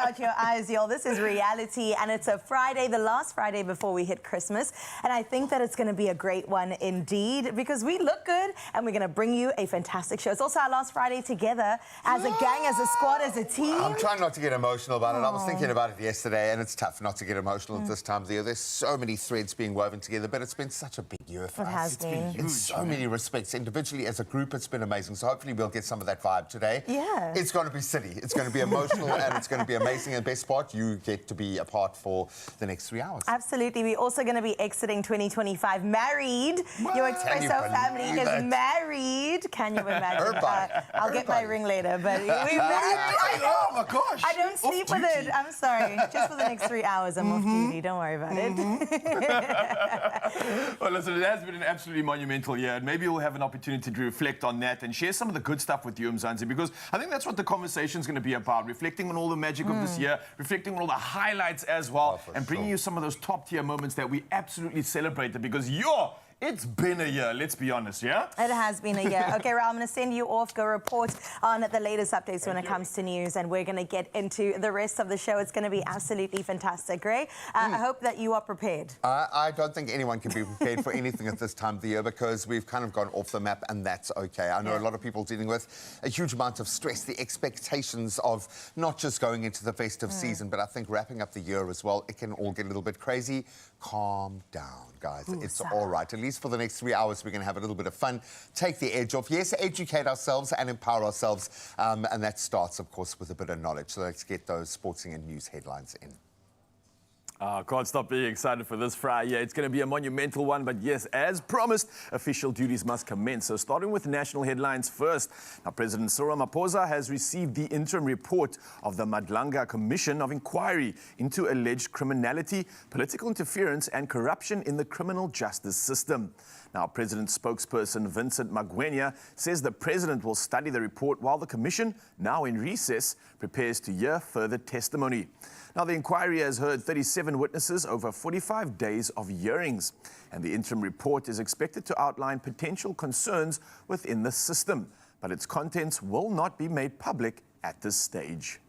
Out your eyes, y'all. This is reality, and it's a Friday, the last Friday before we hit Christmas. And I think that it's going to be a great one indeed, because we look good and we're going to bring you a fantastic show. It's also our last Friday together as a gang, as a squad, as a team. I'm trying not to get emotional about it. I was thinking about it yesterday, and it's tough not to get emotional at this time of the year. There's so many threads being woven together, but it's been such a big year for us. It has been. In so many respects. Individually, as a group, it's been amazing. So hopefully we'll get some of that vibe today. Yeah. It's going to be silly. It's going to be emotional, and it's going to be amazing. And the best part, you get to be a part for the next 3 hours. Absolutely. We're also going to be exiting 2025 married. What? Your Expresso family is married. Can you imagine? I'll get my ring later, but we're married. Oh my gosh. I don't sleep with it. I'm sorry. Just for the next 3 hours, I'm off duty. Don't worry about it. Well, listen, it has been an absolutely monumental year, and maybe we'll have an opportunity to reflect on that and share some of the good stuff with you, Mzansi, because I think that's what the conversation is going to be about, reflecting on all the magic of this year, reflecting on all the highlights as well, and bringing you some of those top-tier moments that we absolutely celebrated, because it's been a year, let's be honest, yeah? It has been a year. Okay, Raul, I'm going to send you off, go report on the latest updates when it comes to news, and we're going to get into the rest of the show. It's going to be absolutely fantastic, Ray. I hope that you are prepared. I don't think anyone can be prepared for anything at this time of the year, because we've kind of gone off the map, and that's okay. I know a lot of people dealing with a huge amount of stress, the expectations of not just going into the festive season, but I think wrapping up the year as well. It can all get a little bit crazy. Calm down, guys. It's all right. At least for the next 3 hours, we're going to have a little bit of fun, take the edge off. Yes, educate ourselves and empower ourselves. And that starts, of course, with a bit of knowledge. So let's get those sporting and news headlines in. I can't stop being excited for this Friday. It's going to be a monumental one, but yes, as promised, official duties must commence. So starting with national headlines first. Now, President Cyril Ramaphosa has received the interim report of the Madlanga Commission of Inquiry into alleged criminality, political interference and corruption in the criminal justice system. Now, President spokesperson Vincent Magwenya says the president will study the report while the commission, now in recess, prepares to hear further testimony. Now, the inquiry has heard 37 witnesses over 45 days of hearings, and the interim report is expected to outline potential concerns within the system, but its contents will not be made public at this stage.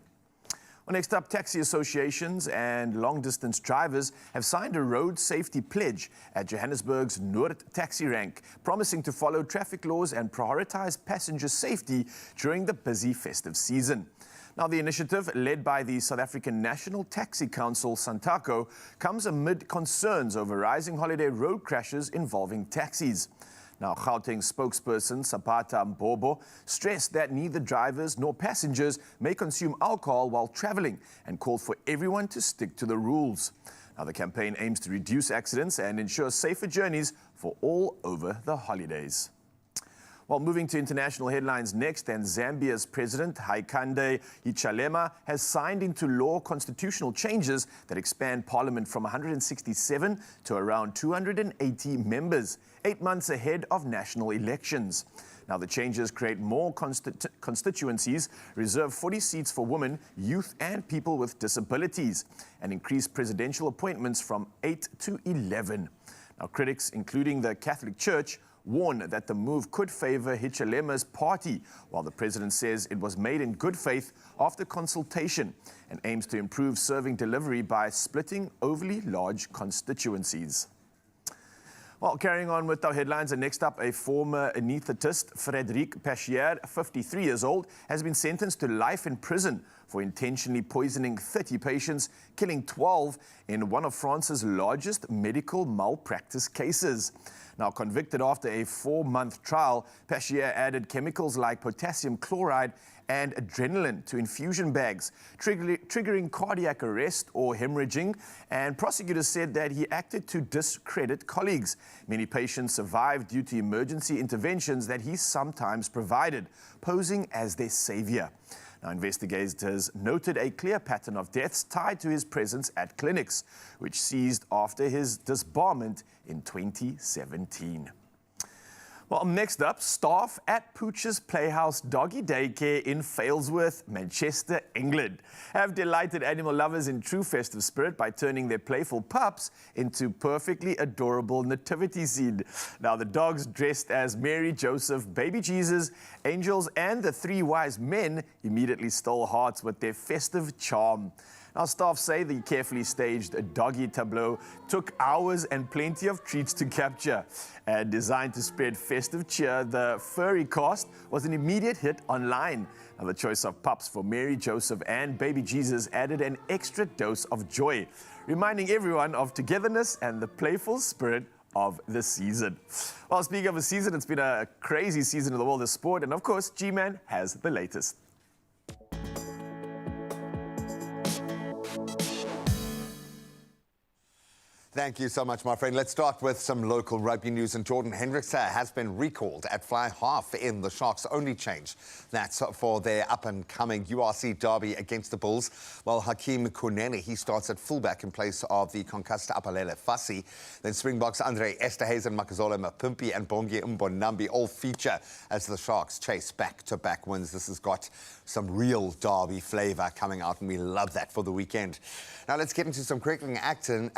Well, next up, taxi associations and long-distance drivers have signed a road safety pledge at Johannesburg's Noord taxi rank, promising to follow traffic laws and prioritize passenger safety during the busy festive season. Now, the initiative, led by the South African National Taxi Council, SANTACO, comes amid concerns over rising holiday road crashes involving taxis. Now, Gauteng spokesperson Sapata Mbobo stressed that neither drivers nor passengers may consume alcohol while traveling and called for everyone to stick to the rules. Now, the campaign aims to reduce accidents and ensure safer journeys for all over the holidays. Well, moving to international headlines next, and Zambia's President Hakainde Hichilema has signed into law constitutional changes that expand parliament from 167 to around 280 members, 8 months ahead of national elections. Now, the changes create more constituencies, reserve 40 seats for women, youth and people with disabilities, and increase presidential appointments from 8 to 11. Now, critics, including the Catholic Church, warn that the move could favor Hichilema's party, while the president says it was made in good faith after consultation and aims to improve serving delivery by splitting overly large constituencies. Well, carrying on with our headlines, and next up, a former anesthetist, Frédéric Pachier, 53 years old, has been sentenced to life in prison for intentionally poisoning 30 patients, killing 12 in one of France's largest medical malpractice cases. Now, convicted after a 4-month trial, Pachier added chemicals like potassium chloride and adrenaline to infusion bags, triggering cardiac arrest or hemorrhaging, and prosecutors said that he acted to discredit colleagues. Many patients survived due to emergency interventions that he sometimes provided, posing as their savior. Now, investigators noted a clear pattern of deaths tied to his presence at clinics, which ceased after his disbarment in 2017. Well, next up, staff at Pooch's Playhouse Doggy Daycare in Failsworth, Manchester, England, have delighted animal lovers in true festive spirit by turning their playful pups into perfectly adorable nativity scene. Now, the dogs, dressed as Mary, Joseph, baby Jesus, angels, and the three wise men, immediately stole hearts with their festive charm. Now, staff say the carefully staged doggy tableau took hours and plenty of treats to capture. And designed to spread festive cheer, the furry cast was an immediate hit online. Now, the choice of pups for Mary, Joseph, and baby Jesus added an extra dose of joy, reminding everyone of togetherness and the playful spirit of the season. Well, speaking of the season, it's been a crazy season in the world of sport, and of course, G-Man has the latest. Thank you so much, my friend. Let's start with some local rugby news. And Jordan Hendricks has been recalled at fly half in the Sharks' only change. That's for their up-and-coming URC derby against the Bulls. While Hakeem Kunene, he starts at fullback in place of the concussed Apalele Fassi. Then Springboks Andre Esterhuizen, Makazole Mapimpi and Bongi Mbonambi all feature as the Sharks chase back-to-back wins. This has got some real derby flavour coming out, and we love that for the weekend. Now let's get into some cricketing action.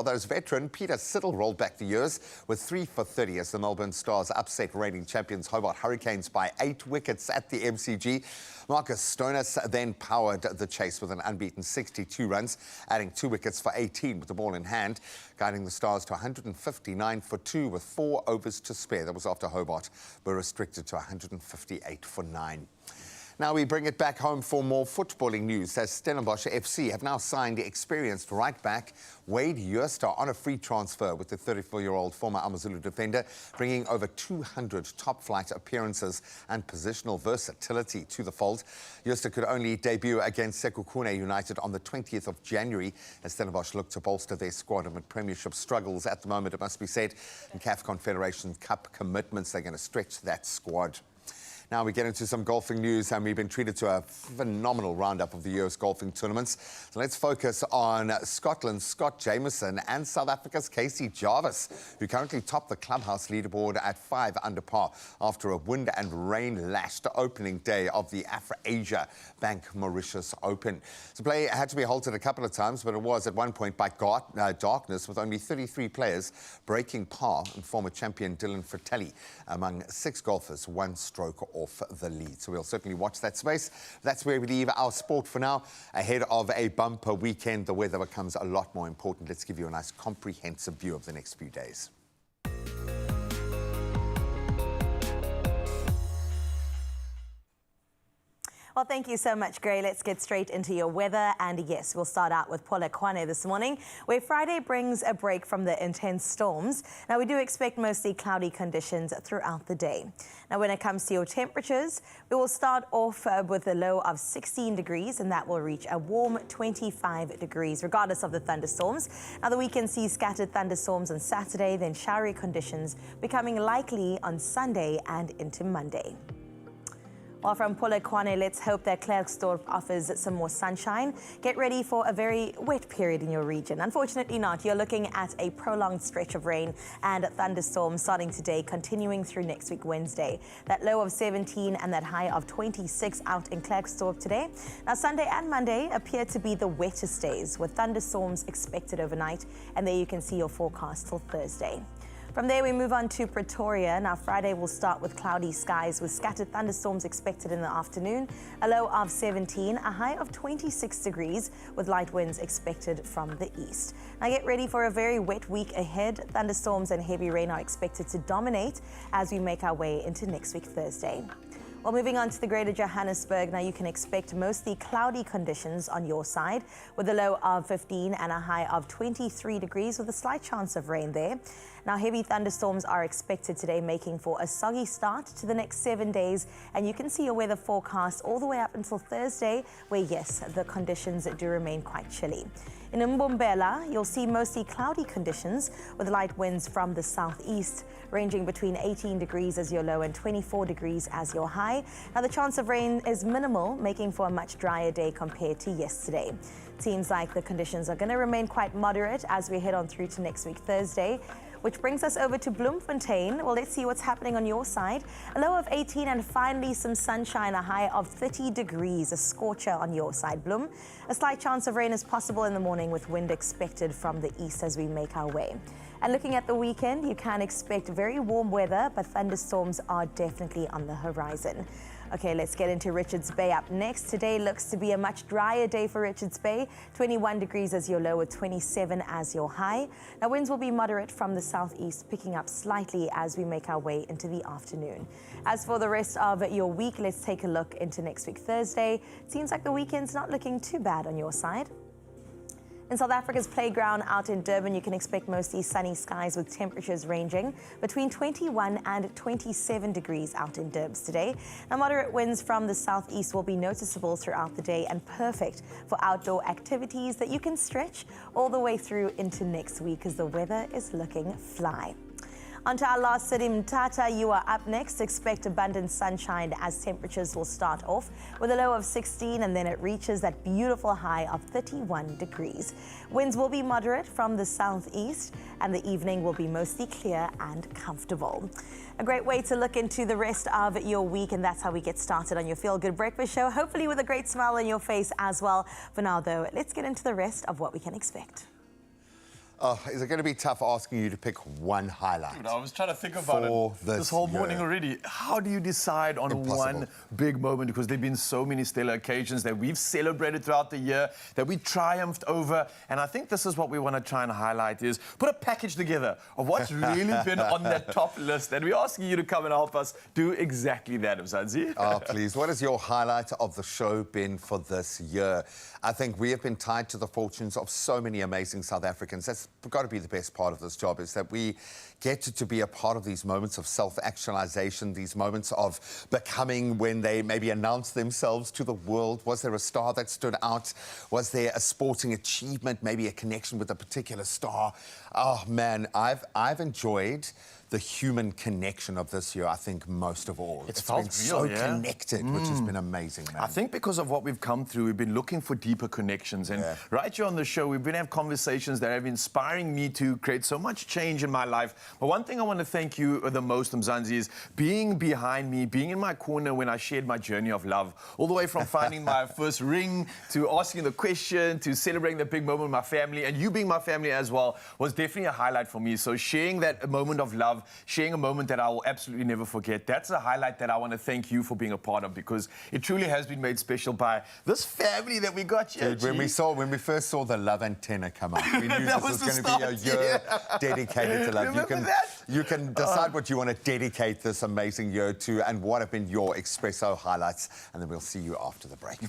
As veteran Peter Siddle rolled back the years with 3 for 30 as the Melbourne Stars upset reigning champions Hobart Hurricanes by 8 wickets at the MCG. Marcus Stoinis then powered the chase with an unbeaten 62 runs, adding 2 wickets for 18 with the ball in hand, guiding the Stars to 159 for 2 with 4 overs to spare. That was after Hobart were restricted to 158 for 9. Now we bring it back home for more footballing news, as Stellenbosch FC have now signed the experienced right-back Wade Jooster on a free transfer, with the 34-year-old former Amazulu defender bringing over 200 top-flight appearances and positional versatility to the fold. Jooster could only debut against Sekhukhune United on the 20th of January, as Stellenbosch look to bolster their squad amid premiership struggles at the moment, it must be said. In CAF Confederation Cup commitments, they're going to stretch that squad. Now we get into some golfing news, and we've been treated to a phenomenal roundup of the year's golfing tournaments. So let's focus on Scotland's Scott Jamieson and South Africa's Casey Jarvis, who currently top the clubhouse leaderboard at 5 under par after a wind and rain-lashed opening day of the Afro-Asia Bank Mauritius Open. The play had to be halted a couple of times, but it was at one point by darkness, with only 33 players breaking par, and former champion Dylan Fratelli among 6 golfers, 1 stroke off the lead. So we'll certainly watch that space. That's where we leave our sport for now. Ahead of a bumper weekend, the weather becomes a lot more important. Let's give you a nice comprehensive view of the next few days. Well, thank you so much, Gray. Let's get straight into your weather. And yes, we'll start out with Polokwane this morning, where Friday brings a break from the intense storms. Now, we do expect mostly cloudy conditions throughout the day. Now, when it comes to your temperatures, we will start off with a low of 16 degrees, and that will reach a warm 25 degrees, regardless of the thunderstorms. Now, the weekend sees scattered thunderstorms on Saturday, then showery conditions becoming likely on Sunday and into Monday. Well, from Polokwane, let's hope that Klerksdorp offers some more sunshine. Get ready for a very wet period in your region. Unfortunately not. You're looking at a prolonged stretch of rain and thunderstorms starting today, continuing through next week, Wednesday. That low of 17 and that high of 26 out in Klerksdorp today. Now, Sunday and Monday appear to be the wettest days, with thunderstorms expected overnight. And there you can see your forecast till Thursday. From there, we move on to Pretoria. Now, Friday will start with cloudy skies with scattered thunderstorms expected in the afternoon. A low of 17, a high of 26 degrees with light winds expected from the east. Now, get ready for a very wet week ahead. Thunderstorms and heavy rain are expected to dominate as we make our way into next week, Thursday. Well, moving on to the greater Johannesburg, now you can expect mostly cloudy conditions on your side with a low of 15 and a high of 23 degrees with a slight chance of rain there. Now, heavy thunderstorms are expected today, making for a soggy start to the next 7 days. And you can see your weather forecast all the way up until Thursday, where, yes, the conditions do remain quite chilly. In Mbombela, you'll see mostly cloudy conditions with light winds from the southeast, ranging between 18 degrees as your low and 24 degrees as your high. Now, the chance of rain is minimal, making for a much drier day compared to yesterday. Seems like the conditions are going to remain quite moderate as we head on through to next week, Thursday, which brings us over to Bloemfontein. Well, let's see what's happening on your side. A low of 18 and finally some sunshine, a high of 30 degrees, a scorcher on your side, Bloem. A slight chance of rain is possible in the morning with wind expected from the east as we make our way. And looking at the weekend, you can expect very warm weather, but thunderstorms are definitely on the horizon. Okay, let's get into Richards Bay up next. Today looks to be a much drier day for Richards Bay. 21 degrees as your low with 27 as your high. Now winds will be moderate from the southeast, picking up slightly as we make our way into the afternoon. As for the rest of your week, let's take a look into next week, Thursday. It seems like the weekend's not looking too bad on your side. In South Africa's playground out in Durban, you can expect mostly sunny skies with temperatures ranging between 21 and 27 degrees out in Durbs today. Now, moderate winds from the southeast will be noticeable throughout the day and perfect for outdoor activities that you can stretch all the way through into next week as the weather is looking fly. On to our last city, Mthatha, you are up next. Expect abundant sunshine as temperatures will start off with a low of 16 and then it reaches that beautiful high of 31 degrees. Winds will be moderate from the southeast and the evening will be mostly clear and comfortable. A great way to look into the rest of your week, and that's how we get started on your Feel Good Breakfast Show, hopefully with a great smile on your face as well. For now, though, let's get into the rest of what we can expect. Oh, is it going to be tough asking you to pick one highlight? Dude, I was trying to think about it this whole morning already. How do you decide on one big moment? Because there have been so many stellar occasions that we've celebrated throughout the year, that we triumphed over. And I think this is what we want to try and highlight is put a package together of what's really been on that top list. And we're asking you to come and help us do exactly that, Mzansi. Oh, please. What has your highlight of the show been for this year? I think we have been tied to the fortunes of so many amazing South Africans. That's got to be the best part of this job, is that we get to be a part of these moments of self-actualization, these moments of becoming when they maybe announce themselves to the world. Was there a star that stood out? Was there a sporting achievement, maybe a connection with a particular star? Oh, man, I've enjoyed the human connection of this year, I think, most of all. It's felt been so real, yeah? connected, which has been amazing, man. I think because of what we've come through, we've been looking for deeper connections. And right here on the show, we've been having conversations that have been inspiring me to create so much change in my life. But one thing I want to thank you the most, Mzansi, is being behind me, being in my corner when I shared my journey of love. All the way from finding my first ring, to asking the question, to celebrating the big moment with my family. And you being my family as well was definitely a highlight for me. So sharing that moment of love, sharing a moment that I will absolutely never forget. That's a highlight that I want to thank you for being a part of, because it truly has been made special by this family that we got here. Dude, when we first saw the love antenna come up, we knew this was going to be a year dedicated to love. You can decide what you want to dedicate this amazing year to and what have been your Expresso highlights, and then we'll see you after the break.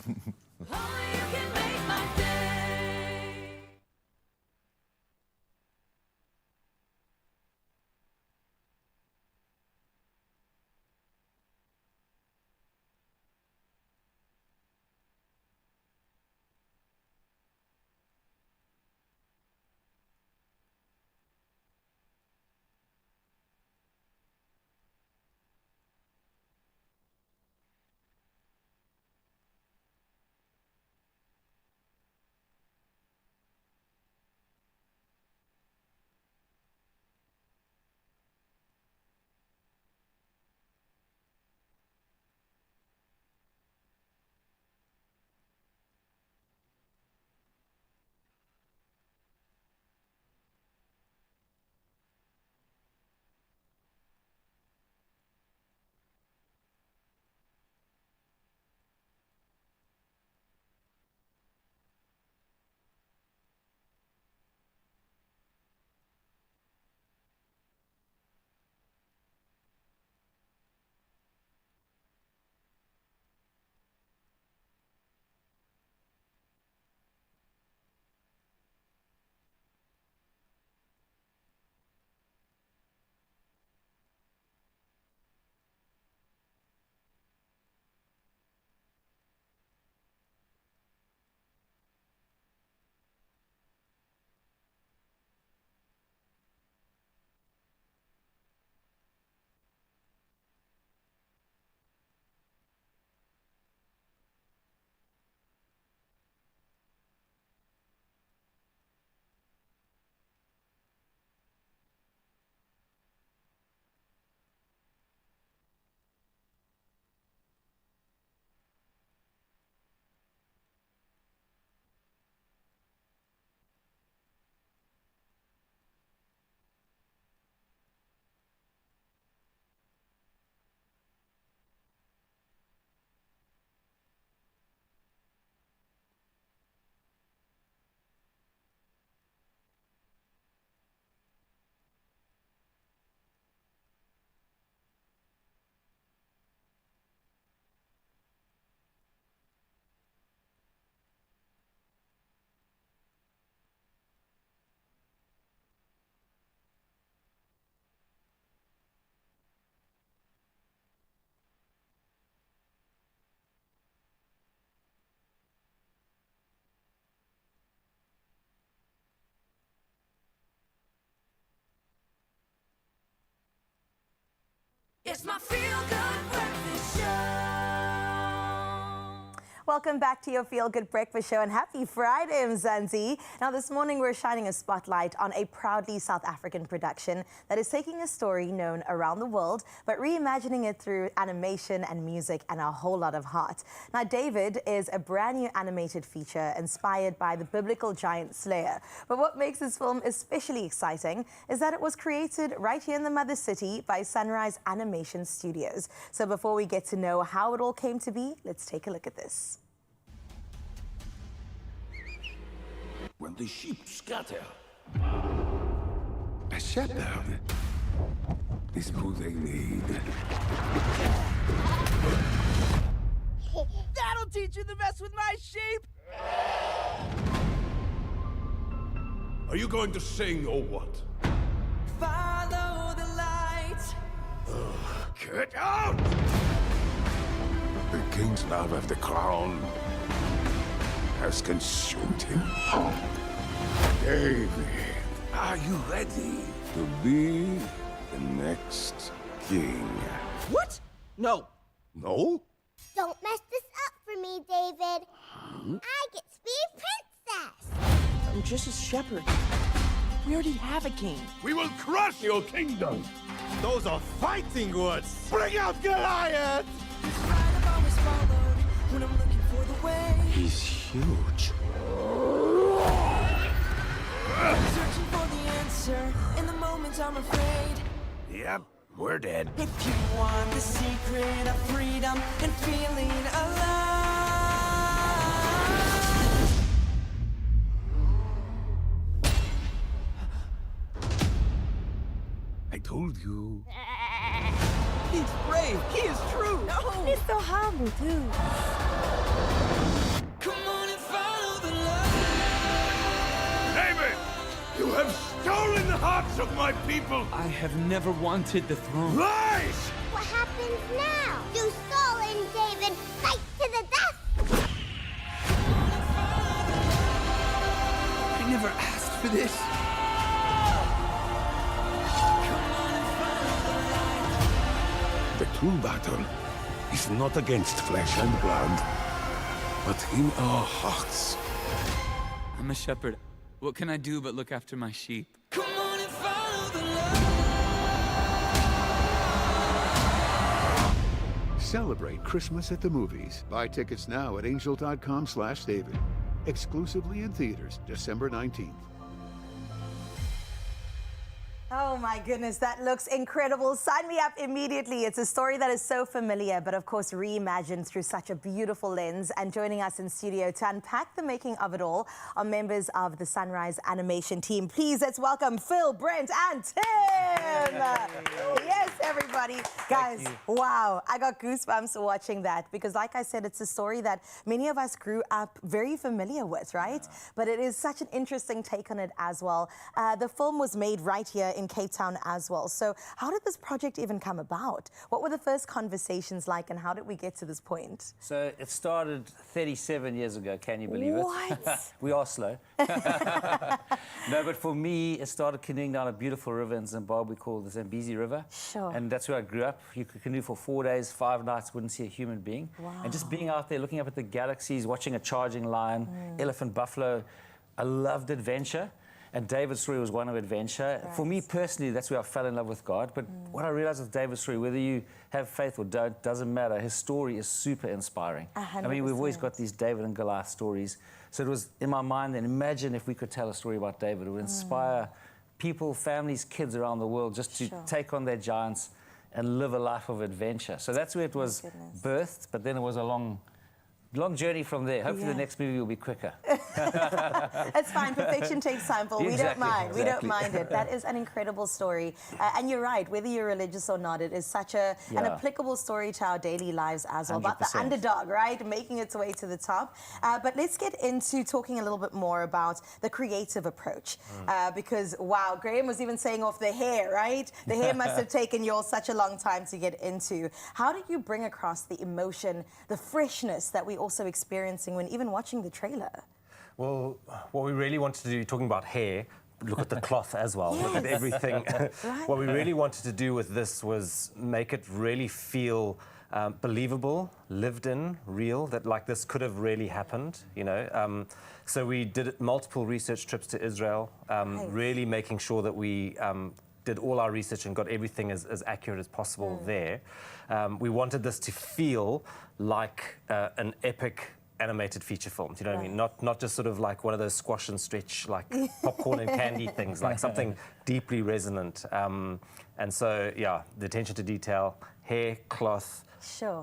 It's my feel-good breakfast show. Welcome back to your Feel Good Breakfast Show and happy Friday, Mzansi. Now, this morning we're shining a spotlight on a proudly South African production that is taking a story known around the world, but reimagining it through animation and music and a whole lot of heart. Now, David is a brand new animated feature inspired by the biblical giant Slayer. But what makes this film especially exciting is that it was created right here in the Mother City by Sunrise Animation Studios. So before we get to know how it all came to be, let's take a look at this. When the sheep scatter, a shepherd is who they need. That'll teach you the best with my sheep. Are you going to sing or what? Follow the light. Get out! The king's love of the crown has consumed him. David, are you ready to be the next king? What? No. No? Don't mess this up for me, David. I get to be a princess. I'm just a shepherd. We already have a king. We will crush your kingdom. Those are fighting words. Bring out Goliath! I've always followed when I'm looking for the way. He's huge. Searching for the answer in the moments I'm afraid. Yep, we're dead. If you want the secret of freedom and feeling alive. I told you. He's brave. He is true. No. He's so humble, too. Come on and follow the light. David! You have stolen the hearts of my people! I have never wanted the throne. Lies! What happens now? You stolen David. Fight to the death. I never asked for this. The true battle is not against flesh and blood, but in our hearts. I'm a shepherd. What can I do but look after my sheep? Come on and follow the light. Celebrate Christmas at the movies. Buy tickets now at angel.com/David. Exclusively in theaters, December 19th. Oh my goodness, that looks incredible. Sign me up immediately. It's a story that is so familiar, but of course reimagined through such a beautiful lens. And joining us in studio to unpack the making of it all are members of the Sunrise Animation team. Please, let's welcome Phil, Brent, and Tim. Yes, everybody. Guys, wow, I got goosebumps watching that because like I said, it's a story that many of us grew up very familiar with, right? But it is such an interesting take on it as well. The film was made right here in Cape Town as well. So how did this project even come about? What were the first conversations like and how did we get to this point? So it started 37 years ago, can you believe it? What? We are slow. No, but for me, it started canoeing down a beautiful river in Zimbabwe called the Zambezi River. Sure. And that's where I grew up. You could canoe for 4 days, 5 nights, wouldn't see a human being. Wow. And just being out there, looking up at the galaxies, watching a charging lion, elephant, buffalo. I loved adventure. And David's story was one of adventure. Right. For me personally, that's where I fell in love with God. But what I realized with David's story, whether you have faith or don't, doesn't matter. His story is super inspiring. 100%. I mean, we've always got these David and Goliath stories. So it was in my mind then, imagine if we could tell a story about David. It would inspire people, families, kids around the world just to take on their giants and live a life of adventure. So that's where it was birthed, but then it was a long journey from there. Hopefully the next movie will be quicker. It's fine. Perfection takes time, Phil. We don't mind. We don't mind it. That is an incredible story. And you're right. Whether you're religious or not, it is such an applicable story to our daily lives as well. 100%. About the underdog, right? Making its way to the top. But let's get into talking a little bit more about the creative approach. Because, wow, Graham was even saying off the hair, right? The hair must have taken you all such a long time to get into. How did you bring across the emotion, the freshness that we also experiencing when even watching the trailer? Well, what we really wanted to do, talking about hair, look at the cloth as well, look at everything. What we really wanted to do with this was make it really feel believable, lived in, real, that like this could have really happened, you know. So we did multiple research trips to Israel, really making sure that we did all our research and got everything as accurate as possible there. We wanted this to feel like an epic animated feature film, you know what I mean? Not just sort of like one of those squash and stretch, like popcorn and candy things, like something deeply resonant. And so, yeah, the attention to detail, hair, cloth,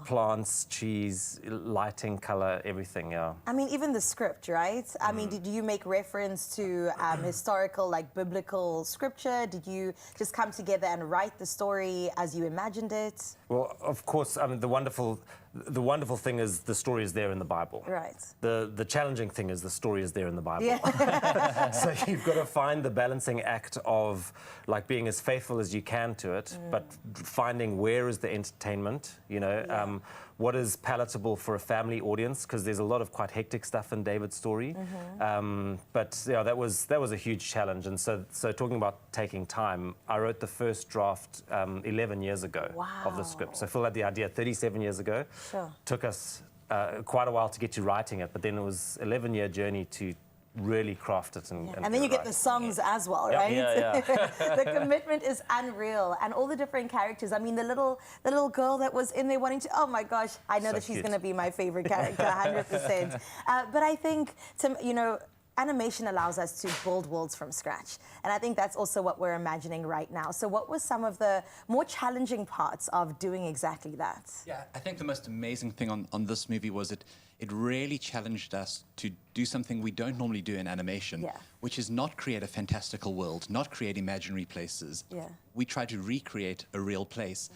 plants, trees, lighting, color, everything, yeah. I mean, even the script, right? I mean, did you make reference to historical, like biblical scripture? Did you just come together and write the story as you imagined it? Well, of course, I mean, the wonderful thing is the story is there in the Bible. Right. The challenging thing is the story is there in the Bible. Yeah. So you've got to find the balancing act of like being as faithful as you can to it, but finding where is the entertainment, you know, what is palatable for a family audience, because there's a lot of quite hectic stuff in David's story. But yeah, that was a huge challenge. And so talking about taking time, I wrote the first draft 11 years ago of the script. So Phil had the idea 37 years ago. Took us quite a while to get to writing it, but then it was an 11-year journey to really craft it and then you get the songs as well, right? The commitment is unreal, and all the different characters. I mean, the little girl that was in there wanting to, oh my gosh, I know that she's going to be my favorite character, 100%. But I think, you know, animation allows us to build worlds from scratch. And I think that's also what we're imagining right now. So what were some of the more challenging parts of doing exactly that? Yeah, I think the most amazing thing on this movie was it really challenged us to do something we don't normally do in animation, which is not create a fantastical world, not create imaginary places. We try to recreate a real place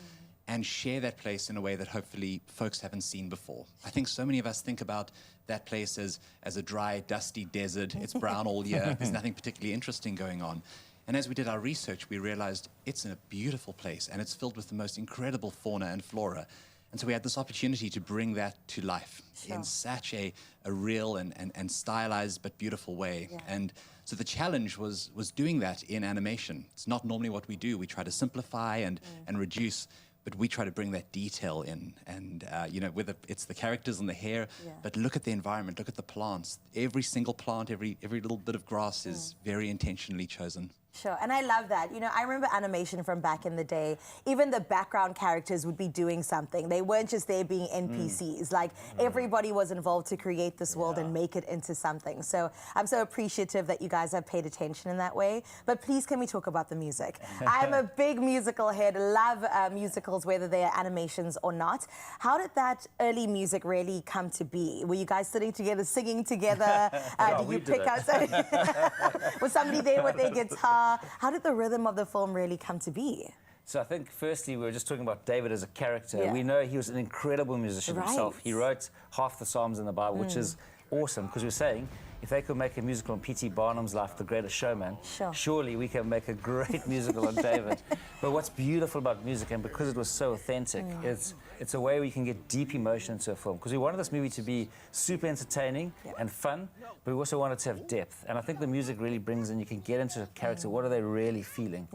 and share that place in a way that hopefully folks haven't seen before. I think so many of us think about that place as a dry, dusty desert. It's brown all year. There's nothing particularly interesting going on. And as we did our research, we realized it's a beautiful place, and it's filled with the most incredible fauna and flora. And so we had this opportunity to bring that to life in such a real and stylized but beautiful way. And so the challenge was doing that in animation. It's not normally what we do. We try to simplify and reduce, but we try to bring that detail in. And, you know, whether it's the characters and the hair, but look at the environment, look at the plants. Every single plant, every little bit of grass is very intentionally chosen. Sure, and I love that. You know, I remember animation from back in the day. Even the background characters would be doing something. They weren't just there being NPCs. Like, everybody was involved to create this world and make it into something. So I'm so appreciative that you guys have paid attention in that way. But please, can we talk about the music? I'm a big musical head, love musicals, whether they're animations or not. How did that early music really come to be? Were you guys sitting together, singing together? Did you pick out... Was somebody there with their guitar? How did the rhythm of the film really come to be? So I think, firstly, we were just talking about David as a character. We know he was an incredible musician himself. He wrote half the Psalms in the Bible, which is awesome, because we were saying, if they could make a musical on P.T. Barnum's life, The Greatest Showman, surely we can make a great musical on David. But what's beautiful about music, and because it was so authentic, it's a way where you can get deep emotion into a film. Because we wanted this movie to be super entertaining and fun, but we also wanted to have depth. And I think the music really brings in, you can get into a character, what are they really feeling?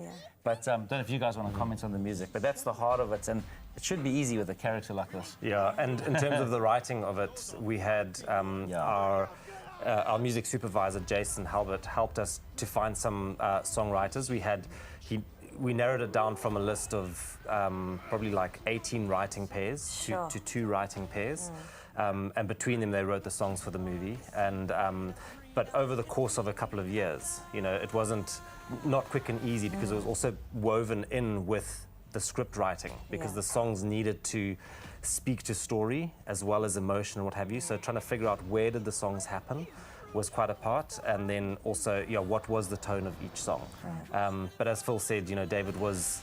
But I don't know if you guys want to comment on the music, but that's the heart of it, and it should be easy with a character like this. Yeah, and in terms of the writing of it, we had our music supervisor, Jason Halbert, helped us to find some songwriters. We narrowed it down from a list of probably like 18 writing pairs to 2 writing pairs. And between them, they wrote the songs for the movie. And but over the course of a couple of years, you know, it wasn't not quick and easy, because it was also woven in with the script writing, because the songs needed to speak to story as well as emotion and what have you. So trying to figure out where did the songs happen was quite a part, and then also, what was the tone of each song. But as Phil said, you know, David was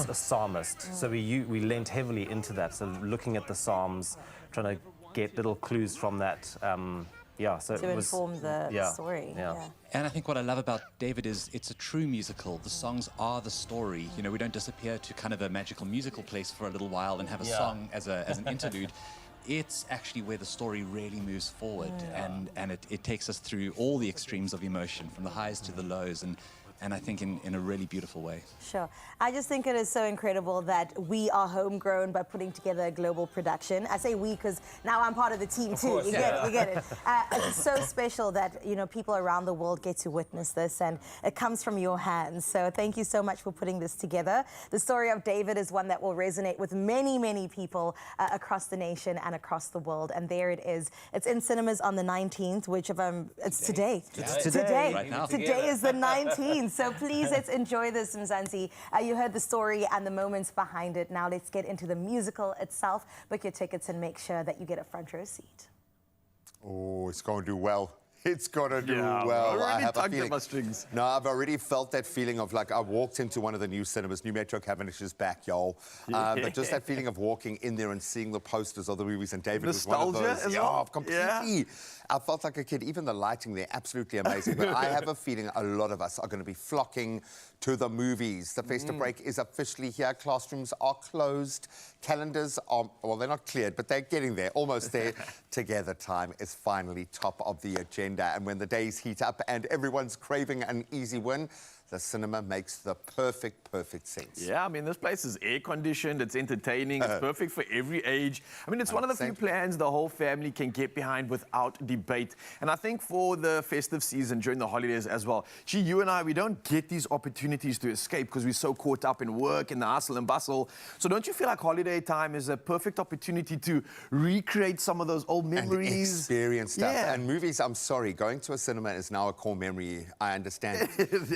a psalmist, so we lent heavily into that. So looking at the Psalms, trying to get little clues from that. So to inform the story. And I think what I love about David is it's a true musical. The songs are the story. You know, we don't disappear to kind of a magical musical place for a little while and have a song as an interlude. it's actually where the story really moves forward, and it takes us through all the extremes of emotion, from the highs to the lows, and I think in a really beautiful way. Sure. I just think it is so incredible that we are homegrown by putting together a global production. I say we because now I'm part of the team too. You get it. It's so special that, you know, people around the world get to witness this, and it comes from your hands. So thank you so much for putting this together. The story of David is one that will resonate with many, many people across the nation and across the world. And there it is. It's in cinemas on the 19th, which it's today. It's today. Right now. Today is the 19th. So please, let's enjoy this, Mzansi. You heard the story and the moments behind it. Now let's get into the musical itself. Book your tickets and make sure that you get a front row seat. Oh, it's going to do well. It's going to do Yeah, well. I have a tugged at feeling. my strings. No, I've already felt that feeling of like I walked into one of the new cinemas, New Metro Cavendish is back, y'all. But just that feeling of walking in there and seeing the posters of the movies, and David was one of Nostalgia those. as Yeah, well? completely. Yeah. I felt like a kid. Even the lighting there, absolutely amazing. But I have a feeling a lot of us are going to be flocking to the movies. The festive break is officially here. Classrooms are closed. Calendars are, well, they're not cleared, but they're getting there, almost there. Together time is finally top of the agenda. And when the days heat up and everyone's craving an easy win, the cinema makes the perfect sense. Yeah, I mean, this place is air-conditioned, it's entertaining, it's perfect for every age. I mean, it's one of the few plans the whole family can get behind without debate. And I think for the festive season, during the holidays as well, gee, you and I, we don't get these opportunities to escape because we're so caught up in work and the hustle and bustle. So don't you feel like holiday time is a perfect opportunity to recreate some of those old memories? And experience stuff. Yeah. And movies, I'm sorry, going to a cinema is now a core memory, I understand.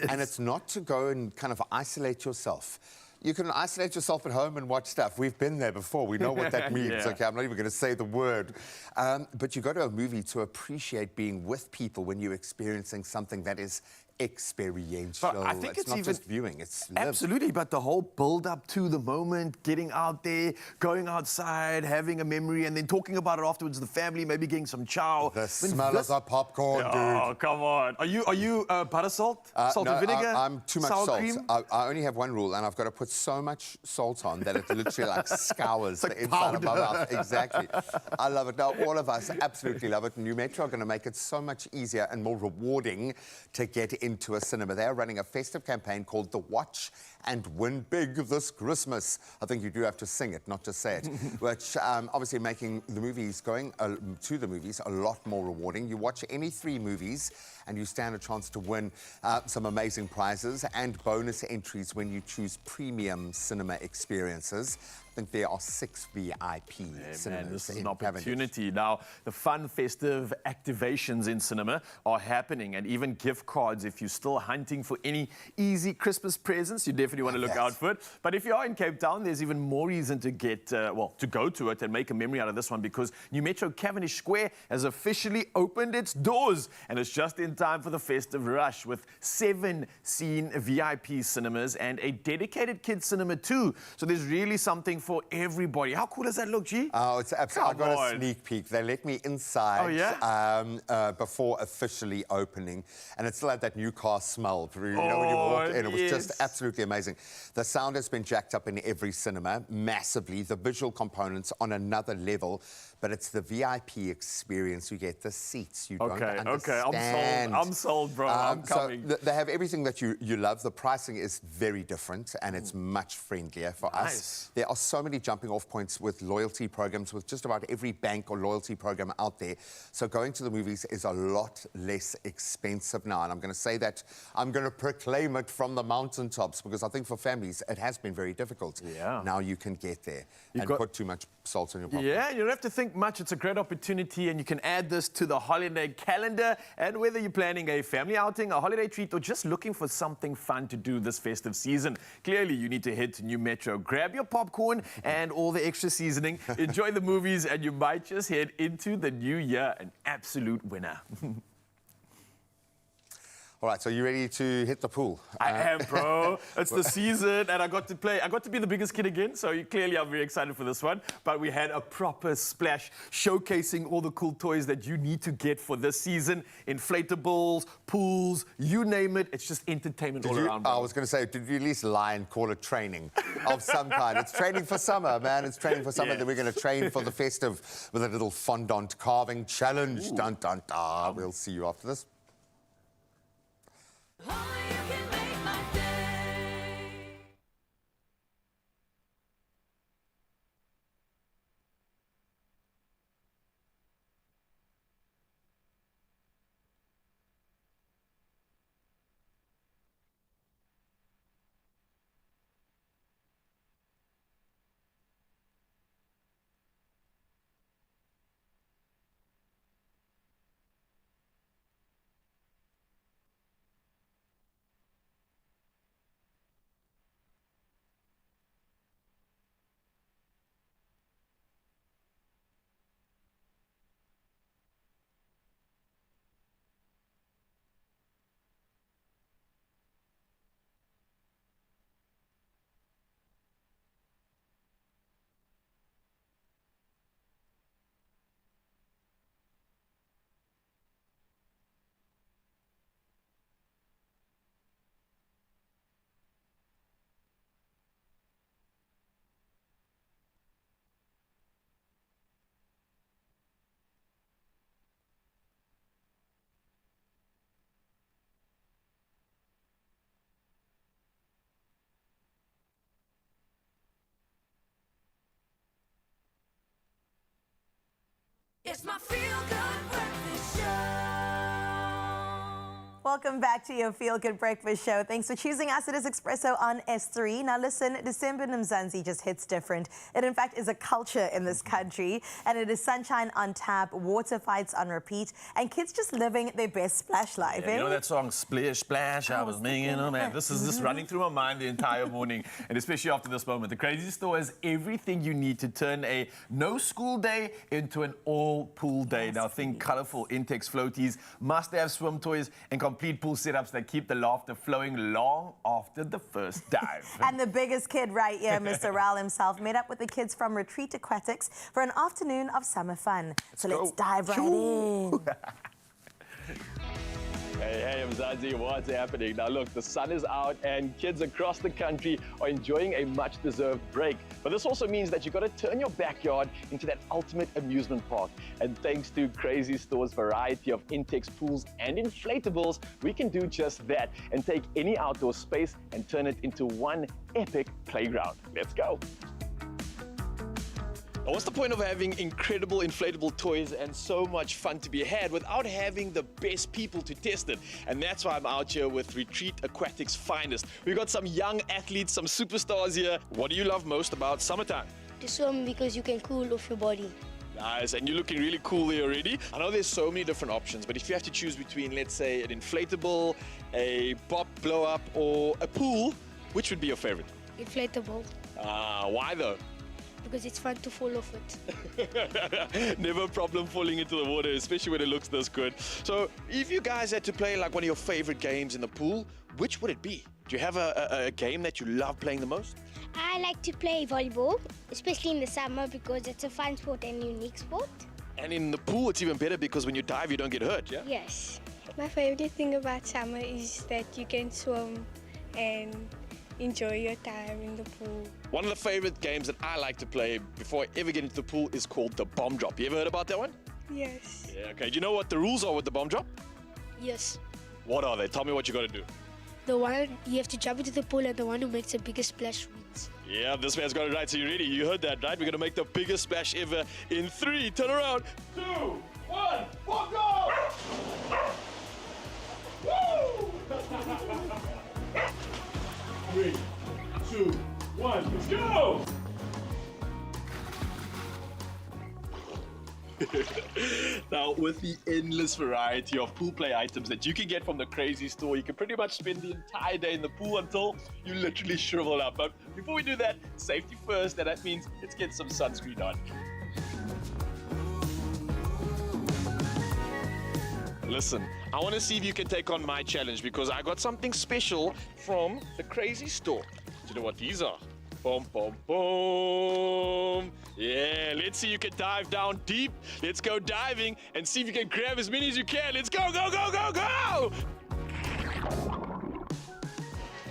And it's not to go and kind of isolate yourself. You can isolate yourself at home and watch stuff. We've been there before. We know what that means. Yeah. Okay, I'm not even going to say the word. But you go to a movie to appreciate being with people when you're experiencing something that is experiential. But I think it's not even just viewing, it's lived. Absolutely, but the whole build-up to the moment, getting out there, going outside, having a memory, and then talking about it afterwards, the family, maybe getting some chow. The smell of the popcorn, dude. Oh, come on. Are you butter salt? Salt no, and vinegar? I'm too much sour salt. cream? I only have one rule, and I've got to put so much salt on that it literally like scours like the inside of my powder. mouth. Exactly. I love it. Now, all of us absolutely love it. New Metro are going to make it so much easier and more rewarding to get into a cinema. They're running a festive campaign called the Watch and Win Big this Christmas. I think you do have to sing it, not just say it. Which obviously making the movies, going to the movies, a lot more rewarding. You watch any 3 movies and you stand a chance to win some amazing prizes and bonus entries when you choose premium cinema experiences. I think there are 6 VIP cinemas. Man, this is in an opportunity. Cavendish. Now, the fun festive activations in cinema are happening, and even gift cards. If you're still hunting for any easy Christmas presents, you definitely want to look out for it. But if you are in Cape Town, there's even more reason to get, to go to it and make a memory out of this one, because New Metro Cavendish Square has officially opened its doors, and it's just in time for the festive rush with 7 scene VIP cinemas and a dedicated kids cinema too. So there's really something for everybody. How cool does that look, G? Oh, it's absolutely. I got Come a on. sneak peek. They let me inside before officially opening, and it still had that new car smell. You know, when you walk in, it was just absolutely amazing. The sound has been jacked up in every cinema massively. The visual components on another level, but it's the VIP experience. You get the seats. You don't understand. Okay, I'm sold, bro. I'm coming. So they have everything that you love. The pricing is very different, and it's much friendlier for us. There are so many jumping off points with loyalty programs with just about every bank or loyalty program out there. So going to the movies is a lot less expensive now. And I'm going to say that, I'm going to proclaim it from the mountaintops, because I think for families it has been very difficult. Yeah. Now you can get there and put too much salt in your popcorn. Yeah, you don't have to think much. It's a great opportunity, and you can add this to the holiday calendar. And whether you're planning a family outing, a holiday treat, or just looking for something fun to do this festive season, clearly you need to head to New Metro. Grab your popcorn and all the extra seasoning. Enjoy the movies, and you might just head into the new year an absolute winner. All right, so you ready to hit the pool? I am, bro. It's the season, and I got to be the biggest kid again, so clearly I'm very excited for this one. But we had a proper splash showcasing all the cool toys that you need to get for this season. Inflatables, pools, you name it. It's just entertainment all around, bro. I was going to say, did you at least lie and call it training of some kind? It's training for summer, man. It's training for summer. Yeah. Then we're going to train for the festive with a little fondant carving challenge. Dun, dun, dun. We'll see you after this. It's my feel-good breakfast show. Welcome back to your Feel Good Breakfast Show. Thanks for choosing us. It is Expresso on S3. Now listen, December in Mzansi just hits different. It in fact is a culture in this country, and it is sunshine on tap, water fights on repeat, and kids just living their best splash life. Yeah, you know that song, Splish Splash? I was making it, man. This is just running through my mind the entire morning, and especially after this moment. The Crazy Store has everything you need to turn a no-school day into an all-pool day. Now think colorful Intex floaties, must-have swim toys, and complete pool setups that keep the laughter flowing long after the first dive. And the biggest kid right here, Mr. Raul himself, met up with the kids from Retreat Aquatics for an afternoon of summer fun. Let's dive right in. Hey, Mzansi, what's happening? Now look, the sun is out and kids across the country are enjoying a much-deserved break. But this also means that you've got to turn your backyard into that ultimate amusement park. And thanks to Crazy Store's variety of Intex pools and inflatables, we can do just that and take any outdoor space and turn it into one epic playground. Let's go. What's the point of having incredible inflatable toys and so much fun to be had without having the best people to test it? And that's why I'm out here with Retreat Aquatics' finest. We've got some young athletes, some superstars here. What do you love most about summertime? To swim because you can cool off your body. Nice, and you're looking really cool there already. I know there's so many different options, but if you have to choose between, let's say, an inflatable, a pop blow-up, or a pool, which would be your favorite? Inflatable. Why though? Because it's fun to fall off it. Never a problem falling into the water, especially when it looks this good. So if you guys had to play like one of your favorite games in the pool, which would it be? Do you have a game that you love playing the most? I like to play volleyball, especially in the summer because it's a fun sport and unique sport. And in the pool, it's even better because when you dive, you don't get hurt, yeah? Yes. My favorite thing about summer is that you can swim and enjoy your time in the pool. One of the favorite games that I like to play before I ever get into the pool is called the bomb drop. You ever heard about that one? Yes. Yeah, okay. Do you know what the rules are with the bomb drop? Yes. What are they? Tell me what you got to do. The one, you have to jump into the pool and the one who makes the biggest splash wins. Yeah, this man's got it right. So you ready? You heard that, right? We're going to make the biggest splash ever in 3, turn around, 2, 1, go! Woo! 3, 2, 1, let's go! Now, with the endless variety of pool play items that you can get from the Crazy Store, you can pretty much spend the entire day in the pool until you literally shrivel up. But before we do that, safety first, and that means let's get some sunscreen on. Listen, I want to see if you can take on my challenge because I got something special from the Crazy Store. Do you know what these are? Boom, boom, boom. Yeah, let's see if you can dive down deep. Let's go diving and see if you can grab as many as you can. Let's go, go, go, go, go!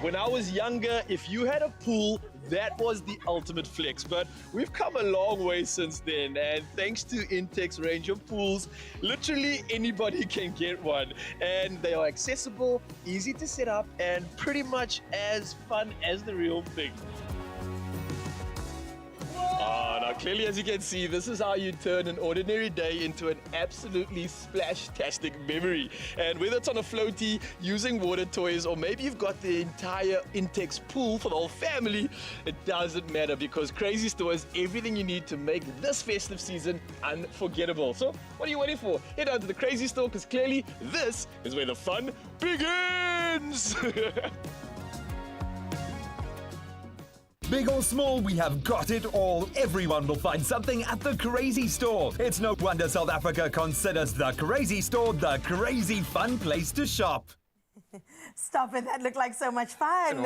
When I was younger, if you had a pool, that was the ultimate flex. But we've come a long way since then, and thanks to Intech's range of pools, literally anybody can get one. And they are accessible, easy to set up, and pretty much as fun as the real thing. Now clearly, as you can see, this is how you turn an ordinary day into an absolutely splash-tastic memory. And whether it's on a floaty, using water toys, or maybe you've got the entire Intex pool for the whole family, it doesn't matter because Crazy Store has everything you need to make this festive season unforgettable. So what are you waiting for? Head down to the Crazy Store because clearly this is where the fun begins! Big or small, we have got it all. Everyone will find something at the Crazy Store. It's no wonder South Africa considers the Crazy Store the crazy fun place to shop. Stop it, that looked like so much fun.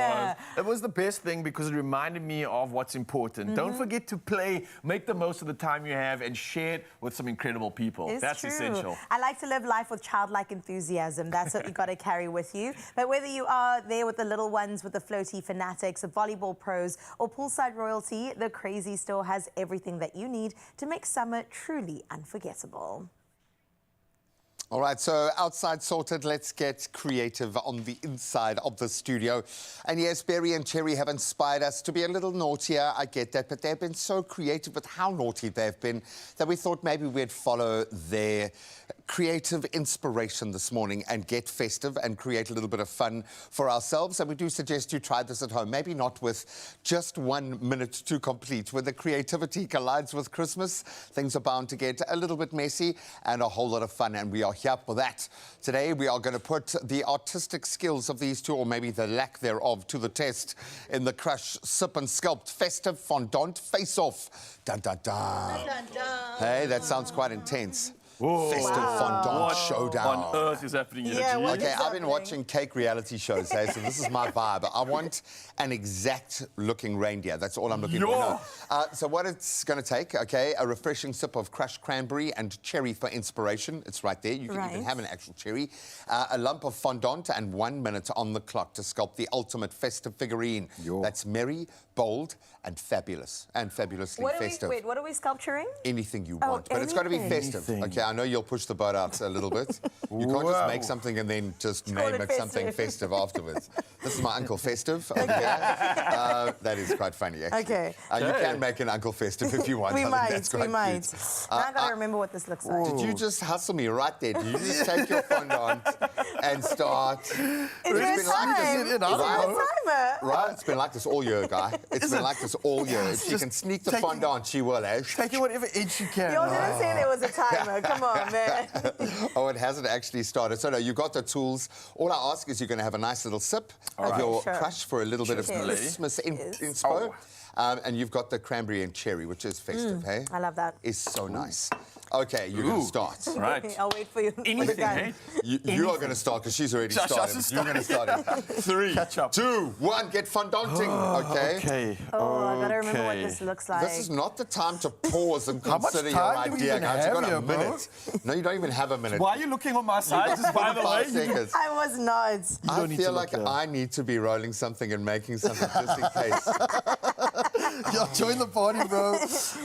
It was the best thing because it reminded me of what's important. Don't forget to play, make the most of the time you have, and share it with some incredible people. That's true. essential. I like to live life with childlike enthusiasm. That's what you got to carry with you. But whether you are there with the little ones, with the floaty fanatics, the volleyball pros, or poolside royalty, the Crazy Store has everything that you need to make summer truly unforgettable. All right, so outside sorted, let's get creative on the inside of the studio. And yes, Berry and Cherry have inspired us to be a little naughtier, I get that, but they've been so creative with how naughty they've been that we thought maybe we'd follow their creative inspiration this morning and get festive and create a little bit of fun for ourselves. And we do suggest you try this at home, maybe not with just 1 minute to complete. When the creativity collides with Christmas, things are bound to get a little bit messy and a whole lot of fun, and we are here for that. Today, we are going to put the artistic skills of these two, or maybe the lack thereof, to the test in the Crush, Sip and Sculpt Festive Fondant Face-Off. Dun, dun, dun. Dun, dun, dun. Hey, that sounds quite intense. Whoa. Festive Fondant Showdown. What on earth is happening here? Okay, I've been watching cake reality shows, so this is my vibe. I want an exact-looking reindeer. That's all I'm looking for. No. So what it's going to take, okay, a refreshing sip of crushed cranberry and cherry for inspiration. It's right there. You can even have an actual cherry. A lump of fondant and 1 minute on the clock to sculpt the ultimate festive figurine. That's merry, bold, and fabulous. And fabulously festive. Wait, what are we sculpturing? Anything you want, but it's got to be festive. Okay, I know you'll push the boat out a little bit. You can't just make something and then just name it something festive afterwards. This is my Uncle Festive over here. That is quite funny, actually. Okay. You can make an Uncle Festive if you want. We might. Now I've got to remember what this looks like. Did you just hustle me right there? Did you just take your fondant and start? It's been Right? It's been like this all year, guy. It's been like this all year. If she can sneak the fondant, she will, eh? Take it whatever inch you can. You all didn't say there was a timer. Come on, man. Oh, it hasn't actually started. So, no, you've got the tools. All I ask is you're going to have a nice little sip of your Crush for a little bit of Christmas inspo. And you've got the cranberry and cherry, which is festive, hey? I love that. It's so nice. Okay, you're going to start. Right. I'll wait for you. Anything, hey? You are going to start because she's already started. You're going to start it. 3, 2, 1, get fondanting, okay? Okay. Oh, I've got to remember what this looks like. This is not the time to pause and consider your idea, guys. You've got a minute. No, you don't even have a minute. Why are you looking on my side? Just by the way. Seconds. I was not. I feel like I need to be rolling something and making something just in case. Yeah, join the party, bro.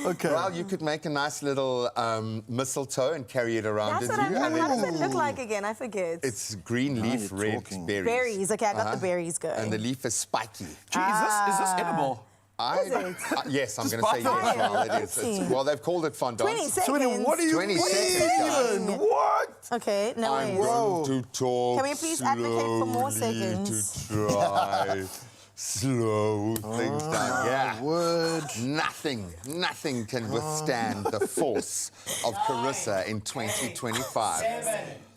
Okay. Well, you could make a nice little mistletoe and carry it around with you. How does it look like again? I forget. It's green leaf, red berries. Berries. Okay, I got the berries good. And the leaf is spiky. Gee, is this edible? Yes, I'm going to say yes. Well, it is. Well, they've called it fondant. 20 seconds. What do you 20 seconds, guys. What? Okay, no I'm going to talk. Can we please advocate for more seconds? To try. Slow things down. Yeah. Nothing can withstand the force of Carissa in 2025. 7,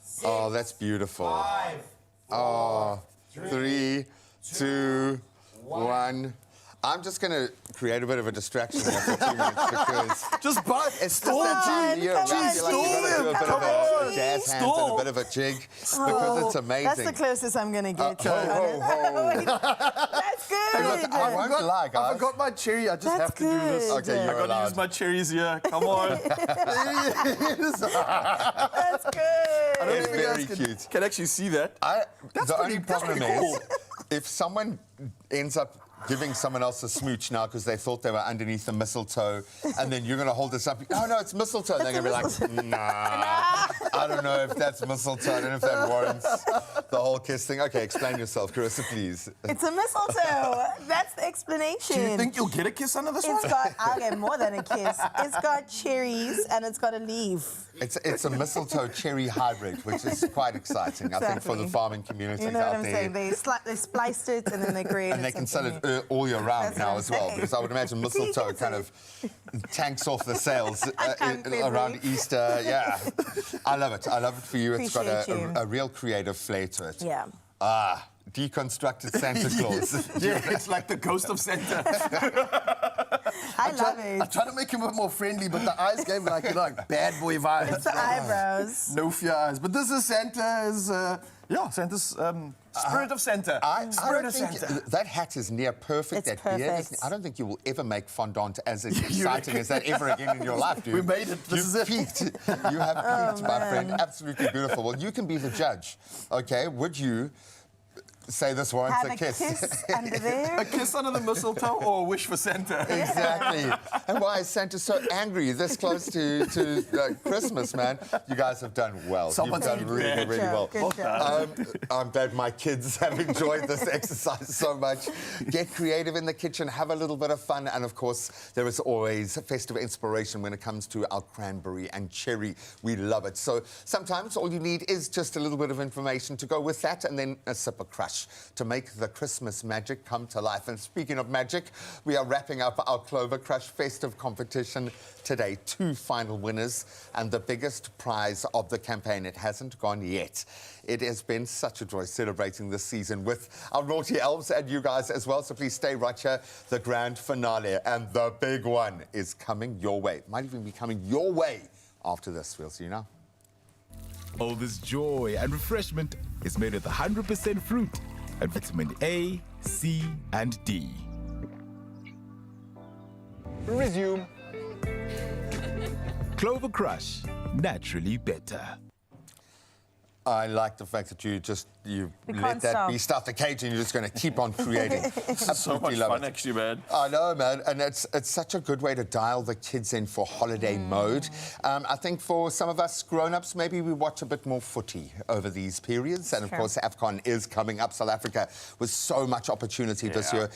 6, oh, that's beautiful. 5, 4, oh, 3, 2, 1. I'm just going to create a bit of a distraction here for 2 minutes because... Just buy... It's just that time of year around. You've got to do a bit of a jazz hands and a bit of a jig because it's amazing. That's the closest I'm going to get to it. That's good. Look, I won't lie, guys. I forgot my cherry. I just have to do this. Okay, you're I got to use my cherries here. Come on. That's good. I don't It's think you very guys cute. can actually see that. The only problem cool. is, if someone ends up giving someone else a smooch now because they thought they were underneath the mistletoe, and then you're going to hold this up. Oh, no, it's mistletoe. They're going to be like, nah, I don't know if that's mistletoe. I don't know if that warrants the whole kiss thing. Okay, explain yourself, Carissa, please. It's a mistletoe. That's the explanation. Do you think you'll get a kiss under this one? I'll get more than a kiss. It's got cherries and it's got a leaf. It's a mistletoe cherry hybrid, which is quite exciting, I think, for the farming communities You know what out I'm there. saying? They spliced it and then they grade And they can sell it all year round That's now what as I'm well, saying. because I would imagine mistletoe kind of tanks off the sales around Easter. Yeah, I love it. I love it for you. It's got a real creative flair to it. Yeah. Deconstructed Santa Claus. Yeah, it's like the ghost of Santa. I love it. I tried to make him a bit more friendly, but the eyes gave me like bad boy vibes. It's the eyebrows. No fear eyes. But this is Santa's, Santa's spirit of Santa. Spirit of Santa. That hat is near perfect. It's that beard perfect. I don't think you will ever make fondant as exciting as that ever again in your life, dude. We made it. This is it. Peaked. You have peaked, my friend. Absolutely beautiful. Well, you can be the judge, okay? Would you say this warrants Have a kiss? under there. A kiss under the mistletoe or a wish for Santa? Exactly. And why is Santa so angry this close to Christmas, man? You guys have done well. Someone's You've done really, really well. Good job. I'm glad my kids have enjoyed this exercise so much. Get creative in the kitchen, have a little bit of fun, and of course, there is always festive inspiration when it comes to our cranberry and cherry. We love it. So sometimes all you need is just a little bit of information to go with that, and then a sip of crush to make the Christmas magic come to life. And speaking of magic, we are wrapping up our Clover Crush festive competition today. 2 final winners and the biggest prize of the campaign. It hasn't gone yet. It has been such a joy celebrating this season with our naughty elves and you guys as well. So please stay right here. The grand finale and the big one is coming your way. Might even be coming your way after this. We'll see you now. All this joy and refreshment is made with 100% fruit and vitamin A, C, and D. Resume. Clover Crush, naturally better. I like the fact that you let can't that stop. beast out the cage and you're just going to keep on creating. So much love fun, it. actually, man. I know, man, and it's such a good way to dial the kids in for holiday mode. I think for some of us grown-ups, maybe we watch a bit more footy over these periods, and of course, AFCON is coming up. South Africa with so much opportunity this year.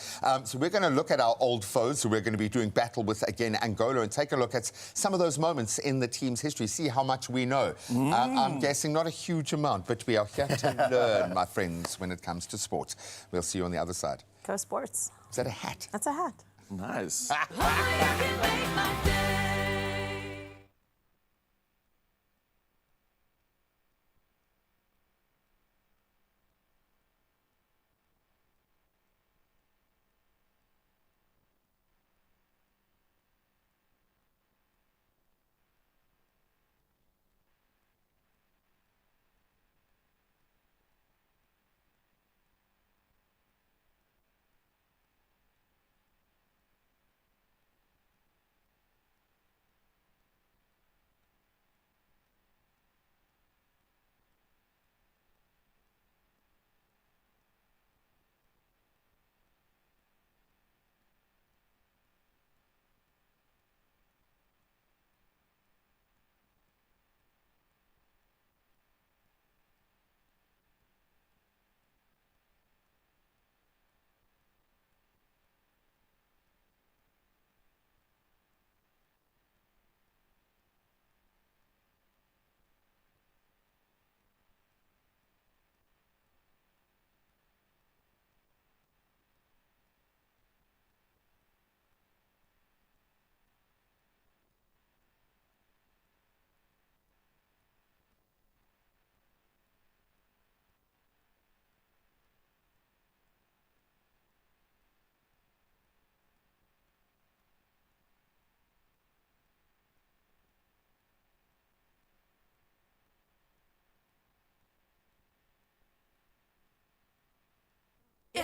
So we're going to look at our old foes, who we're going to be doing battle with again, Angola, and take a look at some of those moments in the team's history, see how much we know. I'm guessing not a huge amount, but we are here to learn, my friends, when it comes to sport. We'll see you on the other side. Go sports. Is that a hat? That's a hat. Nice.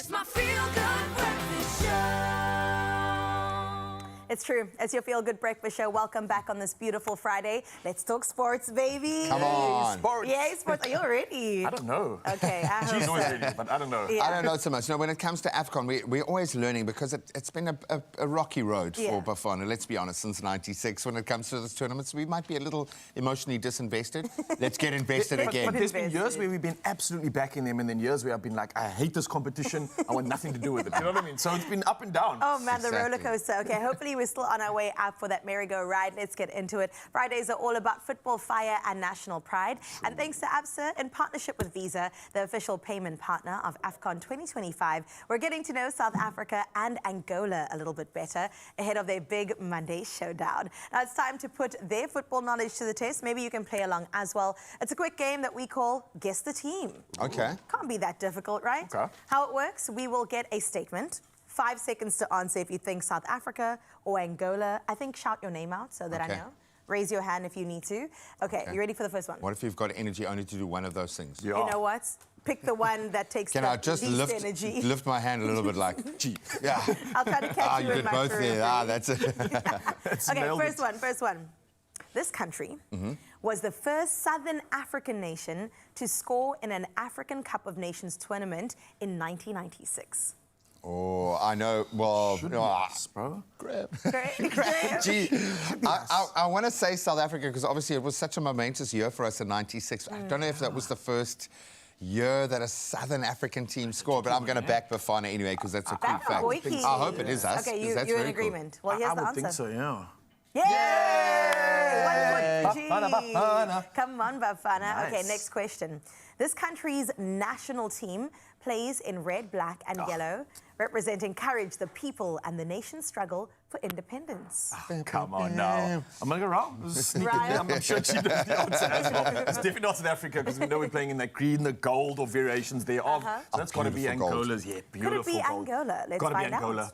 It's my feel-good breakfast show. It's true. It's your Feel Good Breakfast Show. Welcome back on this beautiful Friday. Let's talk sports, baby. Come on. Sports. Yay, sports. Are you all ready? I don't know. Okay, I hope She's always so. ready, but I don't know. Yeah. I don't know so much. No, when it comes to AFCON, we're always learning because it's been a rocky road for Bafana, let's be honest, since '96. When it comes to this tournament, we might be a little emotionally disinvested. Let's get invested again. But there's been years where we've been absolutely backing them, and then years where I've been like, I hate this competition. I want nothing to do with it. You know what I mean? So it's been up and down. Oh, man, the roller coaster. Okay, hopefully we're still on our way up for that merry-go-round. Let's get into it. Fridays are all about football, fire, and national pride. And thanks to ABSA, in partnership with Visa, the official payment partner of AFCON 2025, we're getting to know South Africa and Angola a little bit better ahead of their big Monday showdown. Now it's time to put their football knowledge to the test. Maybe you can play along as well. It's a quick game that we call Guess the Team. Okay. Can't be that difficult, right? Okay. How it works, we will get a statement. 5 seconds to answer if you think South Africa or Angola. I think shout your name out so that I know. Raise your hand if you need to. Okay, you ready for the first one? What if you've got energy only to do one of those things? You know what? Pick the one that takes Can the I just least energy. lift my hand a little bit like, gee, yeah. I'll try to catch you you in did my both there. periphery. That's it. Okay, first one. This country was the first Southern African nation to score in an African Cup of Nations tournament in 1996. Oh, I know. Well, bro. Graham. Graham. Gee, I want to say South Africa because obviously it was such a momentous year for us in '96. I don't know if that was the first year that a Southern African team scored, but I'm going to back Bafana anyway because that's a cool fact. I hope it is us. Okay, that's you're in very agreement. Cool. Well, here's the answer. I would think so, yeah. Yay! Bafana. Come on, Bafana. Nice. Okay, next question. This country's national team plays in red, black, and yellow, representing courage, the people, and the nation's struggle for independence. Come on now. I'm going to go wrong. I'm sure she knows the answer as well. It's definitely not South Africa because we know we're playing in that green, the gold, or variations thereof. So that's got to be Angola's. Yeah, beautiful. Could it be gold. Angola? Let's Gotta find be Angola. out.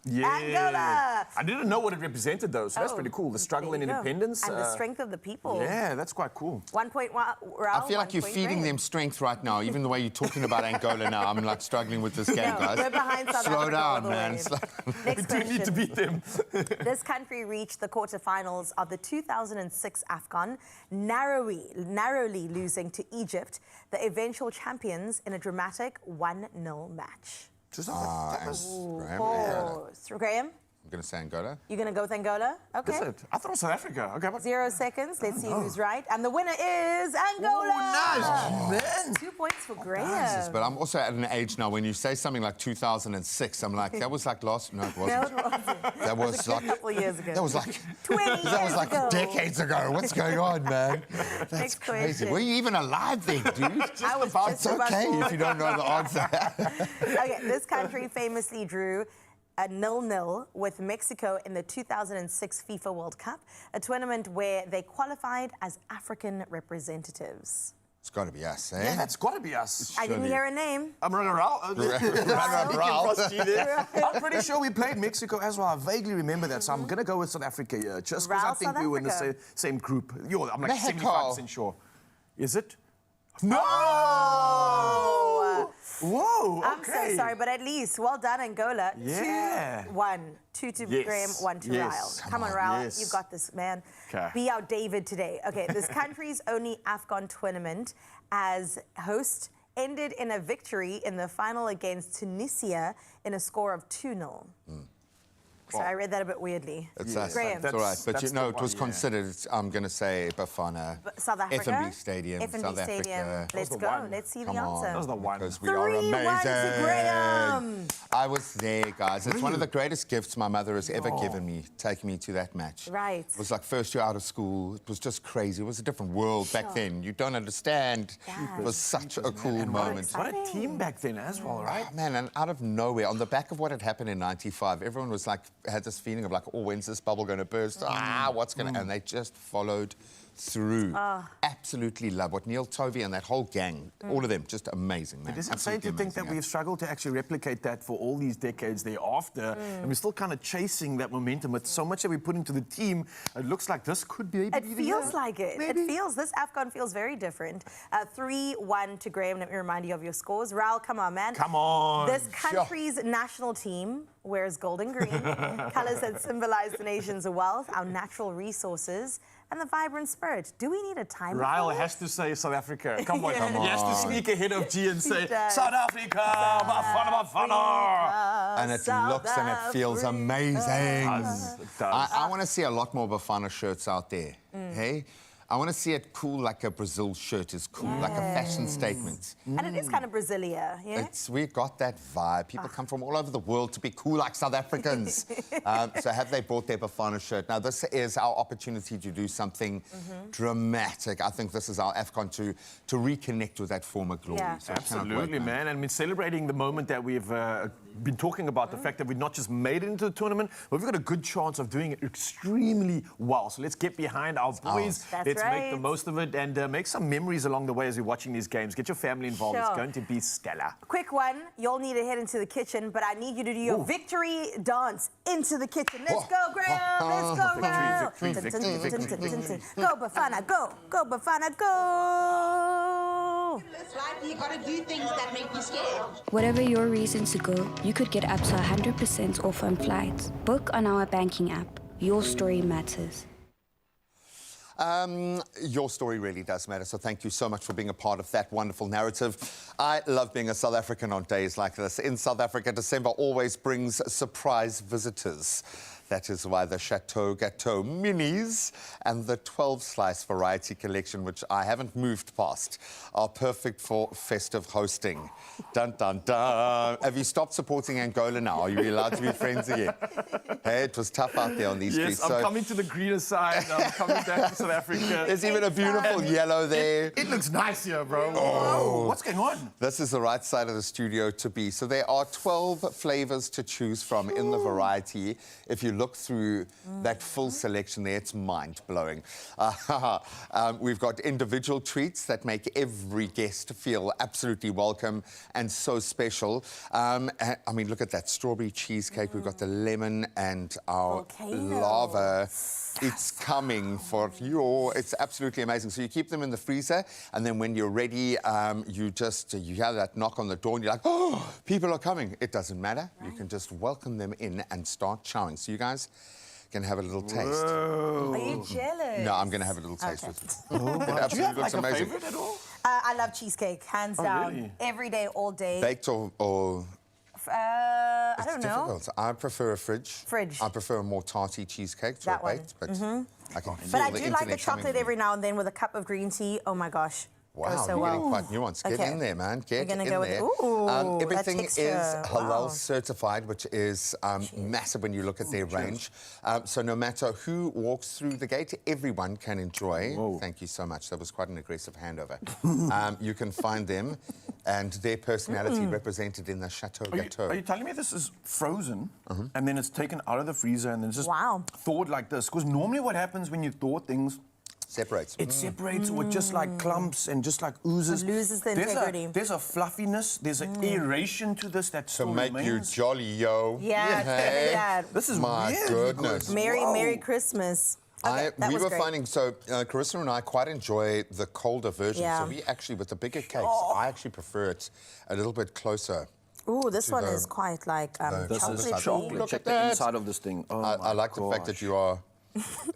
Yeah. Angola! I didn't know what it represented, though, so that's pretty cool. The struggle in independence. And the strength of the people. Yeah, that's quite cool. 1 point, Raul. I feel like you're feeding them strength right now, even the way you're talking about Angola now. I'm like struggling with this game, guys. We're behind South Slow Africa all down, the man. way. We Next do need to beat them. This country reached the quarterfinals of the 2006 AFCON, narrowly losing to Egypt, the eventual champions, in a dramatic 1-0 match. Graham? I'm going to say Angola. You're going to go with Angola? Okay. Is it? I thought it was South Africa. Okay, but 0 seconds. Let's see who's right. And the winner is Angola! Oh, nice. Man. 2 points for Graham. But I'm also at an age now when you say something like 2006, I'm like, that was like last... No, it wasn't. No, it wasn't. That was like... a couple of years ago. That was like... 20 years That was like ago. decades ago. What's going on, man? That's Next crazy. question. Were you even alive then, dude? I was It's okay if you don't know the answer. Okay, this country famously drew a 0-0 with Mexico in the 2006 FIFA World Cup, a tournament where they qualified as African representatives. It's got to be us, eh? Yeah, that's got to be us. I didn't hear a name. I'm running around. I'm pretty sure we played Mexico as well. I vaguely remember that, so I'm going to go with South Africa here, just because I think South we were in the Africa. same group. I'm like Mexico. 75% sure. Is it? No! Whoa, okay. I'm so sorry, but at least, well done, Angola. Yeah. 2-1. 2 to Yes. Graham, 1 to Yes. Ryle. Come on, Ryle. Yes. You've got this, man. Okay. Be our David today. Okay, this country's only AFCON tournament as host ended in a victory in the final against Tunisia in a score of 2-0. So I read that a bit weirdly. It's us. Graham. It's all right. But you that's know, the it was one, yeah. considered, I'm going to say Bafana. South Africa? FNB Stadium, FNB South Stadium. Africa. Let's the go. one. Let's see Come the on. answer. That was the one. Because we are 3-1 amazing. to Graham. I was there, guys. It's one of the greatest gifts my mother has ever given me, taking me to that match. Right. It was like first year out of school. It was just crazy. It was a different world back then. You don't understand. It was such a cool moment. What a team back then as well, right? Oh, man, and out of nowhere, on the back of what had happened in '95, everyone was like, had this feeling of like, oh, when's this bubble going to burst? What's going to... And they just followed through. Absolutely love what Neil Tovey and that whole gang, all of them, just amazing, man. It is insane Absolutely to think that amazing, we've struggled to actually replicate that for all these decades thereafter, and we're still kind of chasing that momentum with so much that we put into the team. It looks like this could be It feels like it. Maybe. It feels, this AFCON feels very different. 3-1 to Graham. Let me remind you of your scores. Raul, come on, man. Come on. This country's national team wears gold and green, colours that symbolize the nation's wealth, our natural resources, and the vibrant spirit. Do we need a timer? Raul has to say South Africa. Come on. Yeah. He has to sneak ahead of G and say, does. South Africa, Bafana. And it looks and it feels amazing. It does. I want to see a lot more Bafana shirts out there. Hey? I want to see it cool like a Brazil shirt is cool, like a fashion statement. And it is kind of Brazilia, yeah? We got that vibe. People come from all over the world to be cool like South Africans. So have they bought their Bafana shirt? Now, this is our opportunity to do something dramatic. I think this is our AFCON to reconnect with that former glory. Yeah. So I cannot Absolutely, wait, man. And we're celebrating the moment that we've been talking about, the fact that we've not just made it into the tournament, but we've got a good chance of doing it extremely well. So let's get behind our boys. Let's make the most of it and make some memories along the way as we're watching these games. Get your family involved. It's going to be stellar. Quick one. You'll need to head into the kitchen, but I need you to do your victory dance into the kitchen. Let's go, Graham. Let's go, Graham. Victory. Go, Bafana. Go. Go, Bafana. Go. You gotta do things that make you scared. Whatever your reason to go, you could get up to 100% off on flights. Book on our banking app. Your story matters. Your story really does matter, so thank you so much for being a part of that wonderful narrative. I love being a South African on days like this. In South Africa, December always brings surprise visitors. That is why the Chateau Gâteau Minis and the 12-slice variety collection, which I haven't moved past, are perfect for festive hosting. Dun, dun, dun. Have you stopped supporting Angola now? Are you allowed to be friends again? Hey, it was tough out there on these streets. Yes, I'm coming to the greener side. I'm coming back to South Africa. There's even a beautiful yellow there. It looks nice here, bro. Oh. What's going on? This is the right side of the studio to be. So there are 12 flavors to choose from in the variety. If you look through that full selection there, it's mind-blowing. We've got individual treats that make every guest feel absolutely welcome and so special. I mean, look at that strawberry cheesecake. We've got the lemon and our lava. It's coming for you. It's absolutely amazing. So you keep them in the freezer, and then when you're ready, you hear that knock on the door, and you're like, oh, people are coming. It doesn't matter. Right. You can just welcome them in and start chowing. So you guys can have a little taste. Whoa. Are you jealous? No, I'm going to have a little taste with you. Oh, it absolutely do you have looks like a amazing. favorite at all? I love cheesecake, hands down. Really? Every day, all day. Baked or I don't know. difficult. I prefer a fridge. I prefer a more tarty cheesecake to a baked, but I can feel But I the do like the internet coming chocolate from every now and then with a cup of green tea. Oh my gosh. Wow, goes so you're well. getting quite nuanced. Get in there, man. Get in go there. With ooh, everything that is texture. halal certified, which is massive when you look at their range. So no matter who walks through the gate, everyone can enjoy. Whoa. Thank you so much. That was quite an aggressive handover. You can find them and their personality represented in the Chateau Gâteau. Are you telling me this is frozen and then it's taken out of the freezer and then just thawed like this? Because normally what happens when you thaw things, separates. It separates with just like clumps and just like oozes. It loses the integrity. There's a fluffiness, there's an aeration to this that still make remains. you jolly, yo. Yeah, it's gonna be that. This is my weird. goodness. Merry Christmas. Okay, we were finding, Carissa and I quite enjoy the colder version. Yeah. So we actually, with the bigger cakes, I actually prefer it a little bit closer. Ooh, this one is quite like chocolatey. Look at the inside of this thing. Oh I like the fact that you are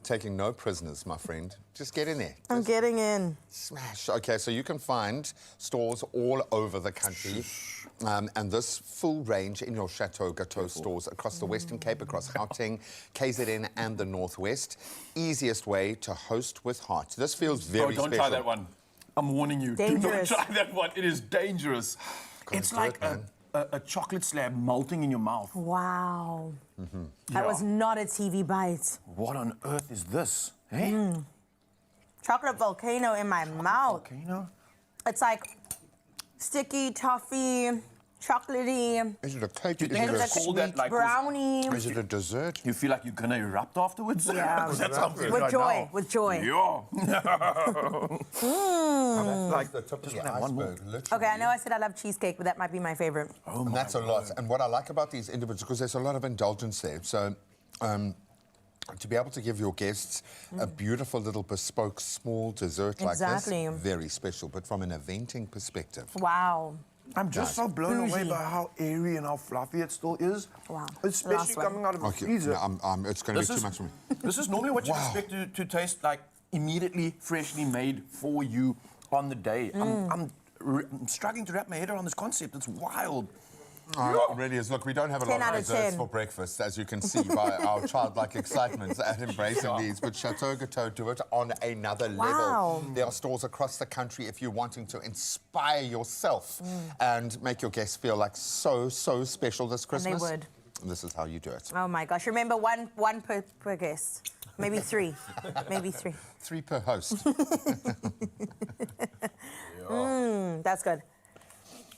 taking no prisoners, my friend. Just get in there. I'm getting in. Smash. Okay, so you can find stores all over the country. And this full range in your Chateau Gâteau stores across the Western Cape, across Gauteng, KZN and the Northwest. Easiest way to host with heart. This feels very special. Don't try that one. I'm warning you. Dangerous. Do not try that one. It is dangerous. It's like a chocolate slab melting in your mouth. Wow. That was not a TV bite. What on earth is this? Hey? Chocolate volcano in my mouth. Volcano? It's like sticky, toffee, chocolatey. Is it a cake? Do you think it's called that, like, brownie? Is it a dessert? You feel like you're gonna erupt afterwards? Yeah. 'Cause that's how I'm feeling With right joy, now. with joy. Yeah. Like the top of the iceberg, literally. Okay, I know I said I love cheesecake, but that might be my favorite. Oh, and that's a lot. And what I like about these individuals, because there's a lot of indulgence there. So, to be able to give your guests a beautiful little bespoke small dessert like this, very special. But from an eventing perspective, wow. I'm just so blown away by how airy and how fluffy it still is. Wow. Especially coming out of a freezer. No, it's going to be too much for me. This is normally what you expect to taste like immediately freshly made for you on the day. I'm struggling to wrap my head around this concept. It's wild. It really is. Look, we don't have a lot of desserts for breakfast, as you can see by our childlike excitement at embracing these. But Chateau Gateau do it on another level. There are stores across the country if you're wanting to inspire yourself and make your guests feel like so special this Christmas. And they would. This is how you do it. Oh my gosh! Remember, one per guest, maybe three, maybe three. 3 per host. That's good.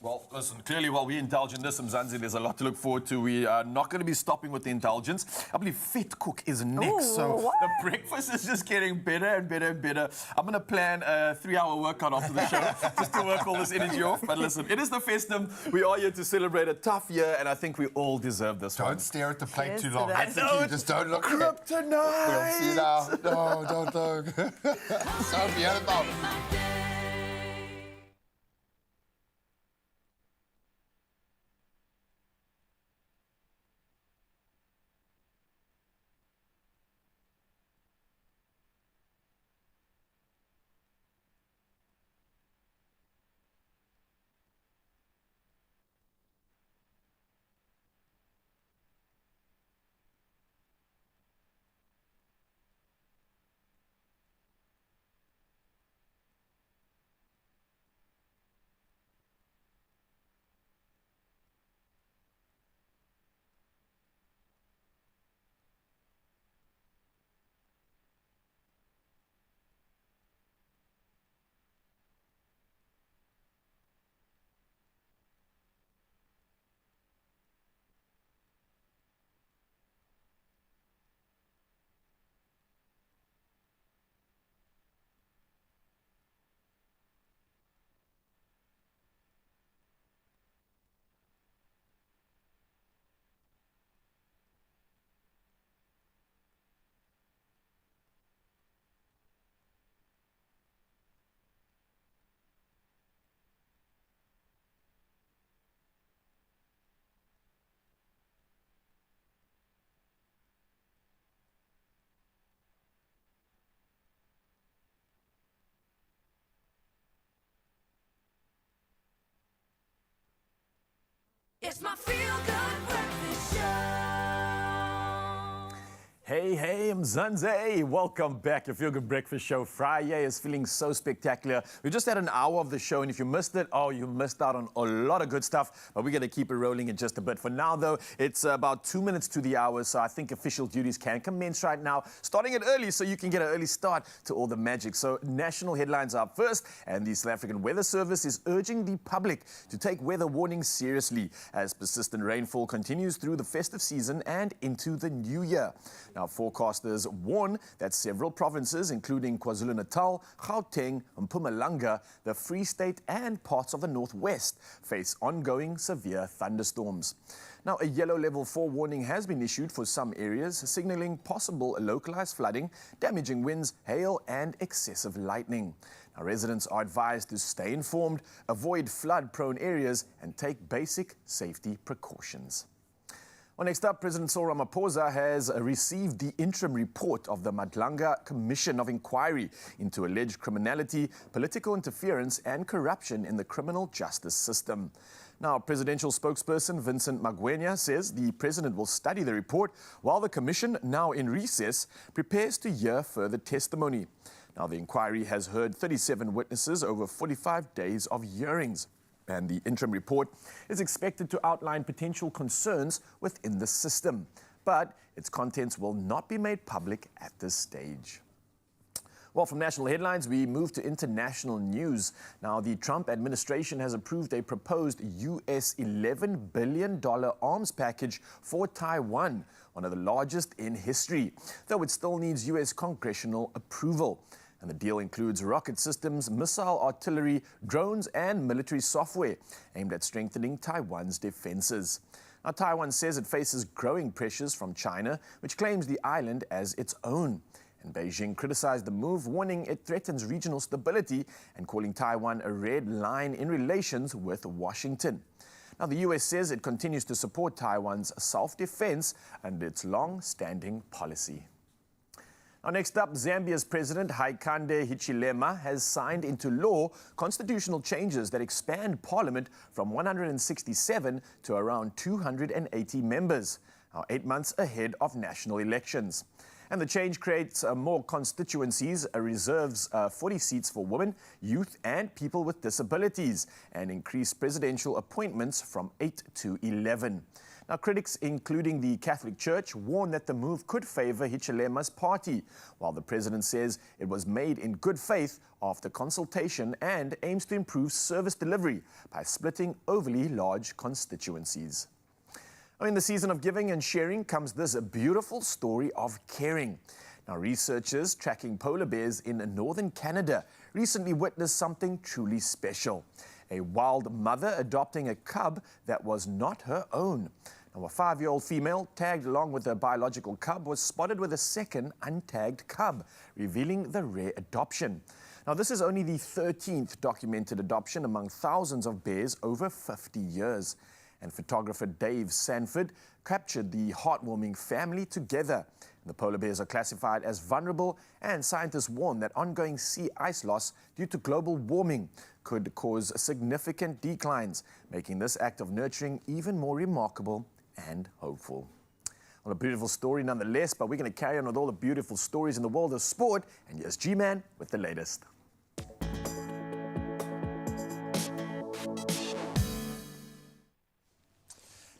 Well, listen, clearly while we indulge in this, Mzansi, there's a lot to look forward to. We are not going to be stopping with the indulgence. I believe Fit Cook is next, so the breakfast is just getting better and better and better. I'm going to plan a 3-hour workout after the show just to work all this energy off. But listen, it is the festum. We are here to celebrate a tough year, and I think we all deserve this one. Don't stare at the plate too long. I know, just don't look kryptonite. We'll see now. No, don't look. So beautiful. It's my feel-good breakfast show. Hey, Mzansi. Welcome back. Your Feel Good Breakfast Show. Friday is feeling so spectacular. We just had an hour of the show, and if you missed it, you missed out on a lot of good stuff. But we're going to keep it rolling in just a bit. For now, though, it's about 2 minutes to the hour, so I think official duties can commence right now, starting it early so you can get an early start to all the magic. So national headlines are up first, and the South African Weather Service is urging the public to take weather warnings seriously as persistent rainfall continues through the festive season and into the new year. Now, forecasters warn that several provinces, including KwaZulu-Natal, Gauteng, Mpumalanga, the Free State and parts of the Northwest, face ongoing severe thunderstorms. Now, a yellow level 4 warning has been issued for some areas, signaling possible localized flooding, damaging winds, hail and excessive lightning. Now, residents are advised to stay informed, avoid flood-prone areas and take basic safety precautions. Well, next up, President Cyril Ramaphosa has received the interim report of the Madlanga Commission of Inquiry into alleged criminality, political interference and corruption in the criminal justice system. Now, presidential spokesperson Vincent Magwenya says the president will study the report while the commission, now in recess, prepares to hear further testimony. Now, the inquiry has heard 37 witnesses over 45 days of hearings. And the interim report is expected to outline potential concerns within the system, but its contents will not be made public at this stage. Well, from national headlines, we move to international news. Now, the Trump administration has approved a proposed US $11 billion arms package for Taiwan, one of the largest in history, though it still needs US congressional approval. And the deal includes rocket systems, missile artillery, drones, and military software aimed at strengthening Taiwan's defenses. Now, Taiwan says it faces growing pressures from China, which claims the island as its own. And Beijing criticized the move, warning it threatens regional stability and calling Taiwan a red line in relations with Washington. Now, the US says it continues to support Taiwan's self-defense and its long-standing policy. Now, next up, Zambia's President Hakainde Hichilema has signed into law constitutional changes that expand parliament from 167 to around 280 members, now 8 months ahead of national elections. And the change creates more constituencies, reserves 40 seats for women, youth, and people with disabilities, and increased presidential appointments from 8 to 11. Now, critics, including the Catholic Church, warn that the move could favor Hichilema's party, while the president says it was made in good faith after consultation and aims to improve service delivery by splitting overly large constituencies. In the season of giving and sharing comes this beautiful story of caring. Now, researchers tracking polar bears in northern Canada recently witnessed something truly special. A wild mother adopting a cub that was not her own. Now, a 5-year-old female tagged along with her biological cub was spotted with a second untagged cub, revealing the rare adoption. Now, this is only the 13th documented adoption among thousands of bears over 50 years. And photographer Dave Sanford captured the heartwarming family together. The polar bears are classified as vulnerable, and scientists warn that ongoing sea ice loss due to global warming could cause significant declines, making this act of nurturing even more remarkable and hopeful. Well, a beautiful story nonetheless, but we're going to carry on with all the beautiful stories in the world of sport. And here's G-Man with the latest.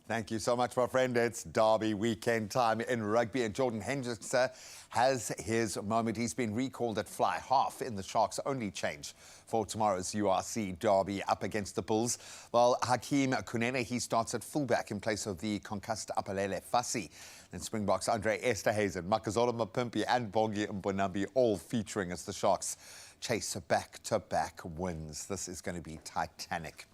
Thank you so much, my friend. It's Derby weekend time in rugby, and Jordan Hendricks has his moment. He's been recalled at fly half in the Sharks' only change for tomorrow's URC Derby up against the Bulls. Well, Hakeem Kunene, he starts at fullback in place of the concussed Apalele Fassi. And Springboks Andre Esterhazen, Makazole Mapimpi and Bongi Mbonambi all featuring as the Sharks chase back-to-back wins. This is going to be titanic.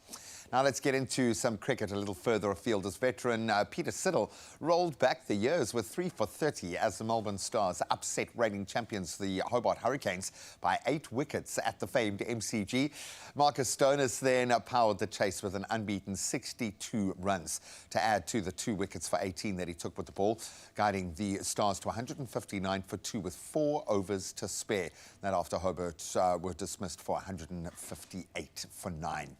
Now let's get into some cricket a little further afield as veteran Peter Siddle rolled back the years with 3 for 30 as the Melbourne Stars upset reigning champions the Hobart Hurricanes by 8 wickets at the famed MCG. Marcus Stoinis then powered the chase with an unbeaten 62 runs to add to the 2 wickets for 18 that he took with the ball, guiding the Stars to 159 for 2 with 4 overs to spare. That after Hobart were dismissed for 158 for 9.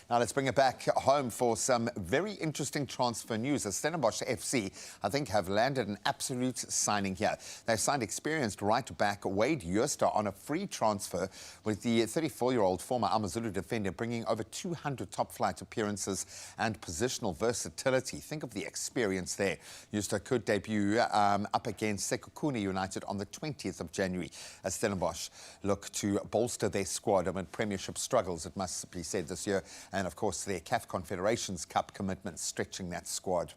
Now let's bring it back home for some very interesting transfer news. As Stellenbosch FC, I think, have landed an absolute signing here. They've signed experienced right-back Wade Jooster on a free transfer, with the 34-year-old former Amazulu defender bringing over 200 top-flight appearances and positional versatility. Think of the experience there. Jooster could debut up against Sekhukhune United on the 20th of January as Stellenbosch look to bolster their squad amid premiership struggles, it must be said, this year. And, of course, their CAF Confederations Cup commitment stretching that squad.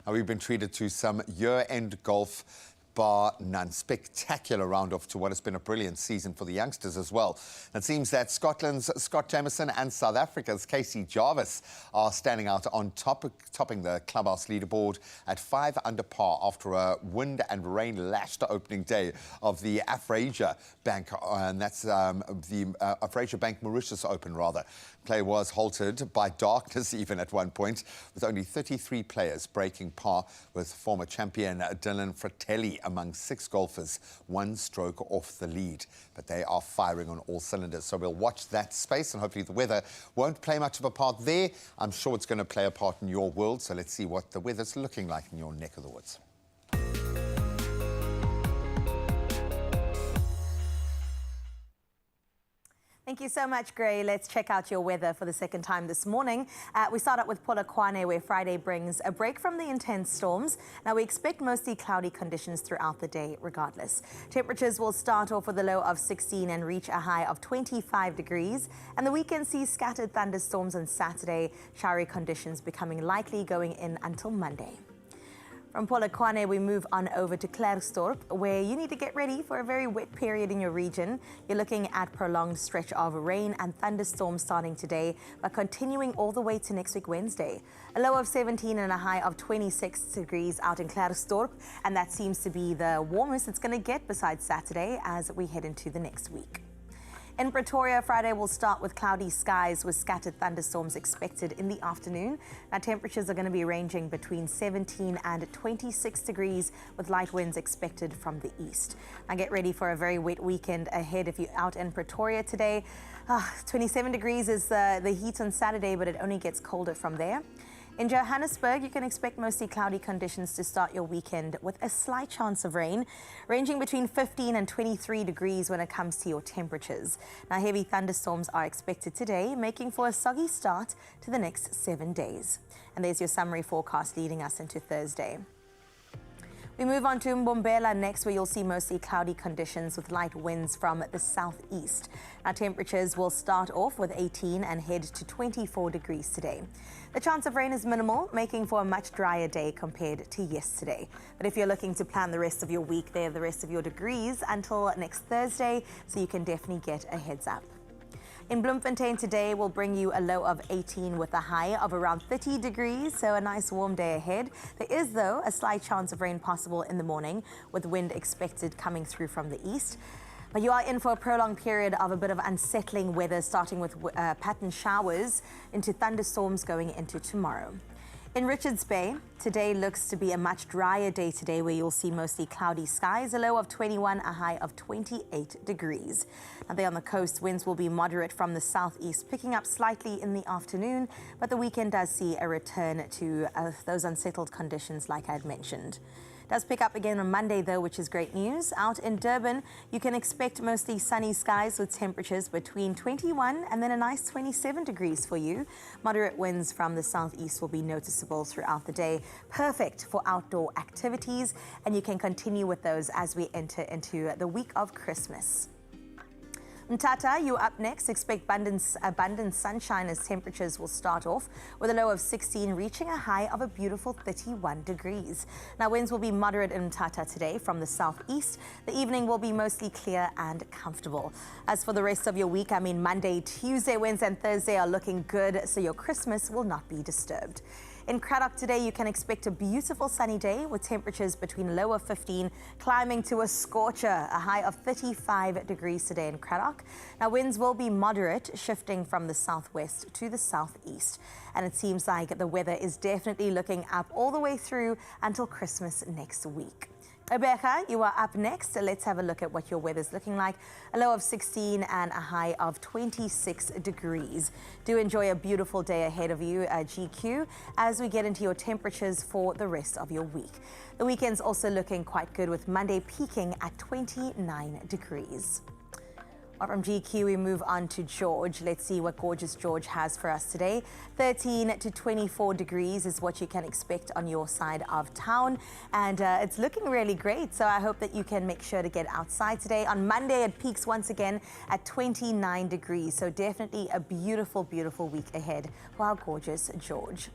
Now, we've been treated to some year-end golf, bar none. Spectacular round-off to what has been a brilliant season for the youngsters as well. It seems that Scotland's Scott Jamieson and South Africa's Casey Jarvis are standing out on topping the clubhouse leaderboard at 5 under par after a wind and rain-lashed opening day of the Afrasia Bank, and that's the Afrasia Bank Mauritius Open, rather. Play was halted by darkness even at one point, with only 33 players breaking par, with former champion Dylan Fratelli among 6 golfers, 1 stroke off the lead. But they are firing on all cylinders, so we'll watch that space, and hopefully the weather won't play much of a part there. I'm sure it's going to play a part in your world, so let's see what the weather's looking like in your neck of the woods. Thank Thank you so much, Gray. Let's check out your weather for the second time this morning. We start out with Polokwane, where Friday brings a break from the intense storms. Now, we expect mostly cloudy conditions throughout the day regardless. Temperatures will start off with a low of 16 and reach a high of 25 degrees. And the weekend sees scattered thunderstorms on Saturday, showery conditions becoming likely going in until Monday. From Polokwane, we move on over to Klerksdorp, where you need to get ready for a very wet period in your region. You're looking at prolonged stretch of rain and thunderstorms starting today, but continuing all the way to next week, Wednesday. A low of 17 and a high of 26 degrees out in Klerksdorp, and that seems to be the warmest it's going to get besides Saturday as we head into the next week. In Pretoria, Friday will start with cloudy skies with scattered thunderstorms expected in the afternoon. Now, temperatures are going to be ranging between 17 and 26 degrees with light winds expected from the east. Now, get ready for a very wet weekend ahead if you're out in Pretoria today. 27 degrees is the heat on Saturday, but it only gets colder from there. In Johannesburg, you can expect mostly cloudy conditions to start your weekend with a slight chance of rain, ranging between 15 and 23 degrees when it comes to your temperatures. Now, heavy thunderstorms are expected today, making for a soggy start to the next 7 days. And there's your summary forecast leading us into Thursday. We move on to Mbombela next, where you'll see mostly cloudy conditions with light winds from the southeast. Now, temperatures will start off with 18 and head to 24 degrees today. The chance of rain is minimal, making for a much drier day compared to yesterday. But if you're looking to plan the rest of your week, there are the rest of your degrees until next Thursday, so you can definitely get a heads up. In Bloemfontein today will bring you a low of 18 with a high of around 30 degrees, so a nice warm day ahead. There is, though, a slight chance of rain possible in the morning, with wind expected coming through from the east. But you are in for a prolonged period of a bit of unsettling weather, starting with pattern showers into thunderstorms going into tomorrow. In Richards Bay, today looks to be a much drier day today, where you'll see mostly cloudy skies, a low of 21, a high of 28 degrees. Now, there on the coast, winds will be moderate from the southeast, picking up slightly in the afternoon, but the weekend does see a return to those unsettled conditions like I had mentioned. Does pick up again on Monday, though, which is great news. Out in Durban, you can expect mostly sunny skies with temperatures between 21 and then a nice 27 degrees for you. Moderate winds from the southeast will be noticeable throughout the day. Perfect for outdoor activities, and you can continue with those as we enter into the week of Christmas. Mthatha, you up next. Expect abundant sunshine as temperatures will start off with a low of 16, reaching a high of a beautiful 31 degrees. Now, winds will be moderate in Mthatha today from the southeast. The evening will be mostly clear and comfortable. As for the rest of your week, Monday, Tuesday, Wednesday, and Thursday are looking good, so your Christmas will not be disturbed. In Cradock today, you can expect a beautiful sunny day with temperatures between a low of 15, climbing to a scorcher, a high of 35 degrees today in Cradock. Now, winds will be moderate, shifting from the southwest to the southeast. And it seems like the weather is definitely looking up all the way through until Christmas next week. Rebecca, you are up next. Let's have a look at what your weather's looking like. A low of 16 and a high of 26 degrees. Do enjoy a beautiful day ahead of you, GQ, as we get into your temperatures for the rest of your week. The weekend's also looking quite good, with Monday peaking at 29 degrees. From GQ, we move on to George. Let's see what gorgeous George has for us today. 13 to 24 degrees is what you can expect on your side of town. And it's looking really great. So I hope that you can make sure to get outside today. On Monday, it peaks once again at 29 degrees. So definitely a beautiful, beautiful week ahead for our gorgeous George.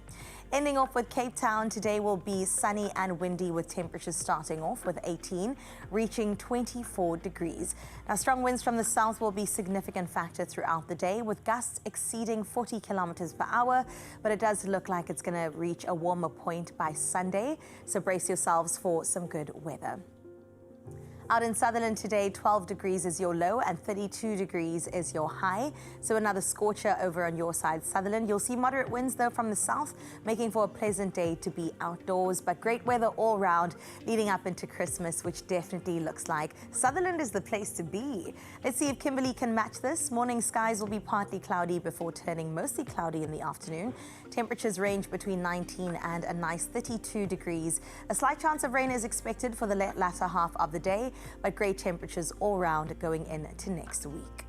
Ending off with Cape Town, today will be sunny and windy, with temperatures starting off with 18, reaching 24 degrees. Now, strong winds from the south will be a significant factor throughout the day, with gusts exceeding 40 kilometers per hour, but it does look like it's going to reach a warmer point by Sunday, so brace yourselves for some good weather. Out in Sutherland today, 12 degrees is your low and 32 degrees is your high. So another scorcher over on your side, Sutherland. You'll see moderate winds, though, from the south, making for a pleasant day to be outdoors. But great weather all round leading up into Christmas, which definitely looks like Sutherland is the place to be. Let's see if Kimberley can match this. Morning skies will be partly cloudy before turning mostly cloudy in the afternoon. Temperatures range between 19 and a nice 32 degrees. A slight chance of rain is expected for the latter half of the day, but great temperatures all round going into next week.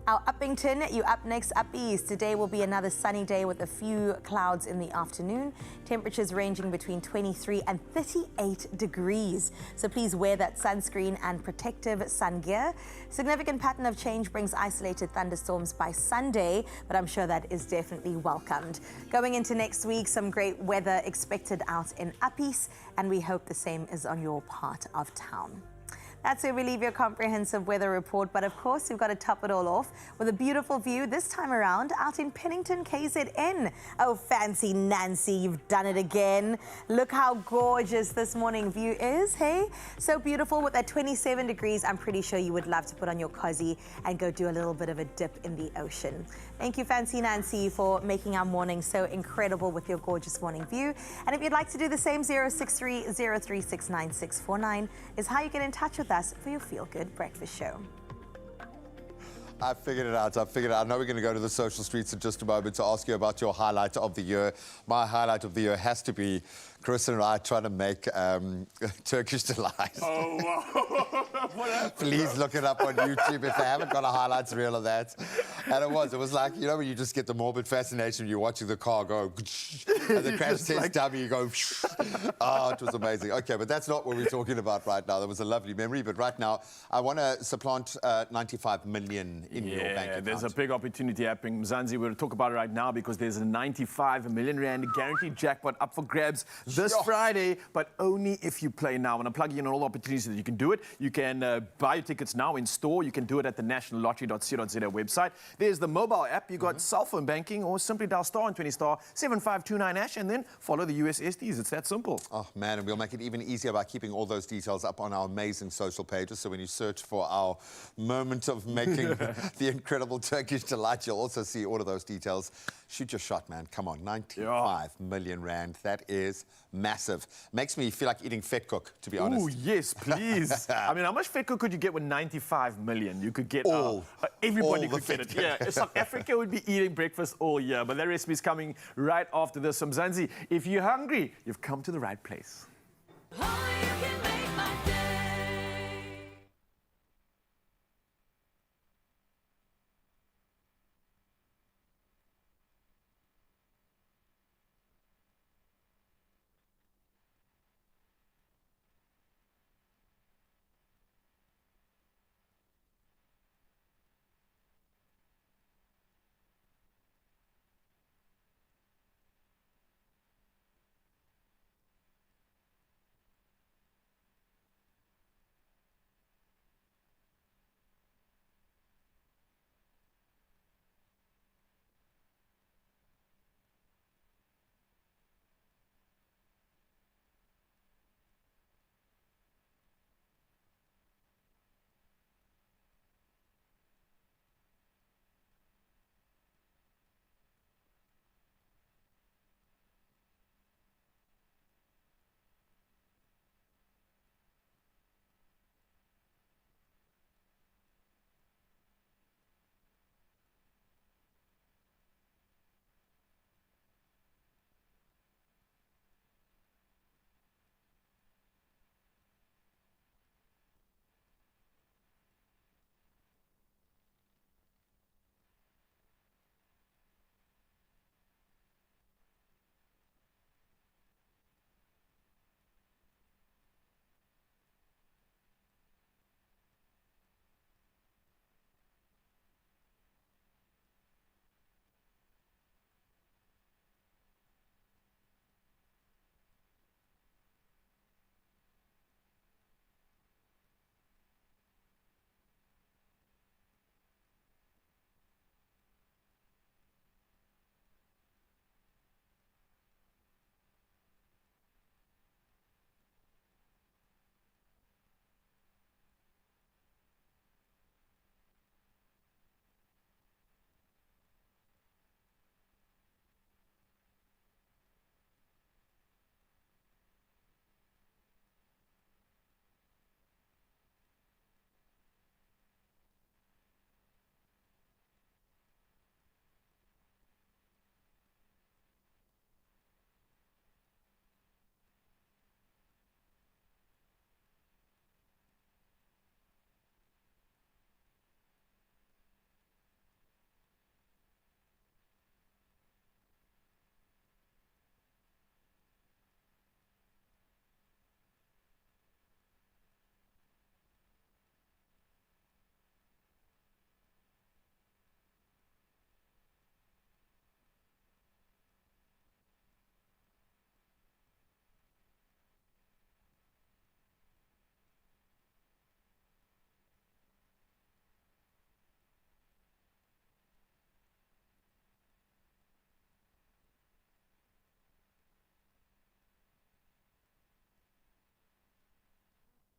Our Uppington, you up next, up east. Today will be another sunny day with a few clouds in the afternoon. Temperatures ranging between 23 and 38 degrees. So please wear that sunscreen and protective sun gear. Significant pattern of change brings isolated thunderstorms by Sunday, but I'm sure that is definitely welcomed. Going into next week, some great weather expected out in up east, and we hope the same is on your part of town. That's where we leave your comprehensive weather report. But of course, we've got to top it all off with a beautiful view this time around out in Pennington, KZN. Oh, fancy Nancy, you've done it again. Look how gorgeous this morning view is, hey? So beautiful with that 27 degrees. I'm pretty sure you would love to put on your cozy and go do a little bit of a dip in the ocean. Thank you, Fancy Nancy, for making our morning so incredible with your gorgeous morning view. And if you'd like to do the same, 063-0369649 is how you get in touch with us for your Feel Good Breakfast Show. I figured it out. I know we're going to go to the social streets in just a moment to ask you about your highlight of the year. My highlight of the year has to be Chris and I trying to make Turkish delight. Oh, wow. Please look it up on YouTube if they haven't got a highlights reel of that. And it was like, you know, when you just get the morbid fascination when you're watching the car go, and the crash test dummy, you go, oh, it was amazing. Okay, but that's not what we're talking about right now. That was a lovely memory, but right now, I want to supplant 95 million in your bank account. There's a big opportunity happening. Mzansi, we'll talk about it right now because there's a 95 million rand guaranteed jackpot up for grabs this Friday, but only if you play now. I want to plug you in on all opportunities that you can do it. You can buy your tickets now in store. You can do it at the nationallottery.co.za website. There's the mobile app. You got cell phone banking, or simply dial *20 *7529# and then follow the USSDs. It's that simple. Oh man, and we'll make it even easier by keeping all those details up on our amazing social pages. So when you search for our moment of making the incredible Turkish delight, you'll also see all of those details. Shoot your shot, man. Come on, 95 million rand. That is massive. Makes me feel like eating fat cook, to be honest. Oh, yes, please. I mean, how much fat cook could you get with 95 million? You could get everybody could get it. Yeah, South Africa would be eating breakfast all year, but that recipe is coming right after this. So Mzansi, if you're hungry, you've come to the right place.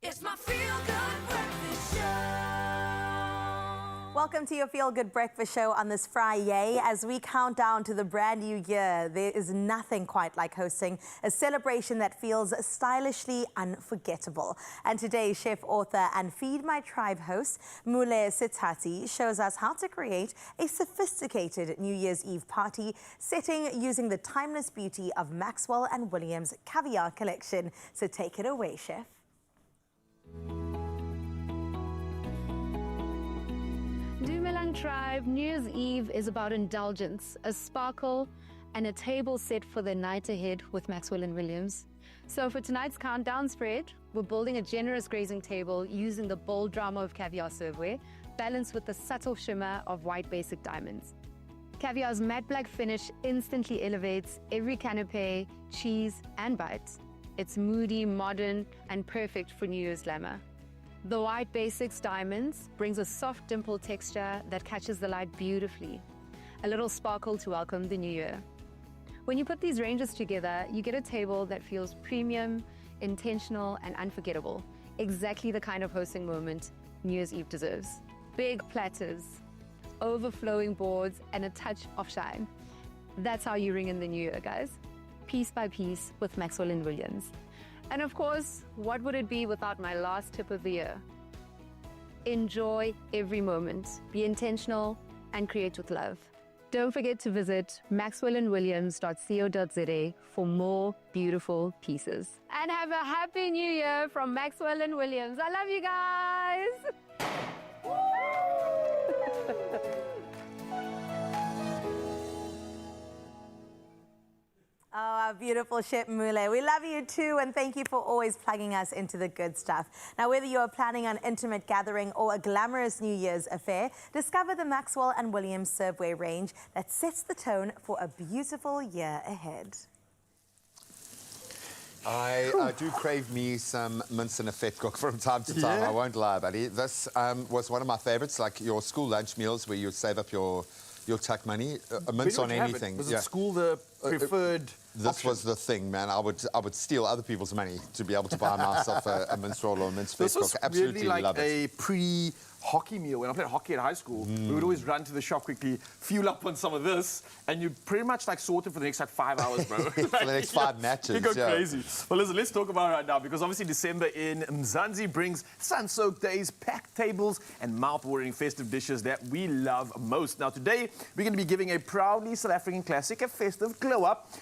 It's my feel-good breakfast show. Welcome to your Feel Good Breakfast Show on this Friday. As we count down to the brand new year, there is nothing quite like hosting a celebration that feels stylishly unforgettable. And today, chef, author, and Feed My Tribe host, Mule Sitati, shows us how to create a sophisticated New Year's Eve party setting using the timeless beauty of Maxwell & Williams Caviar Collection. So take it away, chef. Dumelang Tribe, New Year's Eve is about indulgence, a sparkle, and a table set for the night ahead with Maxwell & Williams. So for tonight's countdown spread, we're building a generous grazing table using the bold drama of caviar serveware, balanced with the subtle shimmer of white basic diamonds. Caviar's matte black finish instantly elevates every canapé, cheese, and bite. It's moody, modern, and perfect for New Year's glamour. The white basics diamonds brings a soft dimple texture that catches the light beautifully. A little sparkle to welcome the new year. When you put these ranges together, you get a table that feels premium, intentional, and unforgettable. Exactly the kind of hosting moment New Year's Eve deserves. Big platters, overflowing boards, and a touch of shine. That's how you ring in the new year, guys. Piece by piece with Maxwell & Williams. And of course, what would it be without my last tip of the year? Enjoy every moment. Be intentional and create with love. Don't forget to visit maxwellandwilliams.co.za for more beautiful pieces. And have a happy new year from Maxwell & Williams. I love you guys. Oh, our beautiful chef Mule. We love you too, and thank you for always plugging us into the good stuff. Now, whether you are planning an intimate gathering or a glamorous New Year's affair, discover the Maxwell & Williams serveware range that sets the tone for a beautiful year ahead. I do crave me some mince and a fat cook from time to time, I won't lie, buddy. This was one of my favorites, like your school lunch meals where you save up your tuck money, a mince on anything. Was it school the preferred This option? was the thing, man. I would steal other people's money to be able to buy myself a mince roll or a mince fat cook. Absolutely really like love it. a pre-hockey meal. When I played hockey at high school, we would always run to the shop quickly, fuel up on some of this, and you pretty much like sorted for the next 5 hours, bro. For the next 5 matches. You go crazy. Well, listen, let's talk about it right now, because obviously December in Mzansi brings sun-soaked days, packed tables, and mouth-watering festive dishes that we love most. Now, today, we're going to be giving a proudly South African classic, a festive glow-up.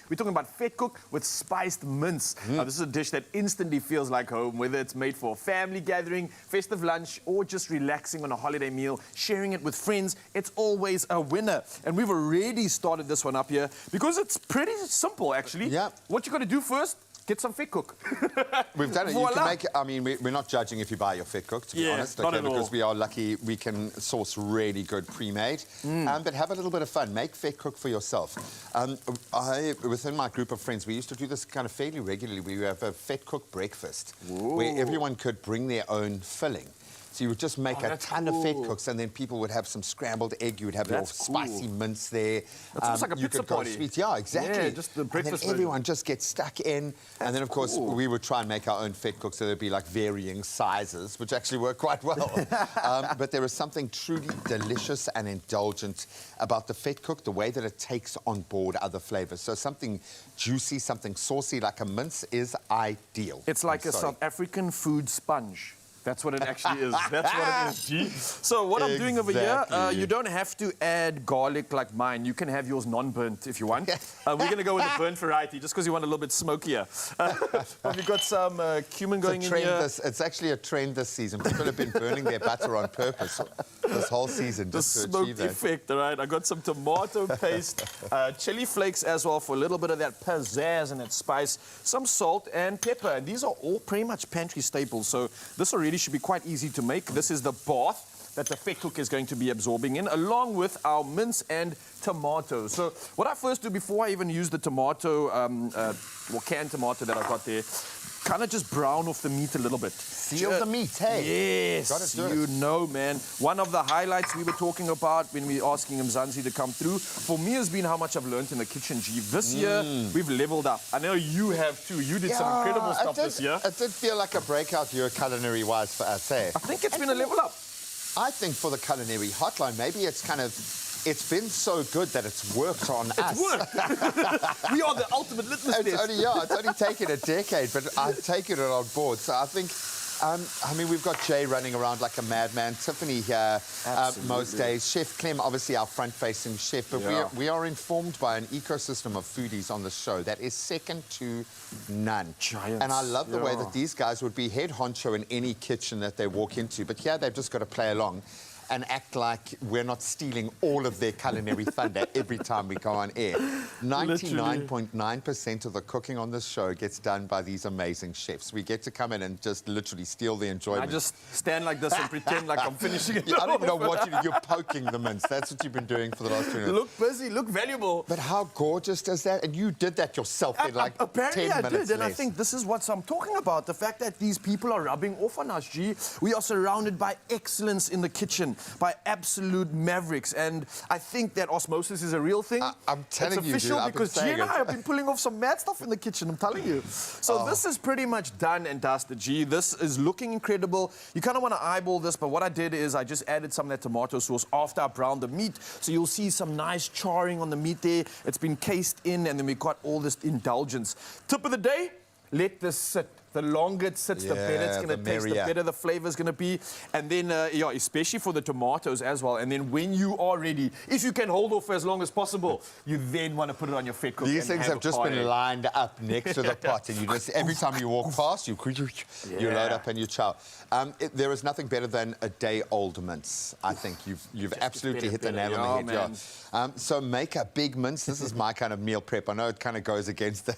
We're talking about vet cook with spiced mince. Now, this is a dish that instantly feels like home, whether it's made for a family gathering, festive lunch, or just relaxing on a holiday meal, sharing it with friends. It's always a winner. And we've already started this one up here because it's pretty simple, actually. Yeah. What you got to do first, get some fat cook. We've done it. You can make it. I mean, we're not judging if you buy your fat cook, to be honest, not at because all. we are lucky we can source really good pre-made. But have a little bit of fun. Make fat cook for yourself. Within my group of friends, we used to do this kind of fairly regularly. We have a fat cook breakfast where everyone could bring their own filling. So you would just make a ton of fat cooks, and then people would have some scrambled egg. You would have your spicy mince there. That's almost like a pizza party. Sweet. Yeah, exactly. Yeah, just the breakfast. And then everyone just gets stuck in. And then, of course, we would try and make our own fat cooks, so there'd be like varying sizes, which actually work quite well. But there is something truly delicious and indulgent about the fat cook, the way that it takes on board other flavors. So something juicy, something saucy like a mince is ideal. It's like a South African food sponge. That's what it actually is. That's what it is, G. So what I'm doing over here, you don't have to add garlic like mine. You can have yours non-burnt if you want. We're going to go with the burnt variety just because you want a little bit smokier. We've got some cumin going in here. It's actually a trend this season. People have been burning their butter on purpose this whole season just to achieve that. Effect, all right? I got some tomato paste, chili flakes as well for a little bit of that pizzazz and that spice, some salt and pepper. And these are all pretty much pantry staples, so this already should be quite easy to make. This is the bath that the fat cook is going to be absorbing in, along with our mince and tomatoes. So what I first do before I even use the tomato, or canned tomato that I've got there, kind of just brown off the meat a little bit. Seal the meat, hey? Yes, Gotta do you it. know, man. One of the highlights we were talking about when we were asking Mzansi to come through, for me has been how much I've learned in the kitchen, G. This year, we've leveled up. I know you have too. You did some incredible stuff this year. It did feel like a breakout year culinary-wise for us, eh? I think it's been a level up. I think for the culinary hotline, maybe it's kind of, it's been so good that it's worked on us. It's worked. We are the ultimate litmus test. It's only taken a decade, but I've taken it on board. So I think, I mean, we've got Jay running around like a madman, Tiffany here most days, Chef Clem, obviously our front-facing chef, but we are informed by an ecosystem of foodies on the show that is second to none. Giants. And I love the way that these guys would be head honcho in any kitchen that they walk into, but yeah, they've just got to play along and act like we're not stealing all of their culinary thunder every time we go on air. 99.9% of the cooking on this show gets done by these amazing chefs. We get to come in and just literally steal the enjoyment. I just stand like this and pretend like I'm finishing it. I don't even know what you're poking the mince. That's what you've been doing for the last 2 minutes. Look busy, look valuable. But how gorgeous does that? And you did that yourself in like apparently 10 minutes I did, and less. I think this is what I'm talking about. The fact that these people are rubbing off on us, G. We are surrounded by excellence in the kitchen, by absolute mavericks, and I think that osmosis is a real thing. I'm telling it's you, official dude, because G and I have been pulling off some mad stuff in the kitchen, I'm telling you. So this is pretty much done and dusted, G. This is looking incredible. You kind of want to eyeball this, but what I did is I just added some of that tomato sauce after I browned the meat. So you'll see some nice charring on the meat there. It's been cased in, and then we got all this indulgence. Tip of the day, let this sit. The longer it sits, the better it's going to taste, the better the flavor's going to be. And then, yeah, especially for the tomatoes as well. And then when you are ready, if you can hold off for as long as possible, you then want to put it on your fat cook. These things have just been lined up next to the pot, and you just, every time you walk past, you load up and you chow. There is nothing better than a day-old mince. I think you've absolutely hit the nail on the head. Yeah. So make a big mince. This is my kind of meal prep. I know it kind of goes against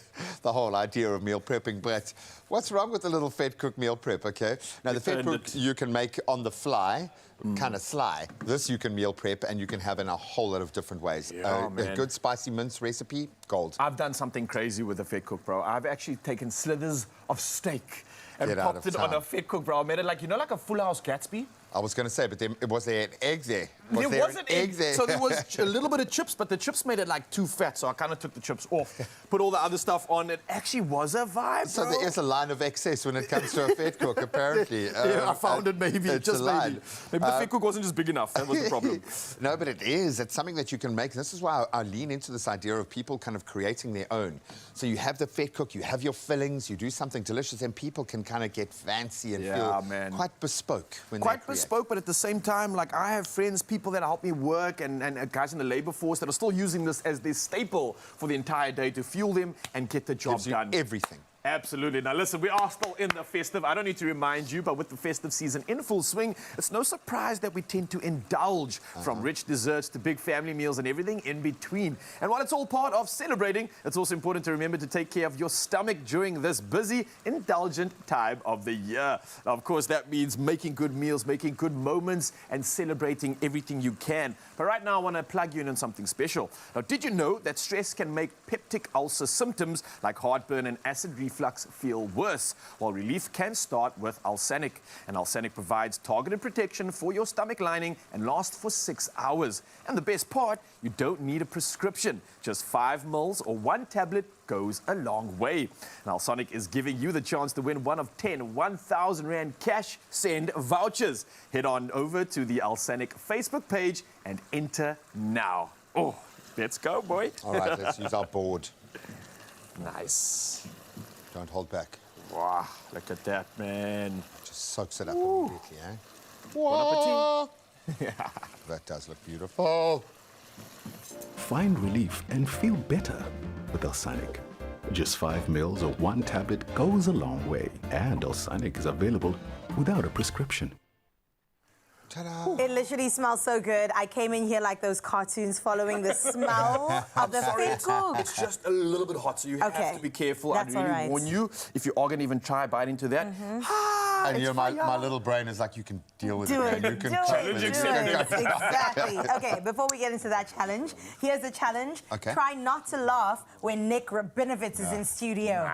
the whole idea of meal prepping, but what's wrong with the little fed cook meal prep, okay? Now, the fed cook you can make on the fly, kind of sly. This you can meal prep, and you can have in a whole lot of different ways. A good spicy mince recipe, gold. I've done something crazy with the fed cook, bro. I've actually taken slithers of steak and popped it on a fed cook, bro. I made it like, you know, like a Full House Gatsby? I was going to say, but was there an egg there? There was an egg there. So there was a little bit of chips, but the chips made it like too fat, so I kind of took the chips off, put all the other stuff on. It actually was a vibe, So bro. there is a line of excess when it comes to a fed cook, apparently. Yeah, I found it maybe, it's just a line. Maybe the fed cook wasn't just big enough. That was the problem. No, but it is. It's something that you can make. This is why I lean into this idea of people kind of creating their own. So you have the fed cook, you have your fillings, you do something delicious, and people can kind of get fancy and feel quite bespoke when they create. Quite bespoke, but at the same time, like, I have friends, people that help me work, and guys in the labor force that are still using this as their staple for the entire day to fuel them and get the job done. Everything. Absolutely. Now, listen, we are still in the festive. I don't need to remind you, but with the festive season in full swing, it's no surprise that we tend to indulge from rich desserts to big family meals and everything in between. And while it's all part of celebrating, it's also important to remember to take care of your stomach during this busy, indulgent time of the year. Now, of course, that means making good meals, making good moments, and celebrating everything you can. But right now, I want to plug you in on something special. Now, did you know that stress can make peptic ulcer symptoms like heartburn and acid reflux feel worse? Well, relief can start with Alsanic. And Alsanic provides targeted protection for your stomach lining and lasts for 6 hours. And the best part, you don't need a prescription. Just 5 mils or 1 tablet goes a long way. And Alsanic is giving you the chance to win one of 10 1,000 Rand cash send vouchers. Head on over to the Alsanic Facebook page and enter now. Oh, let's go, boy. All right, let's use our board. Nice. Don't hold back. Wow, look at that, man. Just soaks it up immediately, eh? Bon appetit. That does look beautiful. Find relief and feel better with Alsanic. Just 5 mils or 1 tablet goes a long way, and Alsanic is available without a prescription. It literally smells so good. I came in here like those cartoons following the smell of the fed cook. It's just a little bit hot, so you have to be careful. That's I'd really all right. warn you, if you are going to even try a bite into that, And it's my little brain is like, you can deal with it. Do it, man. You can do cope it, with do it. Exactly. Okay, before we get into that challenge, here's the challenge. Okay. Try not to laugh when Nick Rabinovitz is in studio.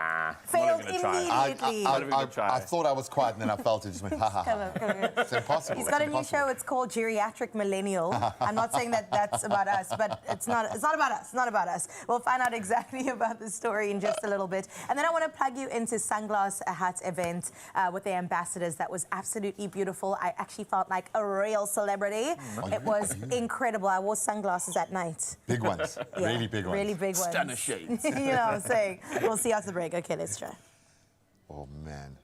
Failed immediately. I thought I was quiet, and then I felt it just went, ha, ha, Come ha. on, come on. It's impossible. He's got a It's new impossible. show. It's called Geriatric Millennial. I'm not saying that that's about us, but it's not about us. It's not about us. We'll find out exactly about the story in just a little bit. And then I want to plug you into Sunglass Hut event with the ambassadors. That was absolutely beautiful. I actually felt like a real celebrity. It was incredible. I wore sunglasses at night. Big ones. Yeah, Really big ones. really big ones. Stunner shades. You know what I'm saying? We'll see after the break. Okay, let's try. Oh, man.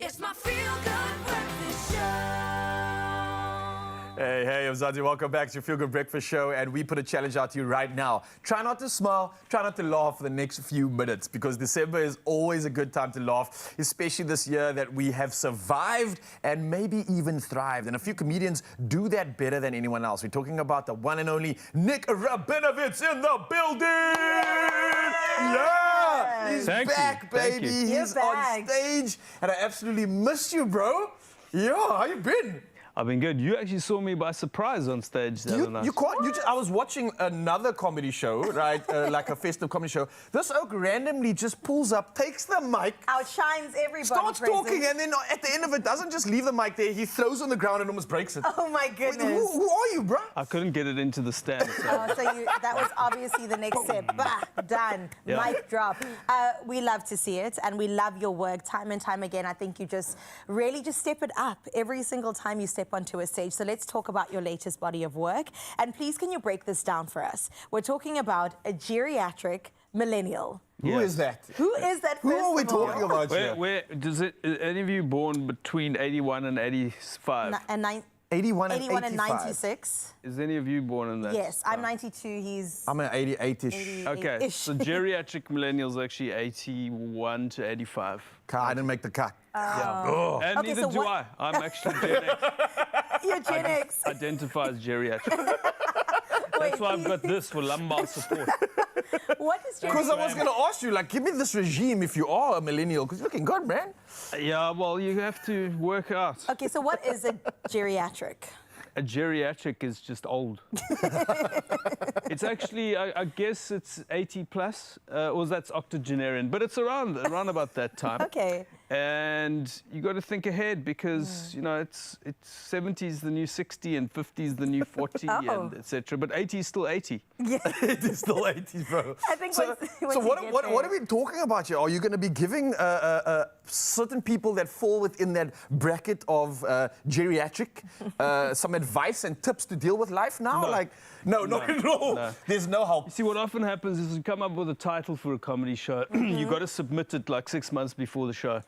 It's my feel-good breakfast show. Hey, Mzansi, welcome back to your Feel Good Breakfast Show, and we put a challenge out to you right now. Try not to smile, try not to laugh for the next few minutes, because December is always a good time to laugh, especially this year that we have survived and maybe even thrived. And a few comedians do that better than anyone else. We're talking about the one and only Nick Rabinovitz in the building! Yeah! He's back, baby. He's on stage, and I absolutely missed you, bro. Yeah, how you been? I've been good. You actually saw me by surprise on stage the other night. You can't. I was watching another comedy show, right? Like a festive comedy show. This oak randomly just pulls up, takes the mic, outshines everybody, starts talking, and then at the end of it, doesn't just leave the mic there. He throws it on the ground and almost breaks it. Oh my goodness! Who are you, bro? I couldn't get it into the stand. So. That was obviously the next step. Bah, done. Yeah. Mic drop. We love to see it, and we love your work time and time again. I think you just really just step it up every single time you step onto a stage. So let's talk about your latest body of work. And please, can you break this down for us? We're talking about a geriatric millennial. Who is that? Who is that? Who are we talking about here? Where does it? Any of you born between 81 and 85? 81 and 81 and 85. 96. Is any of you born in that? Yes, I'm 92. He's. I'm an 88-ish. Okay, so geriatric millennials are actually 81 to 85. I didn't make the cut. Yeah. And Okay, neither so do I. I'm actually Gen X. You're Gen X. Identify as geriatric. That's why I've got this for lumbar support. What is Because I was going to ask you, like, give me this regime if you are a millennial, because you're looking good, man. Yeah, well, you have to work out. Okay, so what is a geriatric? A geriatric is just old. It's actually, I guess it's 80 plus, or that's octogenarian, but it's around about that time. Okay. And you got to think ahead because you know it's 70's the new 60 and 50's the new 40 and etc. But 80 is still 80. Yeah, it is still 80s, bro. I think so. So what are we talking about here? Are you going to be giving certain people that fall within that bracket of geriatric some advice and tips to deal with life now? No. Not at all. No. There's no help. You see, what often happens is you come up with a title for a comedy show. You got to submit it like 6 months before the show,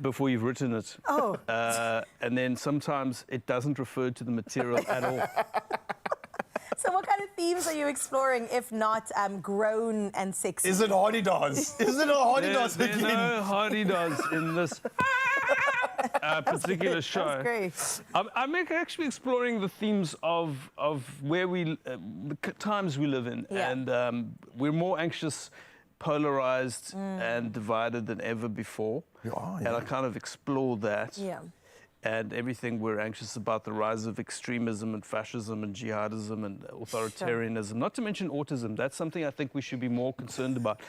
before you've written it. Oh. And then sometimes it doesn't refer to the material at all. So what kind of themes are you exploring, if not grown and sexy? Is it Hardy Dolls? Is it a Hardy Dolls again? No Hardy Dolls in this particular show. That's great. I'm actually exploring the themes of where the times we live in, and we're more anxious, polarized, and divided than ever before. And I kind of explore that. Yeah. And everything we're anxious about, the rise of extremism and fascism and jihadism and authoritarianism, not to mention autism. That's something I think we should be more concerned about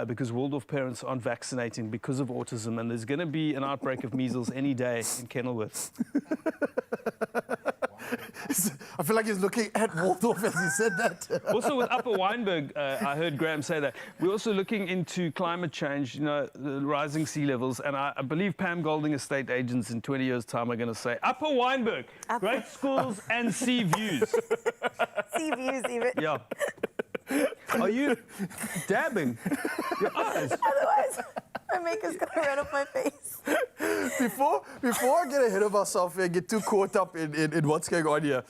because Waldorf parents aren't vaccinating because of autism, and there's going to be an outbreak of measles any day in Kenilworth. I feel like he's looking at Waldorf as he said that. Also with Upper Wynberg, I heard Graham say that. We're also looking into climate change, you know, the rising sea levels, and I believe Pam Golding estate agents in 20 years' time are going to say, Upper Wynberg, great schools and sea views. Sea views even. Yeah. Are you dabbing your eyes? Otherwise, my makeup's going to run off my face. Before I get ahead of ourselves and get too caught up in what's going on here,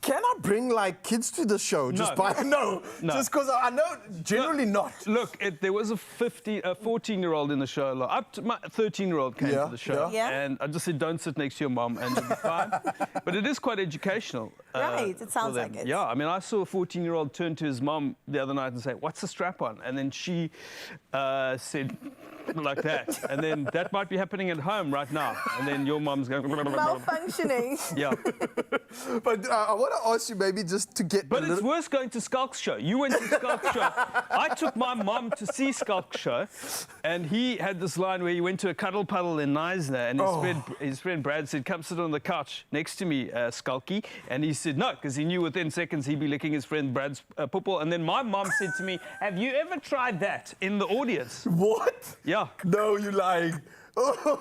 can I bring like kids to the show? Just because I know generally not. Look, there was a 14-year-old in the show. Up to my 13-year-old came to the show, and I just said, "Don't sit next to your mom, and you'll be fine." But it is quite educational. Right, it sounds like it. Yeah, I mean, I saw a 14-year-old turn to his mom the other night and say, "What's the strap on?" And then she said, like that, and then that might be happening at home right now, and then your mom's going malfunctioning. Yeah. But I want to ask you maybe just to get. But it's worse going to Skulk's show. You went to Skulk's show. I took my mom to see Skulk's show, and he had this line where he went to a cuddle puddle in Neisner, and his friend Brad said, "Come sit on the couch next to me, Skulky," and he said no, because he knew within seconds he'd be licking his friend Brad's pupil. And then my mom said to me, "Have you ever tried that in the audience?" What? Yeah. No, you're lying. Oh,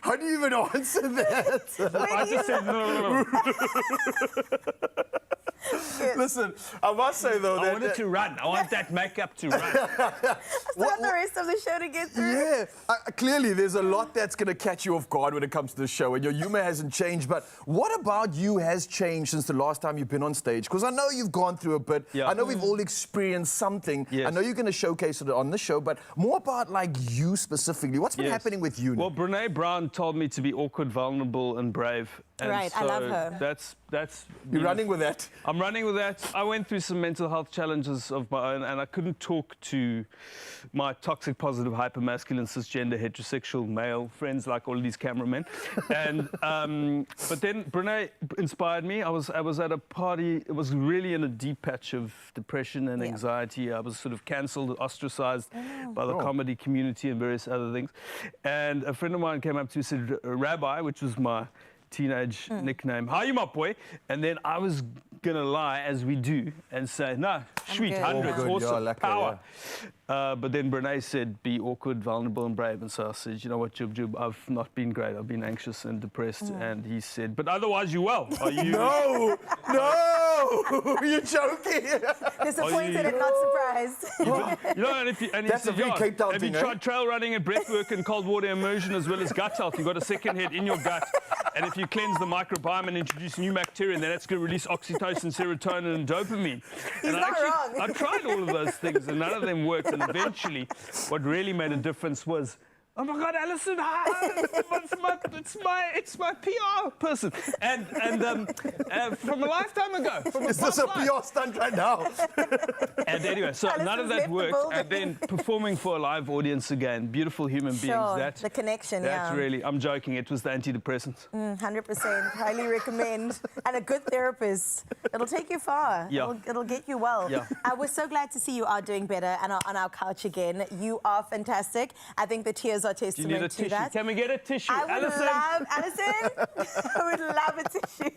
how do you even answer that? I just said no. Listen, I must say though I wanted to run. I want that makeup to run. Still got the rest of the show to get through. Yeah, clearly there's a lot that's going to catch you off guard when it comes to the show, and your humor hasn't changed. But what about you has changed since the last time you've been on stage? Because I know you've gone through a bit. Yeah. I know we've all experienced something. Yes. I know you're going to showcase it on the show, but more about like you specifically. What's been happening with you now? Well, Brene Brown told me to be awkward, vulnerable, and brave. And right, so I love her. That's You're running with that? I'm running with that. I went through some mental health challenges of my own, and I couldn't talk to my toxic, positive, hypermasculine, cisgender, heterosexual male friends like all of these cameramen. And but then Brene inspired me. I was at a party. It was really in a deep patch of depression and anxiety. I was sort of cancelled, ostracized by the comedy community and various other things. And a friend of mine came up to me and said, "Rabbi," which was my teenage nickname, "How you, my boy?" And then I was gonna lie, as we do, and say, "No, sweet, hundreds, awesome, power." But then Brene said, "Be awkward, vulnerable, and brave." And so I said, "You know what, Jub, I've not been great. I've been anxious and depressed." And he said, "But otherwise, you well. Are you?" No, you're joking. Disappointed and not surprised. You know, and he That's said, a very Cape Town have thing, you tried trail running and breathwork and cold water immersion as well as gut health? You've got a second head in your gut. And if you cleanse the microbiome and introduce new bacteria, then that's going to release oxytocin, serotonin, and dopamine. He's not wrong. I tried all of those things, and none of them worked. And eventually, what really made a difference was, "Oh my God, Alison! It's my PR person," and from a lifetime ago. Is this a PR stunt right now? And anyway, so none of that worked. And then performing for a live audience again, beautiful human beings. The connection. That's really. I'm joking. It was the antidepressants. 100%. Highly recommend. And a good therapist. It'll take you far. Yeah. It'll get you well. Yeah. We're so glad to see you are doing better and are on our couch again. You are fantastic. I think the tears are Do you need a testament to tissue? that. Can we get a tissue? I would Alison? love, Alison, I would love a tissue.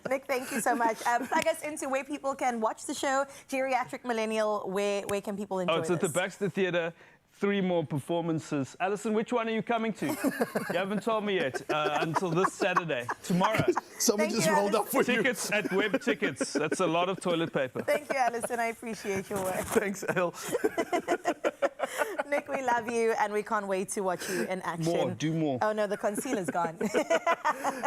Nick, thank you so much. Plug us into where people can watch the show. Geriatric Millennial, where can people enjoy it's at the Baxter Theatre. 3 more performances. Alison, which one are you coming to? You haven't told me yet. Until this Saturday. Tomorrow. Someone just rolled up for you. Tickets at Web Tickets. That's a lot of toilet paper. Thank you, Alison. I appreciate your work. Thanks, Elle. Nick, we love you, and we can't wait to watch you in action. More, do more. Oh, no, the concealer's gone.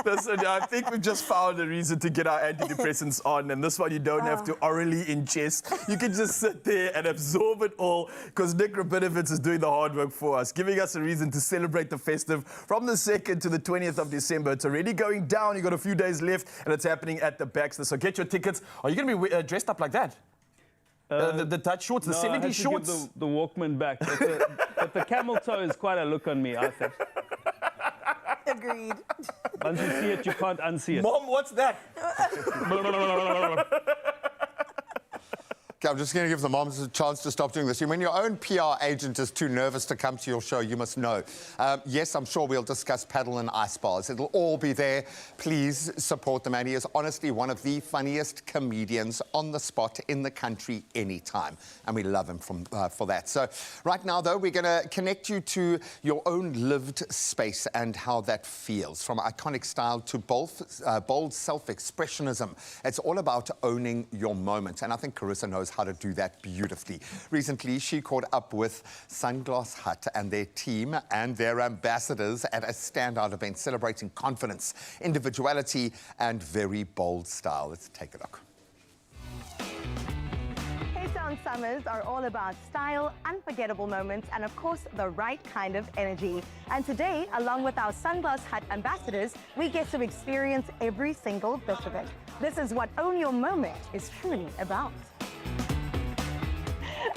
Listen, I think we've just found a reason to get our antidepressants on, and this one you don't have to orally ingest. You can just sit there and absorb it all, because Nick Rabinowitz is doing the hard work for us, giving us a reason to celebrate the festive from the 2nd to the 20th of December. It's already going down. You've got a few days left, and it's happening at the Baxter. So get your tickets. Are you going to be dressed up like that? The tight shorts, the 70s shorts? Give the Walkman back. But the camel toe is quite a look on me, I think. Agreed. Once you see it, you can't unsee it. Mom, what's that? Okay, I'm just going to give the moms a chance to stop doing this. When your own PR agent is too nervous to come to your show, you must know. Yes, I'm sure we'll discuss paddle and ice bars. It'll all be there. Please support the man. He is honestly one of the funniest comedians on the spot in the country anytime. And we love him for that. So right now, though, we're going to connect you to your own lived space and how that feels. From iconic style to bold self-expressionism. It's all about owning your moment. And I think Carissa knows how to do that beautifully. Recently, she caught up with Sunglass Hut and their team and their ambassadors at a standout event celebrating confidence, individuality, and very bold style. Let's take a look. Cape Town summers are all about style, unforgettable moments, and of course, the right kind of energy. And today, along with our Sunglass Hut ambassadors, we get to experience every single bit of it. This is what Own Your Moment is truly about.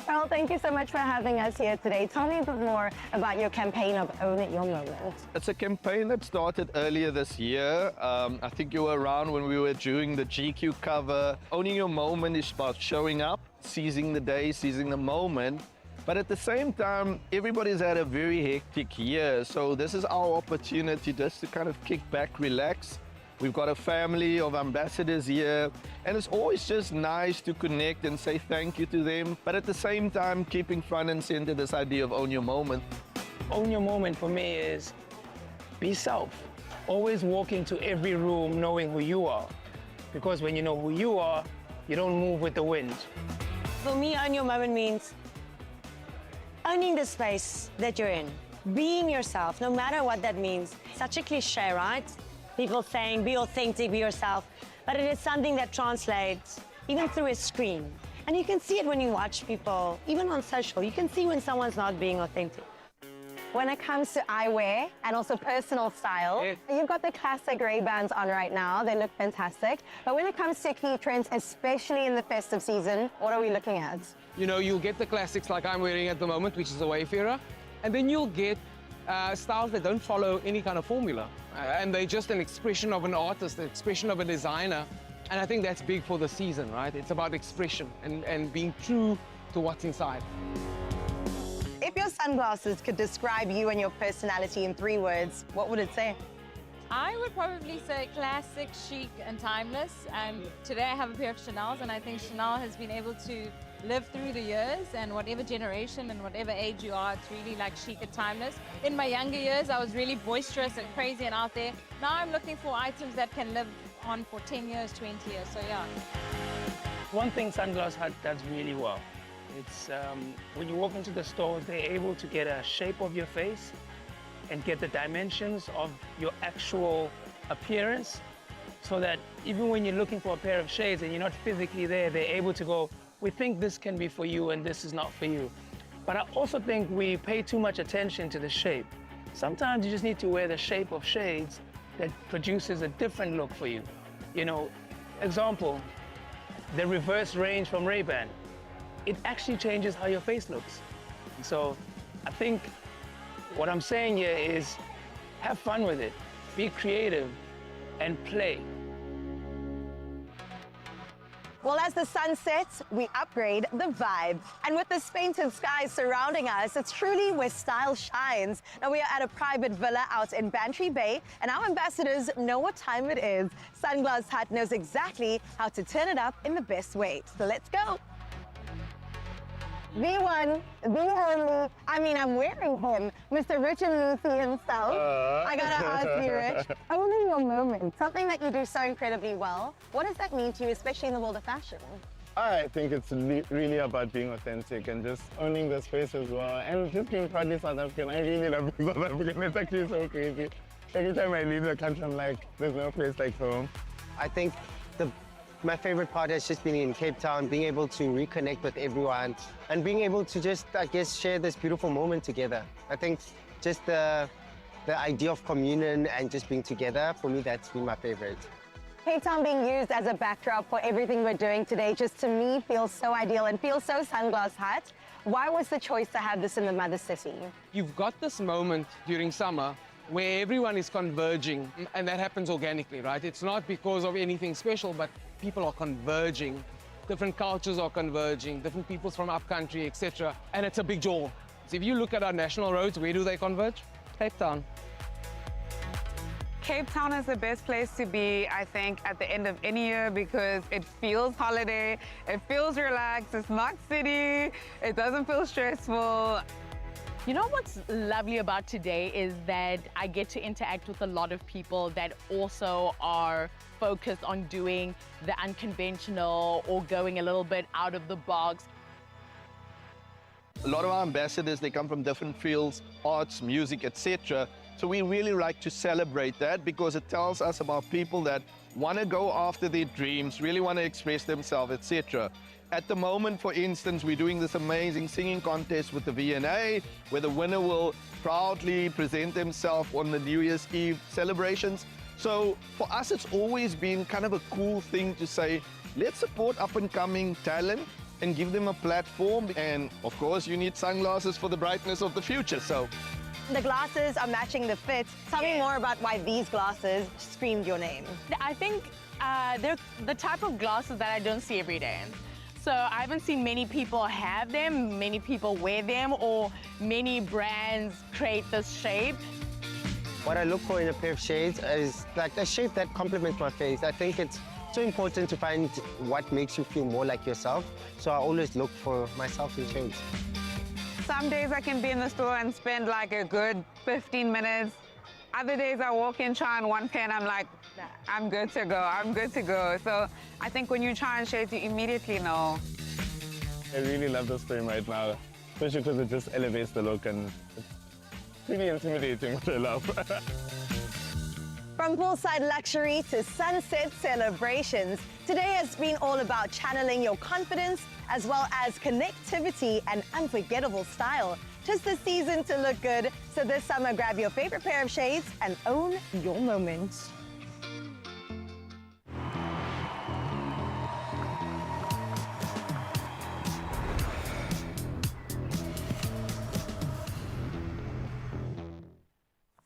Well, thank you so much for having us here today. Tell me a bit more about your campaign of Own It Your Moment. It's a campaign that started earlier this year. I think you were around when we were doing the GQ cover. Owning Your Moment is about showing up, seizing the day, seizing the moment. But at the same time, everybody's had a very hectic year. So this is our opportunity just to kind of kick back, relax. We've got a family of ambassadors here, and it's always just nice to connect and say thank you to them, but at the same time, keeping front and center this idea of Own Your Moment. Own Your Moment for me is be self. Always walk into every room knowing who you are, because when you know who you are, you don't move with the wind. For me, Own Your Moment means owning the space that you're in, being yourself, no matter what that means. Such a cliche, right? People saying, be authentic, be yourself. But it is something that translates even through a screen. And you can see it when you watch people, even on social. You can see when someone's not being authentic. When it comes to eyewear and also personal style, you've got the classic Ray-Bans on right now. They look fantastic. But when it comes to key trends, especially in the festive season, what are we looking at? You know, you'll get the classics like I'm wearing at the moment, which is a Wayfarer. And then you'll get styles that don't follow any kind of formula. And they're just an expression of an artist, an expression of a designer. And I think that's big for the season, right? It's about expression and being true to what's inside. If your sunglasses could describe you and your personality in 3 words, what would it say? I would probably say classic, chic, and timeless. And today I have a pair of Chanel's, and I think Chanel has been able to live through the years, and whatever generation and whatever age you are, it's really like chic and timeless. In my younger years, I was really boisterous and crazy and out there. Now I'm looking for items that can live on for 10 years, 20 years, so yeah. One thing Sunglass Hut does really well, it's when you walk into the store, they're able to get a shape of your face and get the dimensions of your actual appearance, so that even when you're looking for a pair of shades and you're not physically there, they're able to go, we think this can be for you and this is not for you. But I also think we pay too much attention to the shape. Sometimes you just need to wear the shape of shades that produces a different look for you. You know, example, the reverse range from Ray-Ban. It actually changes how your face looks. So I think what I'm saying here is have fun with it, be creative, and play. Well, as the sun sets, we upgrade the vibe. And with this painted sky surrounding us, it's truly where style shines. Now, we are at a private villa out in Bantry Bay, and our ambassadors know what time it is. Sunglass Hut knows exactly how to turn it up in the best way. So let's go. The one, the only, I'm wearing him, Mr. Rich and Lucy himself. I gotta ask you, Rich, owning your moment, something that you do so incredibly well, what does that mean to you, especially in the world of fashion? I think it's really about being authentic and just owning the space as well, and just being proudly South African. I really love being South African. It's actually so crazy. Every time I leave the country, I'm like, there's no place like home. I think my favorite part has just been in Cape Town, being able to reconnect with everyone and being able to just, I guess, share this beautiful moment together. I think just the idea of communion and just being together, for me, that's been my favorite. Cape Town being used as a backdrop for everything we're doing today, just to me feels so ideal and feels so Sunglass Hut. Why was the choice to have this in the mother city? You've got this moment during summer where everyone is converging, and that happens organically, right? It's not because of anything special, but people are converging. Different cultures are converging, different peoples from upcountry, etc. And it's a big draw. So if you look at our national roads, where do they converge? Cape Town. Cape Town is the best place to be, I think, at the end of any year because it feels holiday, it feels relaxed, it's not city, it doesn't feel stressful. You know what's lovely about today is that I get to interact with a lot of people that also are focused on doing the unconventional or going a little bit out of the box. A lot of our ambassadors, they come from different fields, arts, music, etc. So we really like to celebrate that because it tells us about people that want to go after their dreams, really want to express themselves, etc. At the moment, for instance, we're doing this amazing singing contest with the V&A, where the winner will proudly present themselves on the New Year's Eve celebrations. So for us, it's always been kind of a cool thing to say, let's support up-and-coming talent and give them a platform. And of course, you need sunglasses for the brightness of the future. So the glasses are matching the fit. Tell me more about why these glasses screamed your name. I think they're the type of glasses that I don't see every day. So I haven't seen many people have them, many people wear them, or many brands create this shape. What I look for in a pair of shades is like a shape that complements my face. I think it's so important to find what makes you feel more like yourself. So I always look for myself in shades. Some days I can be in the store and spend like a good 15 minutes. Other days I walk in, try on one pair, and I'm like, I'm good to go, I'm good to go. So I think when you try on shades, you immediately know. I really love this frame right now, especially because it just elevates the look and it's really intimidating, which I love. From poolside luxury to sunset celebrations, today has been all about channeling your confidence as well as connectivity and unforgettable style. 'Tis the season to look good, so this summer grab your favorite pair of shades and own your moment.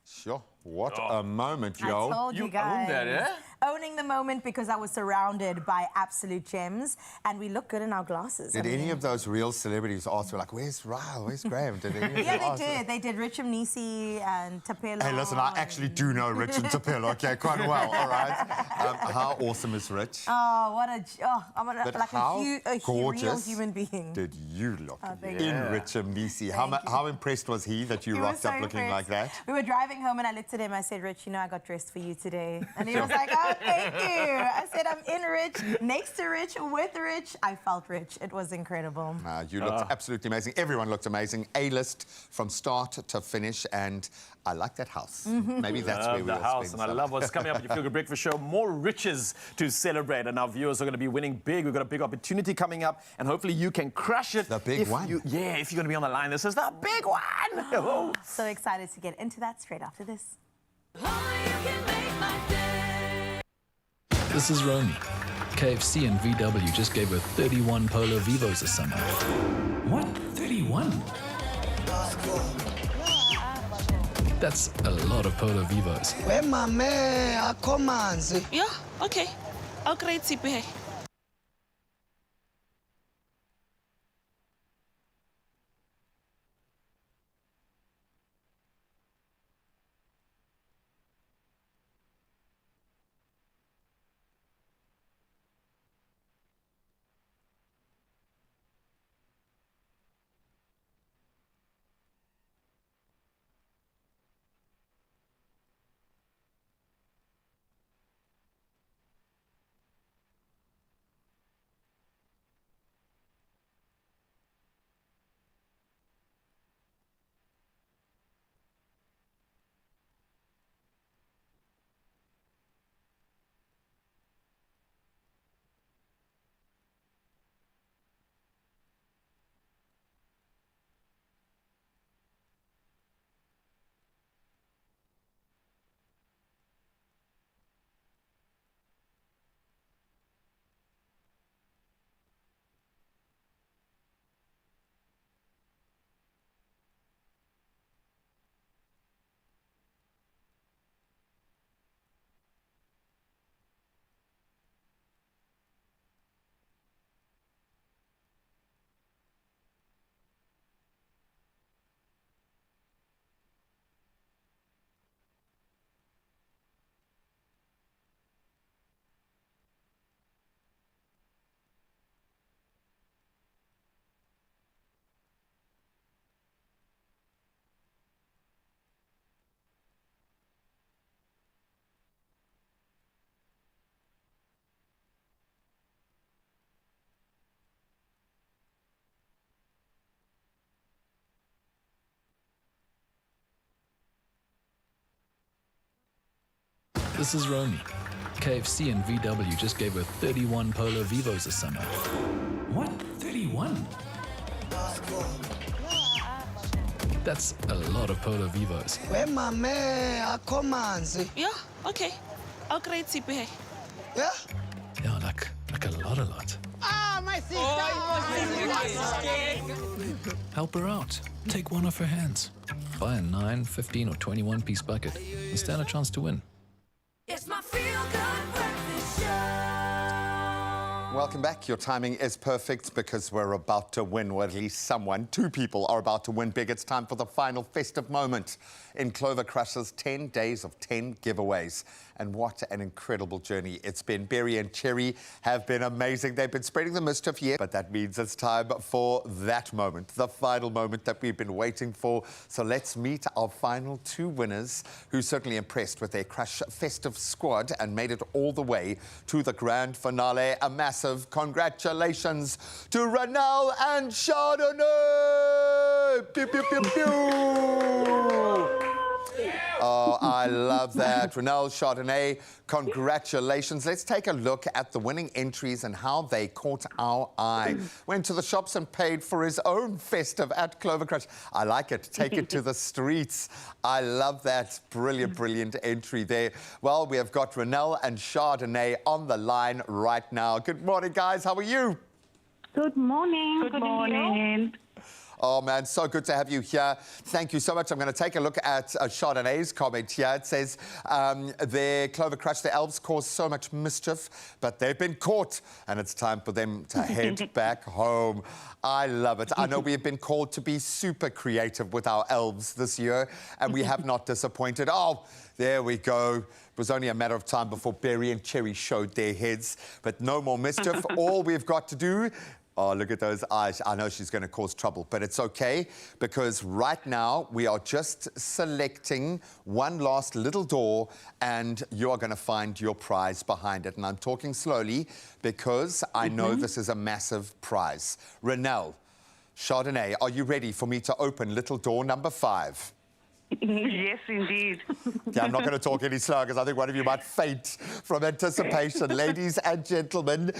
Sure. What a moment, yo. I told you guys. owned that, eh? Owning the moment because I was surrounded by absolute gems and we look good in our glasses. Did any of those real celebrities ask you, like, where's Ryle, where's Graham? Did any of them Yeah, ask they did. They did Richard Nisi and Tapelo. Hey, listen, I actually do know Rich and Tapelo, okay, quite well, all right? How awesome is Rich? Oh, what a... Oh, I'm But like how a real gorgeous human being. did you look thank in you. Richard Nisi? How impressed was he that you He was rocked up so looking like impressed. that? We were driving home and I looked at him. I said, Rich, you know I got dressed for you today. And he was like, oh, thank you. I said, I'm in Rich, next to Rich, with Rich. I felt rich. It was incredible. You looked absolutely amazing. Everyone looked amazing. A-list from start to finish. And I like that house. Maybe that's where we the will house, spend and I some. love what's coming up at your Feel Good Breakfast Show. More riches to celebrate, and our viewers are going to be winning big. We've got a big opportunity coming up, and hopefully you can crush it. The big one? If you're going to be on the line. This is the big one. Oh. So excited to get into that straight after this. This is Romy. KFC and VW just gave her 31 Polo Vivos this summer. What? 31? That's a lot of Polo Vivos. Where my man, I come on. Yeah, okay. I'll create CPA. This is Romy. KFC and VW just gave her 31 Polo Vivos this summer. What? 31? That's a lot of Polo Vivos. Where my man, Akomanzi? Yeah, okay. I'll create CPA. Yeah? Yeah, like a lot. Ah, my sister! Help her out. Take one off her hands. Buy a 9, 15 or 21 piece bucket and stand a chance to win. It's my feel-good breakfast show. Welcome back. Your timing is perfect because we're about to win, or at least someone. 2 people are about to win big. It's time for the final festive moment in Clover Crush's 10 days of 10 giveaways. And what an incredible journey it's been. Berry and Cherry have been amazing. They've been spreading the mischief here, but that means it's time for that moment, the final moment that we've been waiting for. So let's meet our final 2 winners who certainly impressed with their Crush festive squad and made it all the way to the grand finale. A massive congratulations to Renelle and Chardonnay! Pew, pew, pew, pew! Oh, I love that. Renelle, Chardonnay, congratulations. Let's take a look at the winning entries and how they caught our eye. Went to the shops and paid for his own festive at Clover Crush. I like it. Take it to the streets. I love that. Brilliant, brilliant entry there. Well, we have got Renelle and Chardonnay on the line right now. Good morning, guys. How are you? Good morning. Good morning. Oh, man, so good to have you here. Thank you so much. I'm going to take a look at Chardonnay's comment here. It says, their Clover Crush, the elves caused so much mischief, but they've been caught, and it's time for them to head back home. I love it. I know we have been called to be super creative with our elves this year, and we have not disappointed. Oh, there we go. It was only a matter of time before Berry and Cherry showed their heads, but no more mischief. All we've got to do... Oh, look at those eyes. I know she's going to cause trouble, but it's okay because right now we are just selecting one last little door and you are going to find your prize behind it. And I'm talking slowly because I know this is a massive prize. Renelle, Chardonnay, are you ready for me to open little door number 5? Yes, indeed. Yeah, I'm not going to talk any slower because I think one of you might faint from anticipation. Ladies and gentlemen,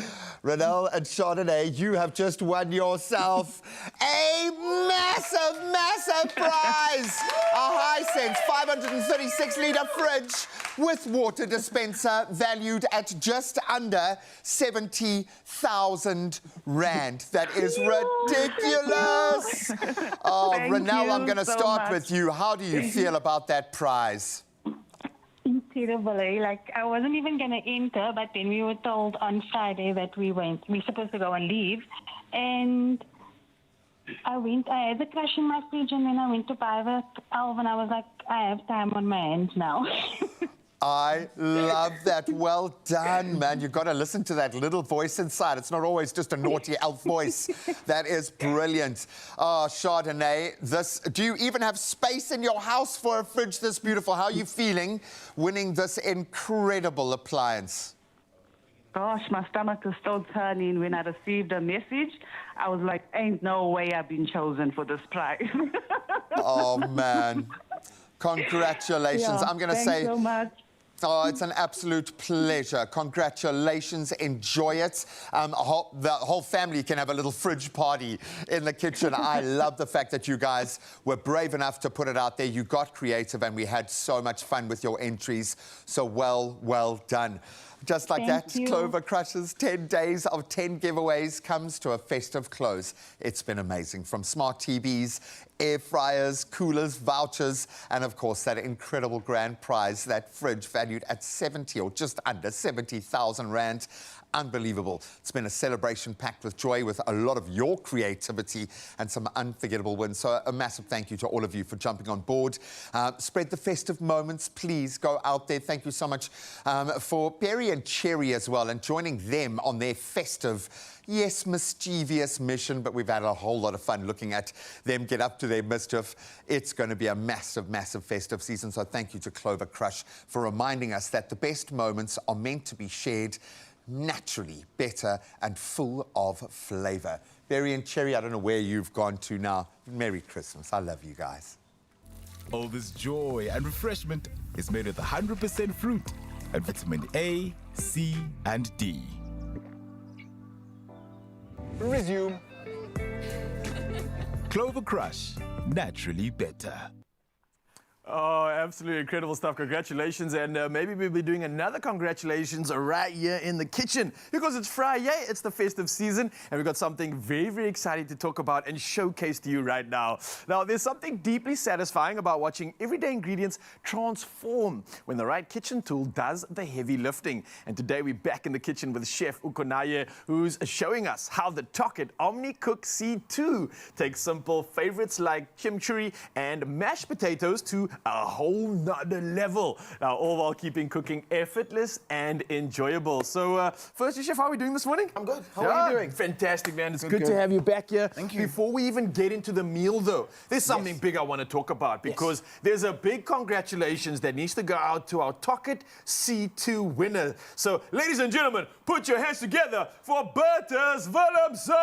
Renelle and Chardonnay, you have just won yourself a massive, massive prize! A Hisense 536-litre fridge with water dispenser valued at just under 70,000 rand. That is ridiculous! Oh, Renelle, I'm going to start with you. How do you feel about that prize? Incredible, eh? Like, I wasn't even going to enter, but then we were told on Friday that we're supposed to go and leave. And I had the crush in my fridge, and then I went to buy the elf, and I was like, I have time on my hands now. I love that. Well done, man. You've got to listen to that little voice inside. It's not always just a naughty elf voice. That is brilliant. Oh, Chardonnay, do you even have space in your house for a fridge this beautiful? How are you feeling winning this incredible appliance? Gosh, my stomach is still turning. When I received a message, I was like, ain't no way I've been chosen for this prize. Oh, man. Congratulations. Yeah, I'm going to say... Thanks so much. Oh, it's an absolute pleasure. Congratulations. Enjoy it. The whole family can have a little fridge party in the kitchen. I love the fact that you guys were brave enough to put it out there. You got creative and we had so much fun with your entries. So well done. Just like that, Clover Crush's 10 days of 10 giveaways comes to a festive close. It's been amazing. From smart TVs, air fryers, coolers, vouchers, and of course that incredible grand prize, that fridge valued at 70 or just under 70,000 rand. Unbelievable. It's been a celebration packed with joy, with a lot of your creativity and some unforgettable wins. So a massive thank you to all of you for jumping on board. Spread the festive moments. Please go out there. Thank you so much for Berry and Cherry as well, and joining them on their festive, yes, mischievous mission, but we've had a whole lot of fun looking at them get up to their mischief. It's going to be a massive, massive festive season. So thank you to Clover Crush for reminding us that the best moments are meant to be shared naturally, better and full of flavour. Berry and Cherry, I don't know where you've gone to now. Merry Christmas. I love you guys. All this joy and refreshment is made with 100% fruit and vitamin A, C, and D. Resume. Clover Crush, naturally better. Oh, absolutely incredible stuff. Congratulations. And maybe we'll be doing another congratulations right here in the kitchen because it's Friday, it's the festive season, and we've got something very, very exciting to talk about and showcase to you right now. Now, there's something deeply satisfying about watching everyday ingredients transform when the right kitchen tool does the heavy lifting. And today we're back in the kitchen with Chef Ukonaye, who's showing us how the Tocket OmniCook C2 takes simple favorites like chimichurri and mashed potatoes to a whole nother level. Now, all while keeping cooking effortless and enjoyable. So, firstly, Chef, how are we doing this morning? I'm good. How are you doing? Fantastic, man. It's good to have you back here. Thank you. Before we even get into the meal, though, there's something big I want to talk about because there's a big congratulations that needs to go out to our Tocket C2 winner. So, ladies and gentlemen, put your hands together for Bertus Willemsen!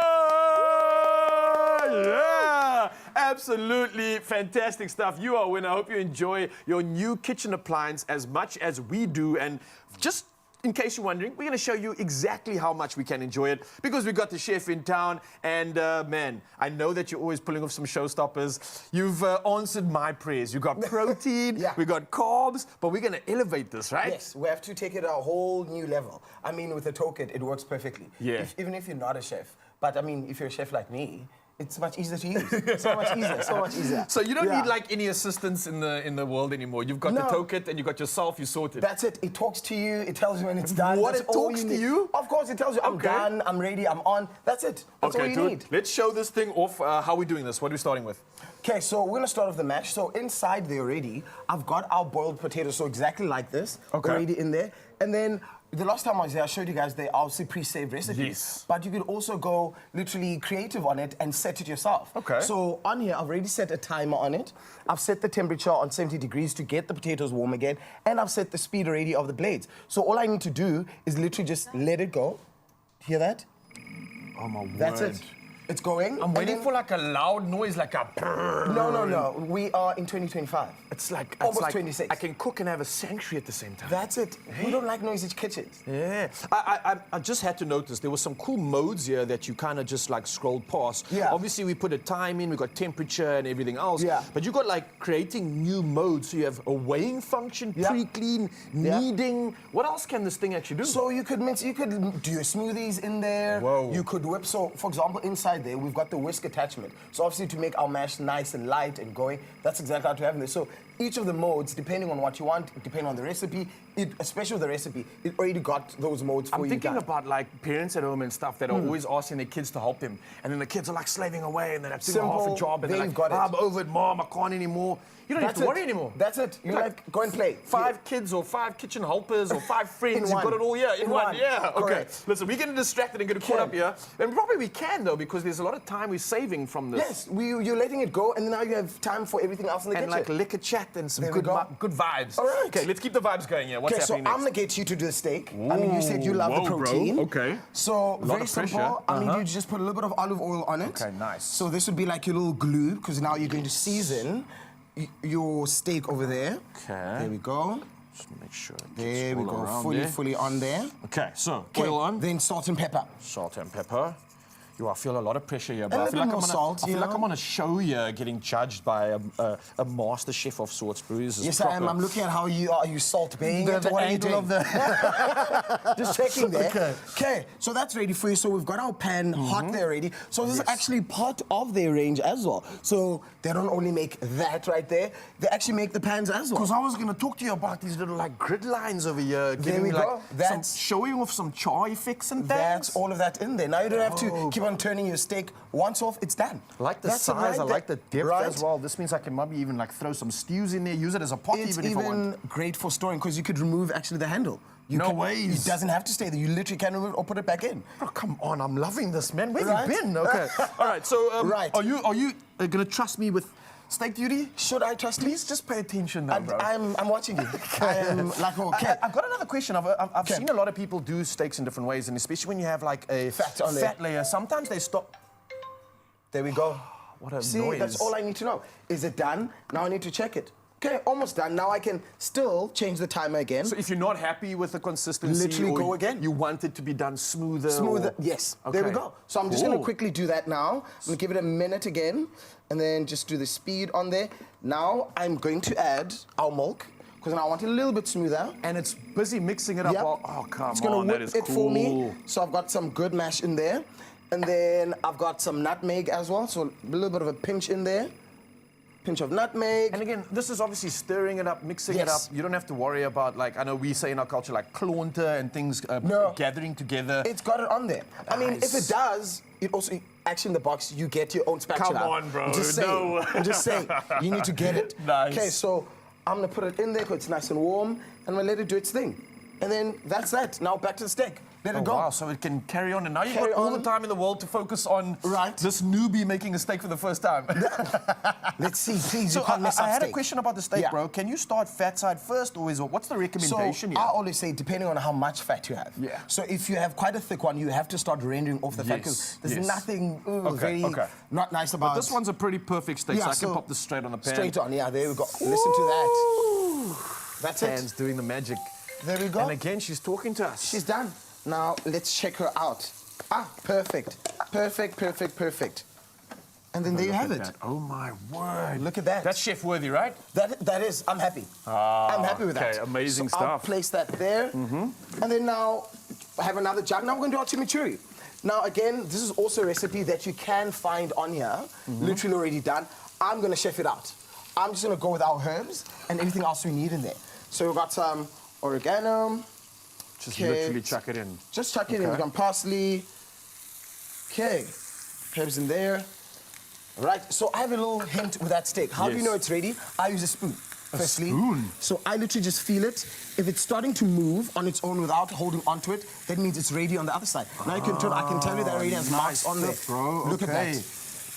Yeah! Absolutely fantastic stuff. You are a winner. I hope you enjoy your new kitchen appliance as much as we do. And just in case you're wondering, we're going to show you exactly how much we can enjoy it because we've got the chef in town. And man, I know that you're always pulling off some showstoppers. You've answered my prayers. You've got protein, we've got carbs, but we're going to elevate this, right? Yes, we have to take it a whole new level. I mean, with the Tocket, it works perfectly. Yeah. Even if you're not a chef. But I mean, if you're a chef like me, it's much easier to use. So much easier, so much easier. So you don't need like any assistance in the world anymore. You've got the Tocket and you've got yourself, you sorted. That's it. It talks to you. It tells you when it's done. What, That's it talks to you? Of course, it tells you I'm done, I'm ready, I'm on. That's it. That's all you need. Let's show this thing off. How are we doing this? What are we starting with? Okay, so we're gonna start off the mash. So inside there already, I've got our boiled potatoes, so exactly like this, already in there. And then the last time I was there, I showed you guys they obviously pre-saved recipes. Yes. But you could also go literally creative on it and set it yourself. Okay. So on here, I've already set a timer on it. I've set the temperature on 70 degrees to get the potatoes warm again. And I've set the speed already of the blades. So all I need to do is literally just let it go. Hear that? Oh my word. That's it. It's going. I'm waiting for like a loud noise, like a brrr. No. We are in 2025. It's like almost 26. I can cook and have a sanctuary at the same time. That's it. We don't like noisy kitchens. Yeah. I just had to notice there were some cool modes here that you kind of just like scrolled past. Yeah. Obviously, we put a time in, we got temperature and everything else. Yeah. But you got like creating new modes. So you have a weighing function, pre-clean, kneading. What else can this thing actually do? So you could do your smoothies in there. Whoa. You could whip. So for example, inside there, we've got the whisk attachment. So obviously to make our mash nice and light and going, that's exactly how to have this. So each of the modes, depending on what you want, depending on the recipe, especially with the recipe, it already got those modes for you. I'm thinking about like parents at home and stuff that are always asking their kids to help them. And then the kids are like slaving away and they're like doing half a job and they're like, I'm over it, Mom, I can't anymore. You don't have to worry anymore. That's it. You like go and play. 5 kids or 5 kitchen helpers or 5 friends. You've got it all here in one. Yeah. Okay. Correct. Listen, we're getting distracted and getting caught up here. And probably we can though because there's a lot of time we're saving from this. Yes. You're letting it go and now you have time for everything else in the kitchen. And like liquor chat and some good vibes. All right. Okay, let's keep the vibes going here. What's happening next? I'm gonna get you to do the steak. I mean, you said you love the protein. Bro. Okay. So very simple. I need you to just put a little bit of olive oil on it. Okay, nice. So this would be like your little glue because now you're going to season your steak over there. Okay. There we go. Just make sure. There we go. Fully on there. Okay, so oil on. Then salt and pepper. Salt and pepper. I feel a lot of pressure here, but I feel like I'm on a show here getting judged by a master chef of sorts, Bruce. Yes, I am. I'm looking at how you are. You salt baying it? What are you doing? Just checking there. Okay, so that's ready for you. So we've got our pan hot there already. So this is actually part of their range as well. So they don't only make that right there, they actually make the pans as well. Because I was going to talk to you about these little like grid lines over here. There we go. That's showing off some char effects and things. That's all of that in there. Now you don't have to keep on turning your steak. Once off, it's done. I like the size, I like the depth as well. This means I can maybe even like throw some stews in there, use it as a pot even if I want. It's great for storing because you could remove actually the handle. No ways. It doesn't have to stay there. You literally can remove it or put it back in. Oh, come on, I'm loving this, man. Where have you been? Okay. All right, so are you going to trust me with steak duty? Should I trust you? Please just pay attention now, bro. I'm watching you. I am like, okay. I've got another question. I've seen a lot of people do steaks in different ways, and especially when you have like a fat layer, sometimes they stop. There we go. What a See, noise. that's all I need to know. Is it done? Now I need to check it. Okay, almost done. Now I can still change the timer again. So if you're not happy with the consistency, Literally or go again. You want it to be done smoother. Smoother, or... yes. There we Okay. go. So I'm just going to Cool. quickly do that now. I'm going to give it a minute again, and then just do the speed on there. Now I'm going to add our milk, because I want it a little bit smoother. And it's busy mixing it up. Yep. Oh, come It's going on, to that whip is it cool. for me. So I've got some good mash in there. And then I've got some nutmeg as well, so a little bit of a pinch in there. Pinch of nutmeg. And again, this is obviously stirring it up, mixing it up. Yes. You don't have to worry about, like, I know we say in our culture, like clonter and things No. gathering together. It's got it on there. I mean, if it does, it also, actually in the box, you get your own spatula. Come on, bro. I'm just saying. No. I'm just saying. You need to get it. Nice. Okay, so I'm gonna put it in there because it's nice and warm, and I'm gonna let it do its thing. And then that's that. Now back to the steak. Let it go. Wow, so it can carry on. And now you've Carry got all on. the time in the world to focus on this newbie making a steak for the first time. Let's see, please. So You can't mess I up had a steak. question about the steak, Yeah. bro. Can you start fat side first, or what's the recommendation So here? I always say, depending on how much fat you have. Yeah. So if you have quite a thick one, you have to start rendering off the fat because Yes, there's yes. nothing Okay, very not nice about But this one's a pretty perfect steak, Yeah, so I can so pop this straight on the pan. Straight on, yeah, there we go. Listen to that. That's it. Pan's doing the magic. There we go. And again, she's talking to us. She's done. Now, let's check her out. Ah, perfect. Perfect, perfect, perfect. And then there you have it. Oh, my word. Look at that. That's chef-worthy, right? That is. I'm happy. Ah, I'm happy with that. okay, amazing So I'll stuff. place that there. And then now, I have another jug. Now we're going to do our chimichurri. Now, again, this is also a recipe that you can find on here, literally already done. I'm going to chef it out. I'm just going to go with our herbs and everything else we need in there. So we've got some oregano. Just Okay. literally chuck it in. Just chuck it in. We've got parsley. Okay. Herbs in there. Right, so I have a little hint with that steak. How do you Yes. know it's ready? I use a spoon. Firstly. spoon? So I literally just feel it. If it's starting to move on its own without holding onto it, that means it's ready on the other side. Now you can turn, I can tell you that already has marks on there. Bro. Look at Okay. that.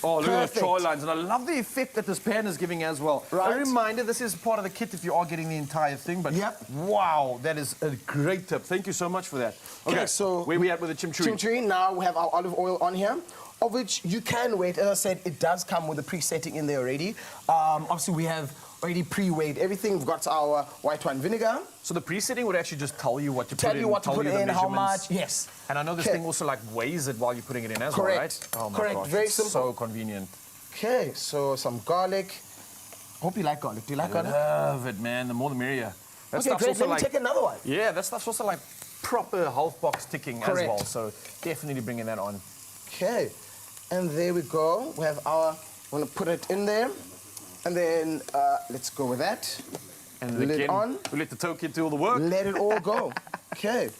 Oh, look at the Perfect. choy lines. And I love the effect that this pan is giving as well. Right. A reminder, this is part of the kit if you are getting the entire thing. But wow, that is a great tip. Thank you so much for that. Okay, so where we at with the chimichurri? Chimichurri, now we have our olive oil on here, of which you can wait. As I said, it does come with a pre-setting in there already. Obviously, we have already pre-weighed everything. We've got our white wine vinegar. So the pre-setting would actually just tell you what to Tell put in, you what to tell put you the in, how measurements. much, yes. And I know this Okay. thing also like weighs it while you're putting it in as Correct. well, right? Oh my Correct. gosh, Very it's simple. so convenient. Okay, so some garlic. Hope you like garlic. Do you like garlic? Love it, man. The more the merrier. That Okay, stuff's great. also Let me like, take another one. Yeah, that stuff's also like proper health box ticking as Correct. well. So definitely bringing that on. Okay, and there we go. We have our, I'm gonna put it in there. And then let's go with that. And Lid again, on. we let the toolkit do all the work. Let it all go. Okay,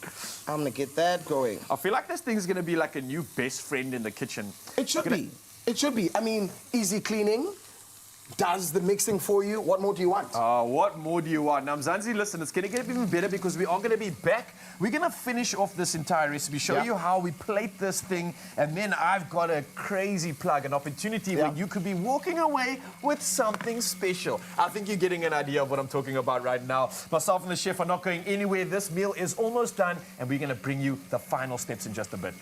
I'm gonna get that going. I feel like this thing's gonna be like a new best friend in the kitchen. It should be. It should be. I mean, easy cleaning, does the mixing for you. What more do you want? What more do you want? Now, Mzansi, listen, it's going to get even better because we are going to be back. We're going to finish off this entire recipe, show you how we plate this thing, and then I've got a crazy plug, an opportunity where you could be walking away with something special. I think you're getting an idea of what I'm talking about right now. Myself and the chef are not going anywhere. This meal is almost done, and we're going to bring you the final steps in just a bit.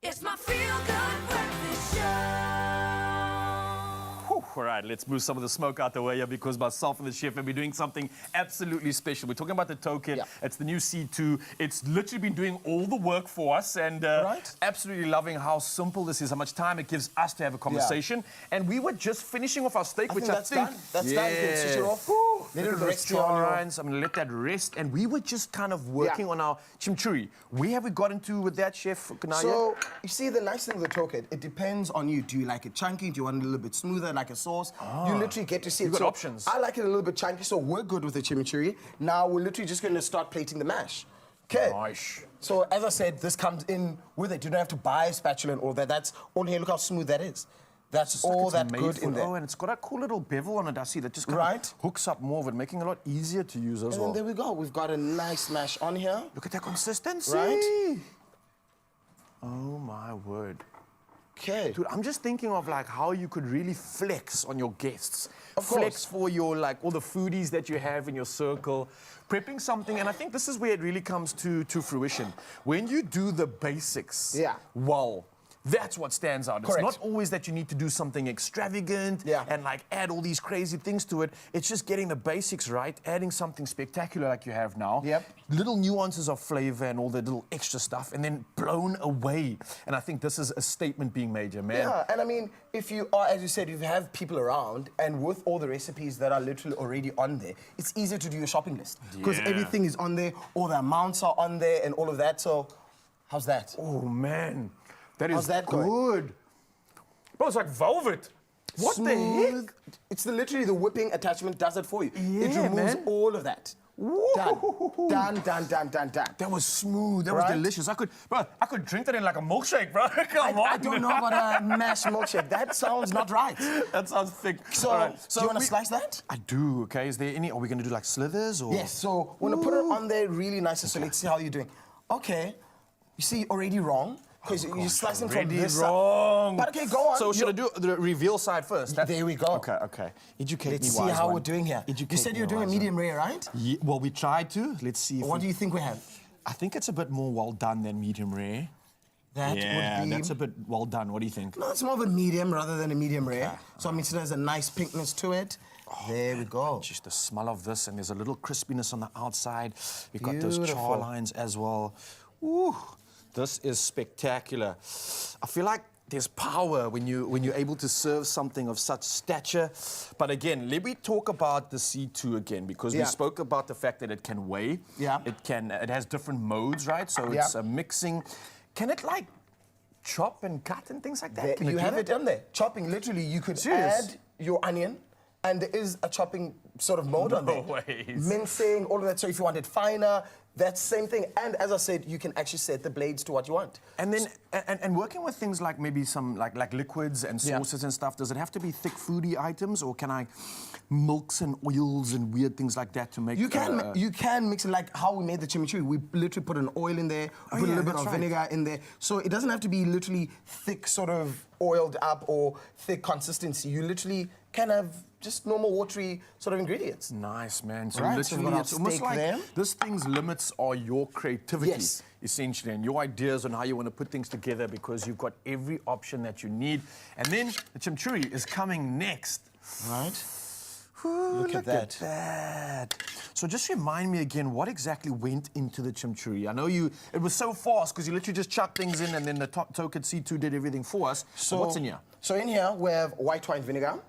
It's my feel-good breakfast show. All right, let's move some of the smoke out the way here because myself and the chef have been doing something absolutely special. We're talking about the token. It's the new C2. It's literally been doing all the work for us and absolutely loving how simple this is, how much time it gives us to have a conversation. And we were just finishing off our steak, which I think... That's done. You can switch it off. Let it rest I'm going to let that rest. And we were just kind of working on our chimichurri. Where have we got into with that, Chef Kanaya? So, you see, the nice thing with the token, it depends on you. Do you like it chunky? Do you want it a little bit smoother, like a sauce? You literally get to see You've it. got So options. I like it a little bit chunky, so we're good with the chimichurri. Now, we're literally just going to start plating the mash. Okay. Nice. So, as I said, this comes in with it. You don't have to buy a spatula and all that. That's all here. Look how smooth that is. That's all that good in there. Oh, and it's got a cool little bevel on it, I see, that just kind of hooks up more of it, making it a lot easier to use as And well. then there we go. We've got a nice mash on here. Look at that consistency. Right? Oh, my word. Okay. Dude, I'm just thinking of like how you could really flex on your guests. Of course. Flex for your like all the foodies that you have in your circle. Prepping something, and I think this is where it really comes to fruition. When you do the basics well, that's what stands out. Correct. It's not always that you need to do something extravagant and like add all these crazy things to it. It's just getting the basics right, adding something spectacular like you have now. Little nuances of flavor and all the little extra stuff, and then blown away. And I think this is a statement being made, man. Yeah, and I mean, if you are, as you said, if you have people around, and with all the recipes that are literally already on there, it's easier to do your shopping list. Because everything is on there, all the amounts are on there, and all of that. So, how's that? Oh, man. That How's is that going? good. Bro, it's like velvet. What the heck? It's literally the whipping attachment does it for you. It Yeah, removes man. all of that. Done. Done. That was smooth. That was delicious. I could drink that in like a milkshake, bro. Come on. I don't know about a mashed milkshake. That sounds not right. That sounds thick. So, All right. do you want to slice that? I do. Okay. Is there any? Are we going to do like slithers or? Yes. So we're gonna put it on there really nice. So let's see how you're doing. Okay. You see, already wrong. Because you're slicing from this wrong. side. But okay, go on. So should I do the reveal side first? There we go. Okay. Educate Let's me, see wise how one. we're doing here. Educate You said me, you're doing a wise medium rare, right? one. Yeah, well, we tried to. Let's see. If What do you think we have? I think it's a bit more well done than medium rare. That would be... that's a bit well done. What do you think? No, it's more of a medium rather than a medium rare. So I mean, it has a nice pinkness to it. There we go. Just the smell of this, and there's a little crispiness on the outside. We've got those char Beautiful. lines as well. Ooh, this is spectacular. I feel like there's power when you're able to serve something of such stature. But again, let me talk about the C2 again, because we spoke about the fact that it can weigh. It has different modes, right? So it's a mixing. Can it like chop and cut and things like that? Can You do have that? it on there. Chopping, literally, you could Serious? add your onion, and there is a chopping sort of mode on there. No ways. Mincing, all of that. So if you want it finer, that's the same thing. And as I said, you can actually set the blades to what you want. And then, and working with things like maybe some like liquids and sauces and stuff, does it have to be thick foodie items, or can I milks and oils and weird things like that to make? You can mix it like how we made the chimichurri. We literally put an oil in there, put a little bit of vinegar in there. So it doesn't have to be literally thick, sort of oiled up or thick consistency. You literally can have just normal watery sort of ingredients. Nice, man. So Right, so we've literally, got it's our almost steak like there. this thing's limits are your creativity, Yes. essentially, and your ideas on how you want to put things together, because you've got every option that you need. And then the chimichurri is coming next. Right. Ooh, Look at that. that. So just remind me again, what exactly went into the chimichurri? I know it was so fast because you literally just chucked things in, and then the Token C2 did everything for us. So what's in here? So in here we have white wine vinegar.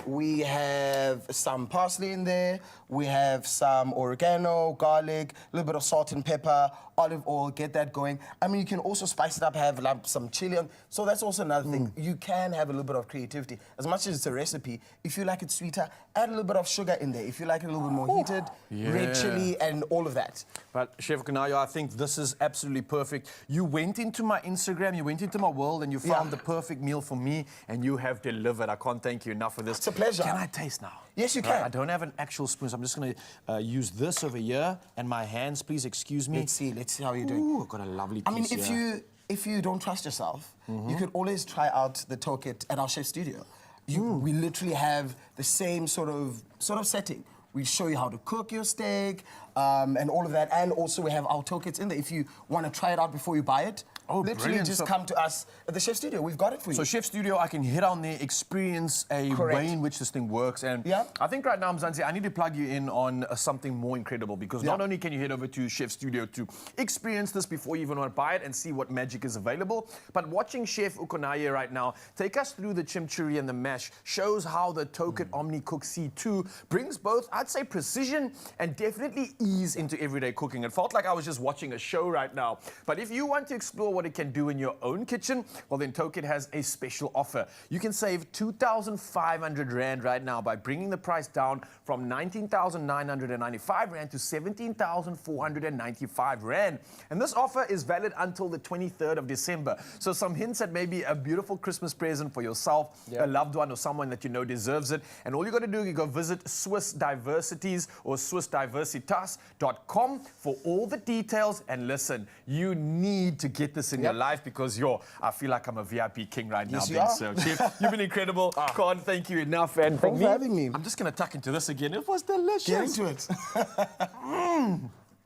We have some parsley in there. We have some oregano, garlic, a little bit of salt and pepper, olive oil. Get that going. I mean, you can also spice it up, have like some chili on. So that's also another thing. You can have a little bit of creativity. As much as it's a recipe, if you like it sweeter, add a little bit of sugar in there. If you like it a little bit more heated, red chili and all of that. But Chef Kanayo, I think this is absolutely perfect. You went into my Instagram, you went into my world, and you found the perfect meal for me, and you have delivered. I can't thank you enough for this. It's a pleasure. Can I taste now? Yes, you can. I don't have an actual spoon, so I'm just going to use this over here, and my hands, please excuse me. Let's see how you're doing. Ooh, I've got a lovely piece I mean, here. if you don't trust yourself, you could always try out the toket at our chef studio. We literally have the same sort of setting. We show you how to cook your steak and all of that, and also we have our tokets in there. If you want to try it out before you buy it, Oh, literally brilliant. just So- come to us at the Chef Studio. We've got it for you. So Chef Studio, I can head on there, experience a Correct. way in which this thing works. And Yeah. I think right now, Mzansi, I need to plug you in on something more incredible because not Yeah. only can you head over to Chef Studio to experience this before you even want to buy it and see what magic is available, but watching Chef Ukonaye right now take us through the chimichurri and the mash shows how the Toket Omni Cook C2 brings both, I'd say, precision and definitely ease into everyday cooking. It felt like I was just watching a show right now. But if you want to explore what it can do in your own kitchen, well then Toket has a special offer. You can save 2,500 Rand right now by bringing the price down from 19,995 Rand to 17,495 Rand. And this offer is valid until the 23rd of December. So some hints at maybe a beautiful Christmas present for yourself, a loved one or someone that you know deserves it. And all you got to do, you go visit Swiss Diversities or SwissDiversitas.com for all the details. And listen, you need to get this in your life because I feel like I'm a VIP king right now. Yes, you being are. served. Chef, you've been incredible. Can't thank you enough. And Thanks for having me. I'm just going to tuck into this again. It was delicious. Get into it.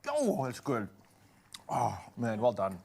Oh, it's good. Oh, man, well done.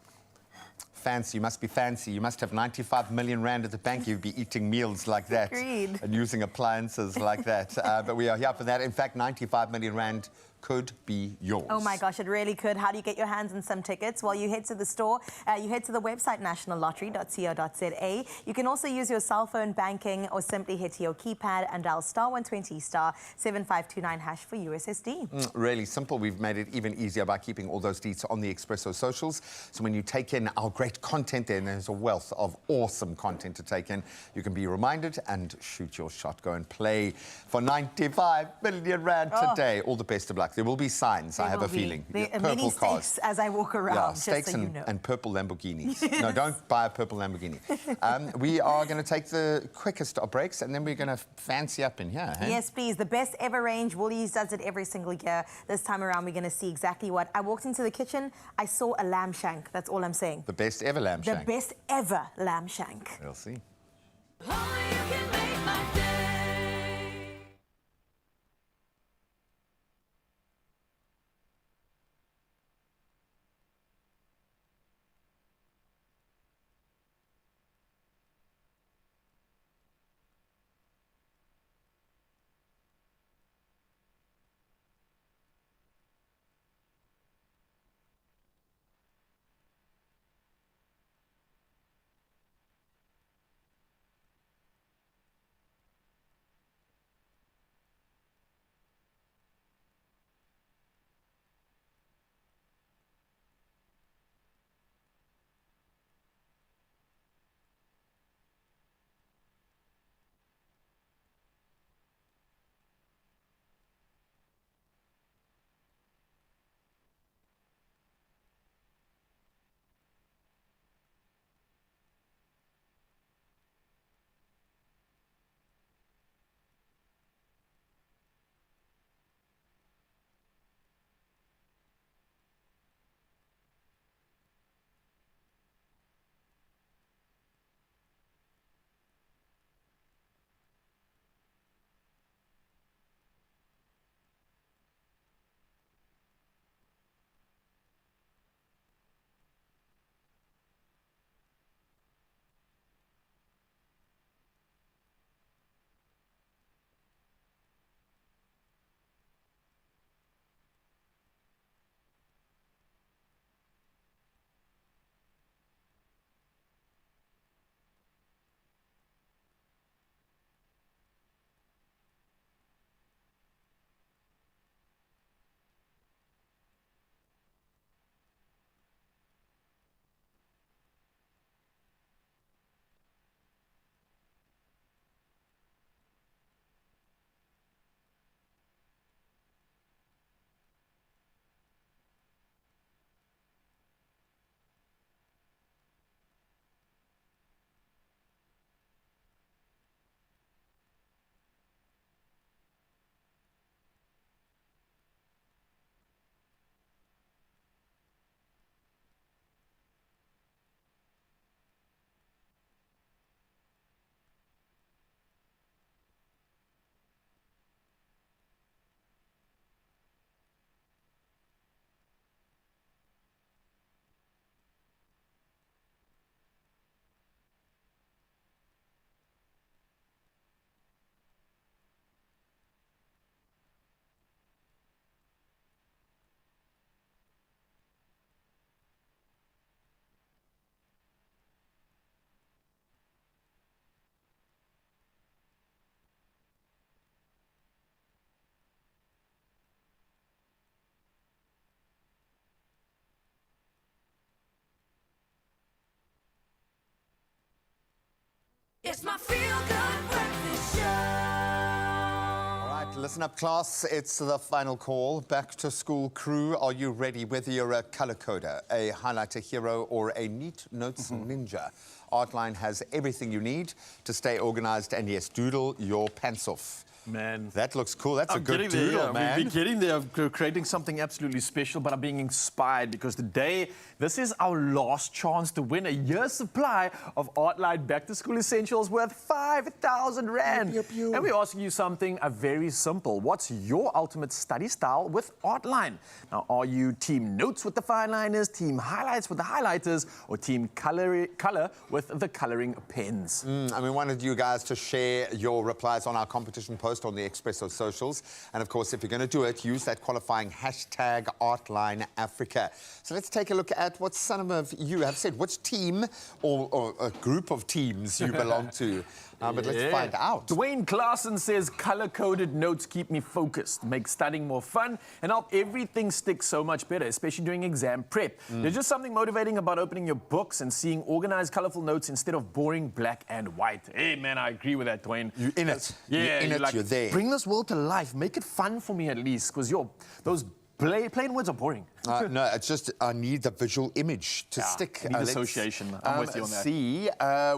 Fancy, you must be fancy. You must have 95 million Rand at the bank. You'd be eating meals like that. Agreed. And using appliances like that. But we are here for that. In fact, 95 million Rand could be yours. Oh my gosh, it really could. How do you get your hands on some tickets? Well, you head to the store, you head to the website nationallottery.co.za. You can also use your cell phone banking or simply hit your keypad and dial *120 *7529 hash for USSD. Really simple. We've made it even easier by keeping all those deets on the Expresso socials. So when you take in our great content there, and there's a wealth of awesome content to take in, you can be reminded and shoot your shot. Go and play for 95 million Rand today. All the best of luck. There will be signs, I have a feeling. There are Purple many cars. steaks as I walk around, Yeah, just steaks so you know. and purple Lamborghinis. No, don't buy a purple Lamborghini. We are going to take the quickest of breaks and then we're going to fancy up in here. Hey? Yes, please. The best ever range. Woolies does it every single year. This time around, we're going to see exactly what. I walked into the kitchen, I saw a lamb shank. That's all I'm saying. The best ever lamb shank. The best ever lamb shank. We'll see. Listen up, class. It's the final call. Back to school crew. Are you ready? Whether you're a color coder, a highlighter hero, or a neat notes ninja, Artline has everything you need to stay organized and, yes, doodle your pants off. Man. That looks cool. That's a good getting doodle, there, man. We're getting there, creating something absolutely special, but I'm being inspired because today, this is our last chance to win a year's supply of Artline Back to School Essentials worth 5,000 Rand. And we're asking you something very simple. What's your ultimate study style with Artline? Now, are you team notes with the fine liners, team highlights with the highlighters, or team color with the coloring pens? And we wanted you guys to share your replies on our competition post on the Expresso socials. And of course, if you're going to do it, use that qualifying hashtag #ArtlineAfrica. So let's take a look at what some of you have said. Which team or a group of teams you belong to? But let's find out. Dwayne Klaassen says color-coded notes keep me focused, make studying more fun, and help everything stick so much better, especially during exam prep. There's just something motivating about opening your books and seeing organized, colorful notes instead of boring black and white. Hey, man, I agree with that, Dwayne. You're in it. Yeah, you're in it, like, you're there. Bring this world to life. Make it fun for me at least, because those plain words are boring. No, it's just I need the visual image to stick. Need association. I'm with you on that. See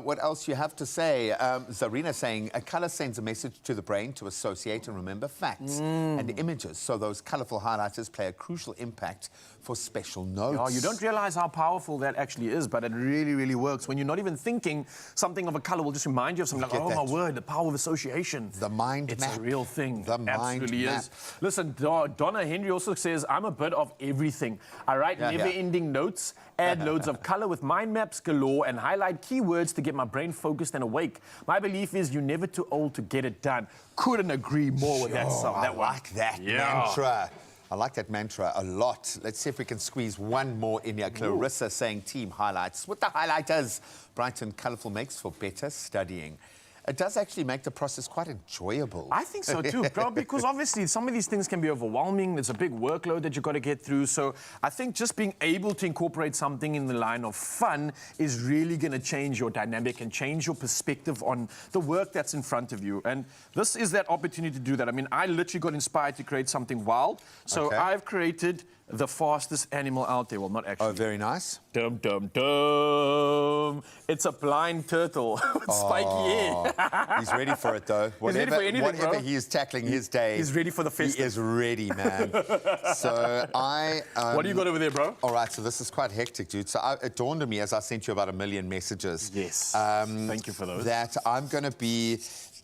what else you have to say. Zarina saying a color sends a message to the brain to associate and remember facts and images. So those colorful highlighters play a crucial impact for special notes. Oh, you don't realize how powerful that actually is, but it really, really works. When you're not even thinking, something of a color will just remind you of something like, oh, my word, the power of association. The mind It's map. a real thing. The mind Absolutely map. is. Listen, Donna Henry also says, I'm a bit of everything. I write never-ending notes, add loads of color with mind maps galore, and highlight keywords to get my brain focused and awake. My belief is you're never too old to get it done. Couldn't agree more with that song. I like that mantra. I like that mantra a lot. Let's see if we can squeeze one more in here. Clarissa saying team highlights with the highlighters. Bright and colourful makes for better studying. It does actually make the process quite enjoyable. I think so too, bro, because obviously some of these things can be overwhelming. There's a big workload that you've got to get through. So I think just being able to incorporate something in the line of fun is really going to change your dynamic and change your perspective on the work that's in front of you. And this is that opportunity to do that. I mean, I literally got inspired to create something wild. So I've created the fastest animal out there. Well, not actually. Oh, very nice. Dum, dum, dum. It's a blind turtle with spiky hair. He's ready for it, though. He's ready for anything, whatever bro. he is tackling his day. He's ready for the festive. He is ready, man. So I... what do you got over there, bro? All right, so this is quite hectic, dude. So it dawned on me as I sent you about 1 million messages. Yes. Thank you for those. That I'm going to be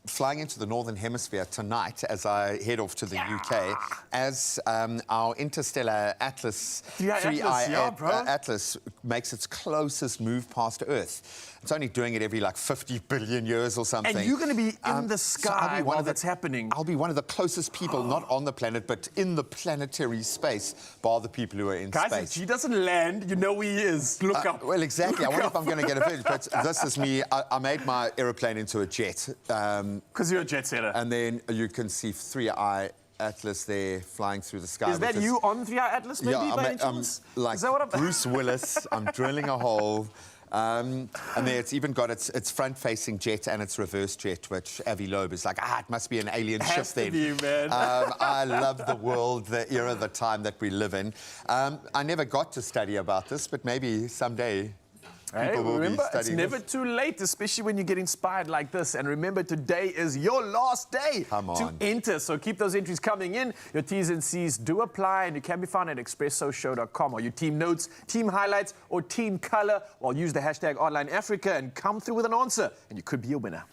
flying into the Northern Hemisphere tonight as I head off to the UK as our interstellar Atlas, 3i Atlas makes its closest move past Earth. It's only doing it every like 50 billion years or something. And you're going to be in the sky while that's happening. I'll be one of the closest people, not on the planet, but in the planetary space, bar the people who are in space. Guys, if he doesn't land, you know where he is. Look up. Well, exactly. I wonder if I'm going to get a bit, but this is me. I made my aeroplane into a jet. Because you're a jet setter. And then you can see 3i Atlas there flying through the sky. Is that you on 3i Atlas, maybe, by any chance? Like is that what I'm... Bruce Willis. I'm drilling a hole. And there it's even got its front-facing jet and its reverse jet, which Avi Loeb is like, it must be an alien ship then. Has to be, man. I love the world, the era, the time that we live in. I never got to study about this, but maybe someday people will remember, be studying it's never too late, especially when you get inspired like this. And remember, today is your last day to enter. So keep those entries coming in. Your T's and C's do apply, and you can be found at expressoshow.com. Are you team notes, team highlights, or team color? Well, use the hashtag #ArtlineAfrica and come through with an answer, and you could be a winner.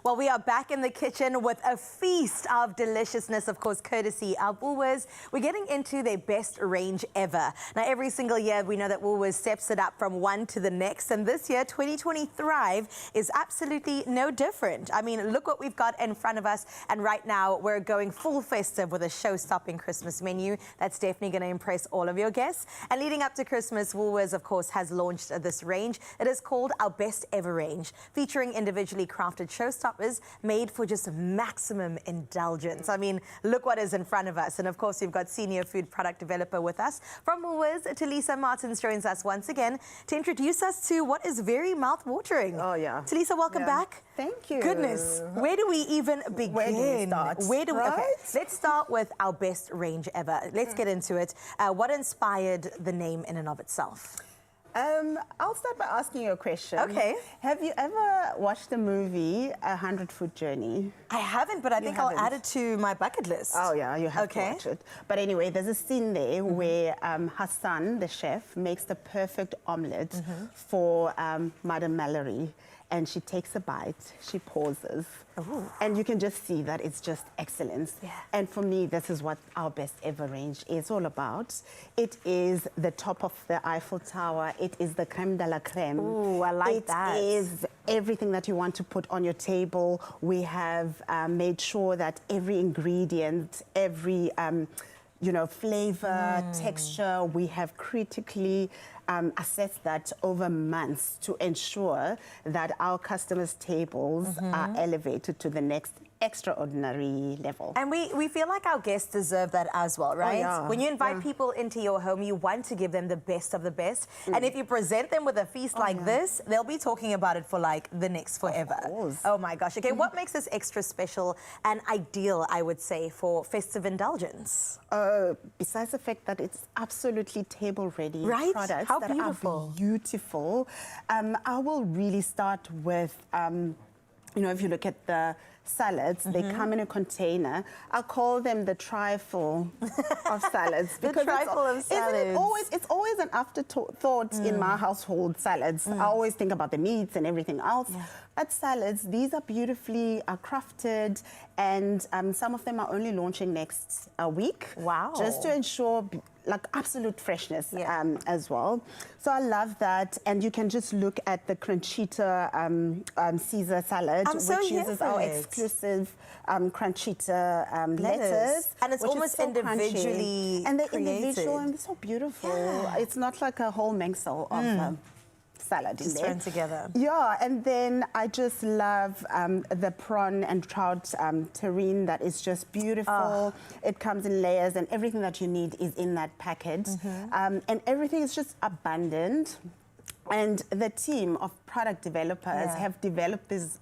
Well, we are back in the kitchen with a feast of deliciousness, of course, courtesy of Woolworths. We're getting into their best range ever. Now, every single year, we know that Woolworths steps it up from one to the next. And this year, 2020 Thrive is absolutely no different. I mean, look what we've got in front of us. And right now, we're going full festive with a show-stopping Christmas menu. That's definitely going to impress all of your guests. And leading up to Christmas, Woolworths, of course, has launched this range. It is called our Best Ever range, featuring individually crafted show-stopping suppers made for just maximum indulgence. I mean, look what is in front of us. And of course, we've got senior food product developer with us. From Woolworths, Talisa Martins joins us once again to introduce us to what is very mouth-watering. Oh, yeah. Talisa, welcome back. Thank you. Goodness, where do we even begin? Where do we start? Okay, let's start with our best range ever. Let's get into it. What inspired the name in and of itself? I'll start by asking you a question. Okay. Have you ever watched the movie 100 Foot Journey? I haven't, but I think I'll add it to my bucket list. Oh, yeah, you have to watch it. But anyway, there's a scene there where Hassan, the chef, makes the perfect omelette for Madame Mallory. And she takes a bite, she pauses, and you can just see that it's just excellence. Yeah. And for me, this is what our best ever range is all about. It is the top of the Eiffel Tower. It is the creme de la creme. Ooh, I like that. It is everything that you want to put on your table. We have made sure that every ingredient, every flavor, texture, we have critically assessed that over months to ensure that our customers' tables are elevated to the next extraordinary level. And we feel like our guests deserve that as well, right? Oh, yeah. When you invite people into your home, you want to give them the best of the best. And if you present them with a feast like this, they'll be talking about it for like the next forever. Oh my gosh. Okay, what makes this extra special and ideal, I would say, for festive indulgence? Besides the fact that it's absolutely table-ready products How that beautiful. are beautiful, I will really start with, if you look at the salads, they come in a container. I call them the trifle of salads. The trifle of salads. It's always an afterthought in my household, salads. I always think about the meats and everything else. But salads, these are beautifully crafted, and some of them are only launching next week. Wow. Just to ensure like absolute freshness as well. So I love that. And you can just look at the Crunchita Caesar salad, which uses our exclusive Crunchita lettuce. And it's almost individually crunchy. And they're created. individual and they're so beautiful. It's not like a whole mengsel of salad just in there. thrown together. Yeah, and then I just love the prawn and trout terrine that is just beautiful. It comes in layers, and everything that you need is in that packet. And everything is just abundant. And the team of product developers have developed these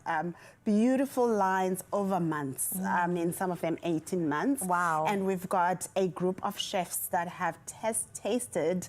beautiful lines over months. I mean, some of them 18 months. Wow. And we've got a group of chefs that have tasted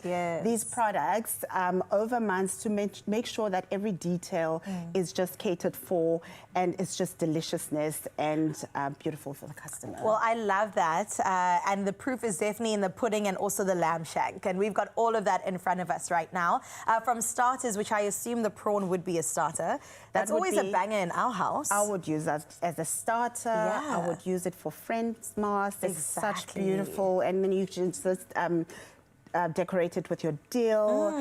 these products over months to make sure that every detail is just catered for, and it's just deliciousness and beautiful for the customer. Well, I love that. And the proof is definitely in the pudding and also the lamb shank. And we've got all of that in front of us right now. From starters, which I assume the prawn would be a starter. That's always a banger in our house. I would use that as a starter. I would use it for French mass. It's such beautiful. And then you can just decorate it with your dill.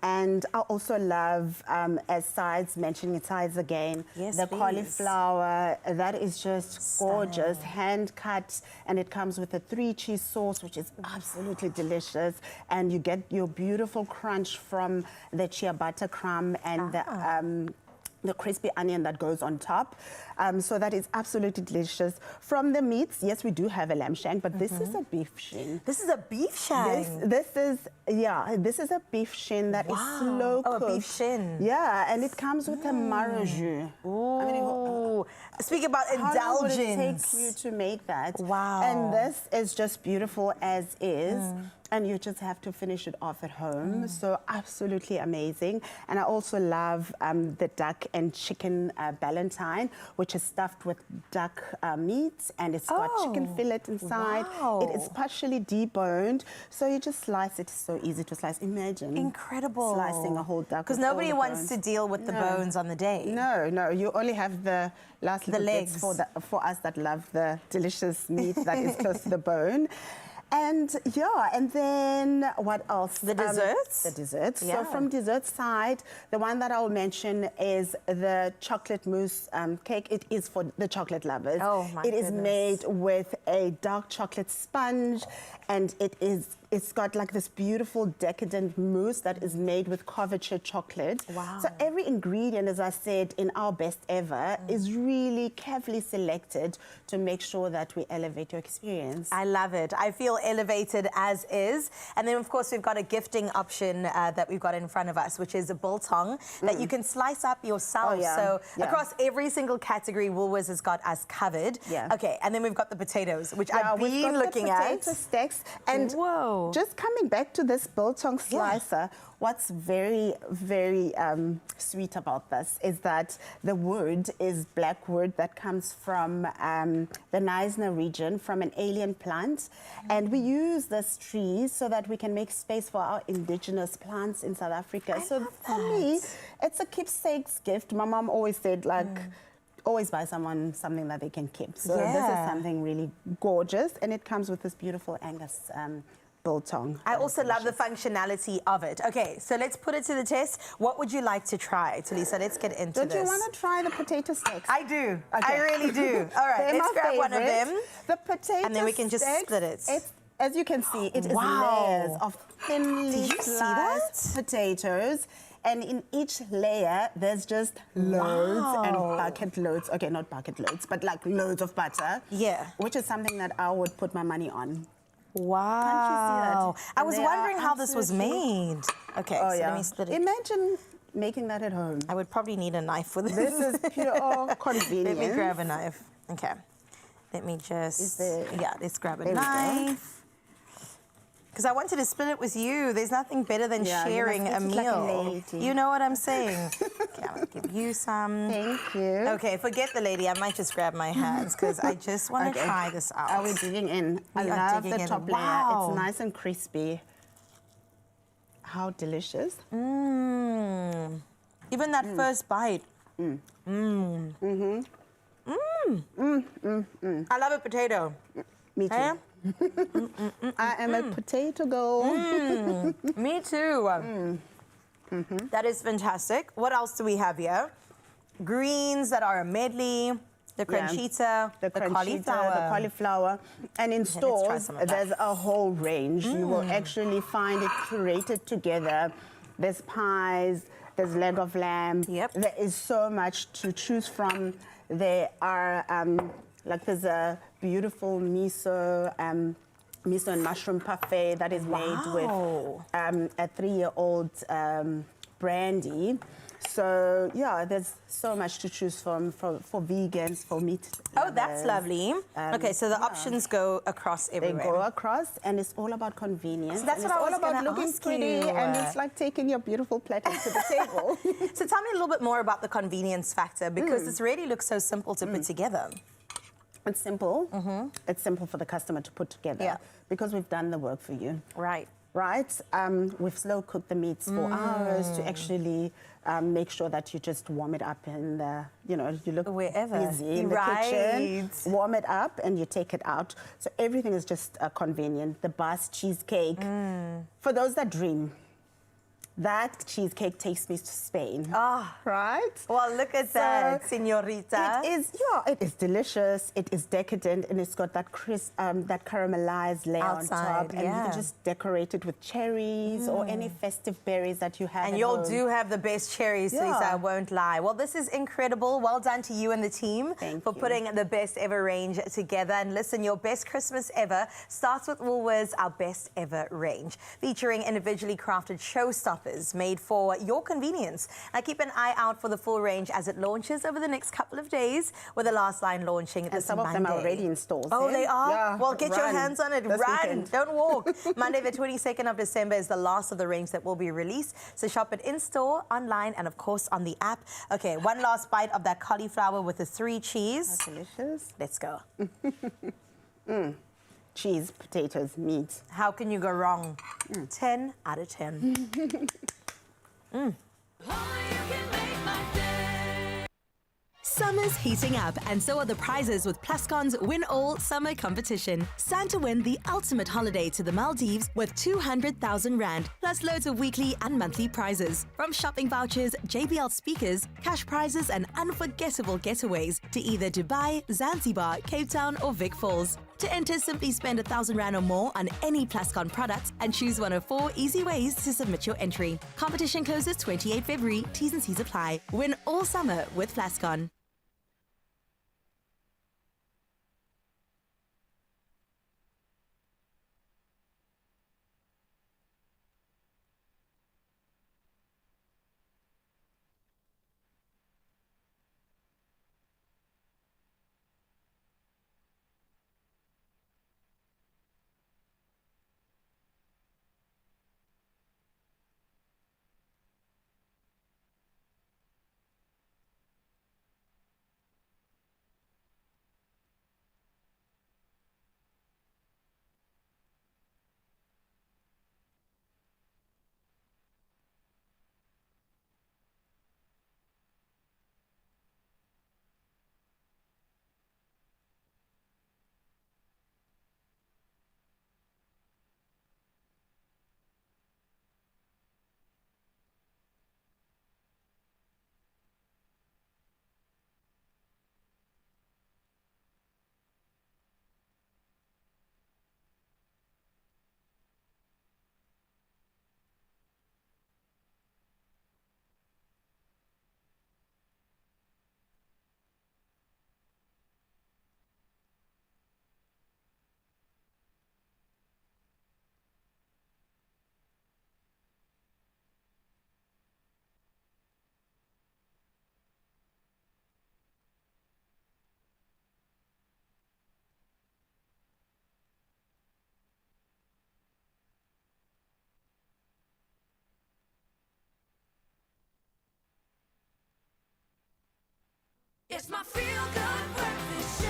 And I also love, as sides, mentioning sides again, the cauliflower. That is just gorgeous, hand cut, and it comes with a 3-cheese sauce, which is absolutely delicious. And you get your beautiful crunch from the ciabatta crumb and the crispy onion that goes on top. So that is absolutely delicious. From the meats, yes, we do have a lamb shank, but this is a beef shin. This is a beef shank? This is a beef shin that is slow cooked. Oh, a beef shin. Yeah, and it comes with a marrow jus. Ooh. Speak about indulgence. How long would it take you to make that? Wow. And this is just beautiful as is. And you just have to finish it off at home. So absolutely amazing. And I also love the duck and chicken Ballantine, which is stuffed with duck meat, and it's got chicken fillet inside. It is partially deboned, so you just slice it. It's so easy to slice. Imagine. Incredible. Slicing a whole duck. Because nobody wants to deal with the bones on the day. No, you only have the last little legs bits for us that love the delicious meat that is close to the bone. And and then what else? The desserts? The desserts. So from dessert side, the one that I'll mention is the chocolate mousse cake. It is for the chocolate lovers. Oh my It is made with a dark chocolate sponge, and it's got like this beautiful decadent mousse that is made with couverture chocolate. Wow. So every ingredient, as I said, in our best ever is really carefully selected to make sure that we elevate your experience. I love it. I feel elevated as is. And then, of course, we've got a gifting option that we've got in front of us, which is a biltong that you can slice up yourself. Oh, yeah. So Yeah. across every single category, Woolworths has got us covered. Yeah. Okay, and then we've got the potatoes, which I've we've been got looking the at. potato stacks. And whoa. just coming back to this biltong slicer, what's very, very sweet about this is that the wood is black wood that comes from the Knysna region, from an alien plant. And we use this tree so that we can make space for our indigenous plants in South Africa. So for me, it's a keepsakes gift. My mom always said, like, always buy someone something that they can keep. So this is something really gorgeous, and it comes with this beautiful Angus biltong. I also love the functionality of it. Okay, so let's put it to the test. What would you like to try? Tulisa, let's get into this. Don't you want to try the potato sticks? I do. Okay. I really do. All right, They're let's my grab one of favorite. them. The potato And then we can just sticks, split it. As you can see, it is Wow. layers of thinly Did you see that? sliced potatoes. And in each layer, there's just loads and bucket loads. Okay, not bucket loads, but like loads of butter. Yeah. Which is something that I would put my money on. Wow. Can't you see it? I And was they are wondering how this was absolutely- made. Okay, Oh, so yeah. let me split it. Imagine making that at home. I would probably need a knife for this. This is pure convenience. Let me grab a knife. Okay. Let me just... Yeah, let's grab a There we go. knife. Because I wanted to split it with you. There's nothing better than Yeah, you sharing must a eat it like a meal. lady. You know what I'm saying? Okay, I'm going to give you some. Thank you. Okay, forget the lady. I might just grab my hands because I just want to Okay. try this out. Are we digging in? I We are love digging the in. top Wow. layer. It's nice and crispy. How delicious. Mmm. Even that first bite. Mmm. Mmm. Mm-hmm. Mmm. I love a potato. Me too. Hey? I am a potato girl. Me too. That is fantastic. What else do we have here? Greens that are a medley, the crunchita, the cauliflower. the cauliflower. And in Okay, let's try stores, some of that. there's a whole range. You will actually find it curated together. There's pies, there's leg of lamb. There is so much to choose from. There are, like there's a beautiful miso and mushroom parfait that is made with a 3-year-old brandy. So yeah, there's so much to choose from for vegans, for meat. Oh, that's lovers. lovely. Okay, so the options go across everywhere. They go across, and it's all about convenience. So that's and what I it's was all about gonna looking ask pretty, you. and it's like taking your beautiful platter to the table. So tell me a little bit more about the convenience factor, because this really looks so simple to put together. It's simple. It's simple for the customer to put together because we've done the work for you. Right. Right? We've slow cooked the meats for hours to actually make sure that you just warm it up in the, you know, you look wherever busy in the kitchen, warm it up and you take it out. So everything is just convenient. The Bas cheesecake. For those that dream, that cheesecake takes me to Spain. Ah, right? Well, look at that, señorita. It is delicious. It is decadent, and it's got that crisp, that caramelized layer Outside, on top, and you can just decorate it with cherries or any festive berries that you have. And at y'all home. do have the best cherries, Lisa, I won't lie. Well, this is incredible. Well done to you and the team for putting the best ever range together. And listen, your best Christmas ever starts with Woolworths, our best ever range, featuring individually crafted showstoppers made for your convenience. Now keep an eye out for the full range as it launches over the next couple of days, with the last line launching this some of Monday. them are already in stores. Oh, eh? they are? Yeah, Well, get your run hands on it. this Run. weekend. Don't walk. Monday, the 22nd of December is the last of the range that will be released. So shop it in-store, online, and of course on the app. Okay, one last bite of that cauliflower with the 3 cheese. That's delicious. Let's go. Cheese, potatoes, meat. How can you go wrong? 10 out of 10. Some Summer's heating up, and so are the prizes with Plascon's Win All Summer Competition. Stand to win the ultimate holiday to the Maldives with 200,000 Rand, plus loads of weekly and monthly prizes. From shopping vouchers, JBL speakers, cash prizes, and unforgettable getaways to either Dubai, Zanzibar, Cape Town, or Vic Falls. To enter, simply spend 1,000 Rand or more on any Plascon product and choose one of 4 easy ways to submit your entry. Competition closes 28 February. T's and C's apply. Win all summer with Plascon. It's my feel-good breakfast show.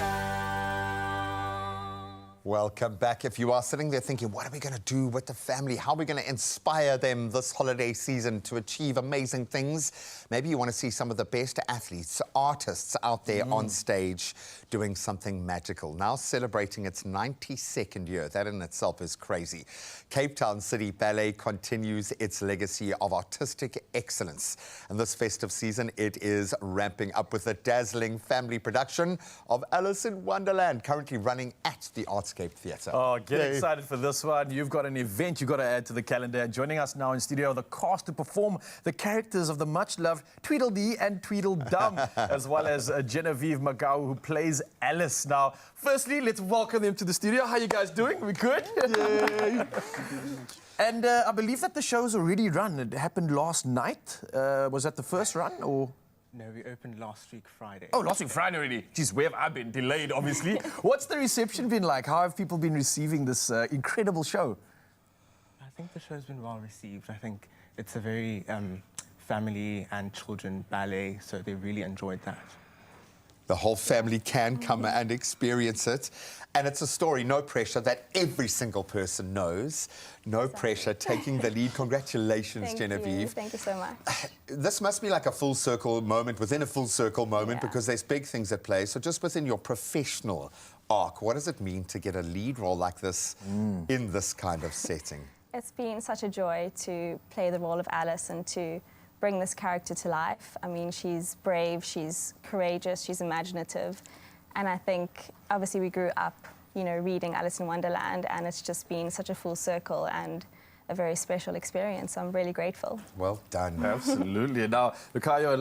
Welcome back. If you are sitting there thinking, what are we going to do with the family? How are we going to inspire them this holiday season to achieve amazing things? Maybe you want to see some of the best athletes, artists out there on stage doing something magical. Now celebrating its 92nd year. That in itself is crazy. Cape Town City Ballet continues its legacy of artistic excellence. And this festive season, it is ramping up with a dazzling family production of Alice in Wonderland, currently running at the Artscape Theatre. Oh, get excited for this one. You've got an event you've got to add to the calendar. Joining us now in studio, the cast to perform the characters of the much-loved Tweedledee and Tweedledum, as well as Genevieve Magau, who plays Alice. Now, firstly, let's welcome them to the studio. How are you guys doing? We good? Yay. And I believe that the show's already run. It happened last night. Was that the first run, or...? No, we opened last week Friday. Oh, last week Friday already. Geez, where have I been? Delayed, obviously. What's the reception been like? How have people been receiving this incredible show? I think the show's been well received. I think it's a very family and children ballet, so they really enjoyed that. The whole family can come and experience it. And it's a story, no pressure, that every single person knows. No pressure, taking the lead. Congratulations, Genevieve. Thank you so much. This must be like a full circle moment within a full circle moment, because there's big things at play. So just within your professional arc, what does it mean to get a lead role like this in this kind of setting? It's been such a joy to play the role of Alice and to bring this character to life. I mean, she's brave, she's courageous, she's imaginative. And I think, obviously, we grew up, you know, reading Alice in Wonderland, and it's just been such a full circle and a very special experience. So I'm really grateful. Well done. Absolutely. Now, Lucayo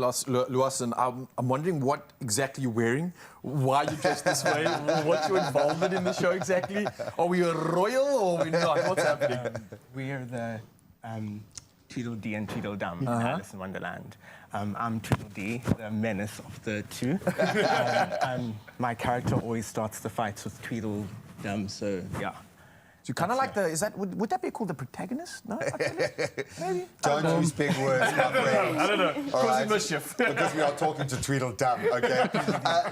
Luasen, I'm wondering what exactly you're wearing, why you dressed this way, what's your involvement in the show exactly? Are we a royal or are we not? What's happening? We are the Tweedledee and Tweedledum, Alice in Wonderland. I'm Tweedledee, the menace of the two. My character always starts the fights with Tweedledum, so yeah. So kind of like the, would that be called the protagonist? No? Maybe? Don't use big words, my friend. I don't know. All right. Mischief. Because we are talking to Tweedledum, okay?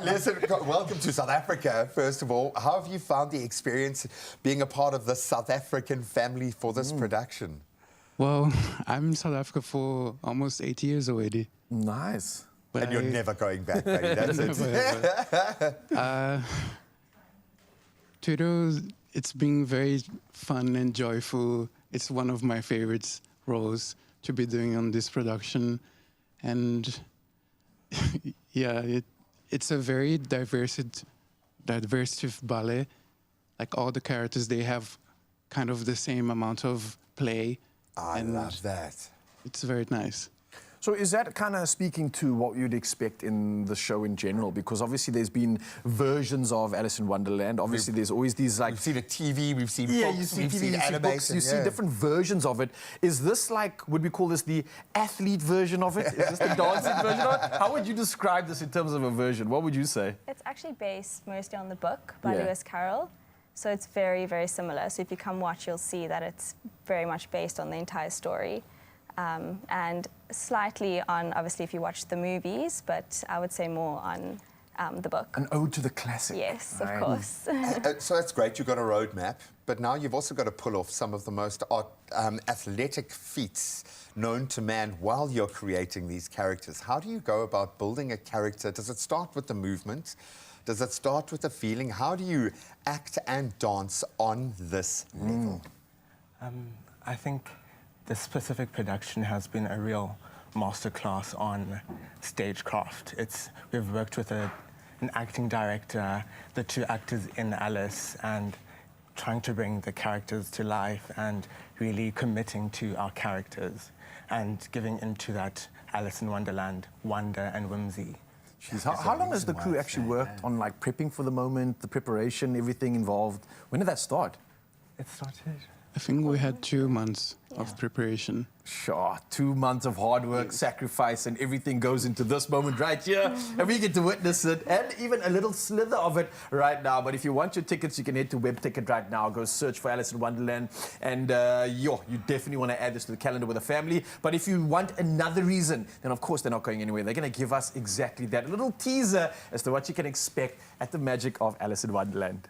Listen, welcome to South Africa, first of all. How have you found the experience being a part of the South African family for this production? Well, I'm in South Africa for almost 8 years already. Nice. But And you're never going back, buddy. That's it. Twitter, it's been very fun and joyful. It's one of my favorite roles to be doing on this production. And yeah, it's a very diverse ballet. Like all the characters, they have kind of the same amount of play. I love that. It's very nice. So is that kind of speaking to what you'd expect in the show in general? Because obviously there's been versions of Alice in Wonderland. Obviously there's always these like... We've seen a TV, we've seen yeah, books, you see we've TV, seen you see animation. books, you see different versions of it. Is this like, would we call this the athlete version of it? Is this the dancing version of it? How would you describe this in terms of a version? What would you say? It's actually based mostly on the book by Yeah. Lewis Carroll. So it's very, very similar. So if you come watch, you'll see that it's very much based on the entire story. And slightly on, obviously, if you watch the movies, but I would say more on the book. An ode to the classic. Yes, of course. So that's great, you've got a roadmap, but now you've also got to pull off some of the most athletic feats known to man while you're creating these characters. How do you go about building a character? Does it start with the movement? Does it start with the feeling? How do you act and dance on this level? I think this specific production has been a real masterclass on stagecraft. We've worked with an acting director, the two actors in Alice, and trying to bring the characters to life and really committing to our characters and giving into that Alice in Wonderland wonder and whimsy. Jeez, how long has the crew actually worked on like prepping for the moment, the preparation, everything involved? When did that start? It started... I think we had 2 months of preparation. Sure, 2 months of hard work, sacrifice, and everything goes into this moment right here, and we get to witness it, and even a little slither of it right now. But if you want your tickets, you can head to Web Ticket right now. Go search for Alice in Wonderland, and you definitely want to add this to the calendar with a family. But if you want another reason, then of course they're not going anywhere. They're going to give us exactly that, a little teaser as to what you can expect at the magic of Alice in Wonderland.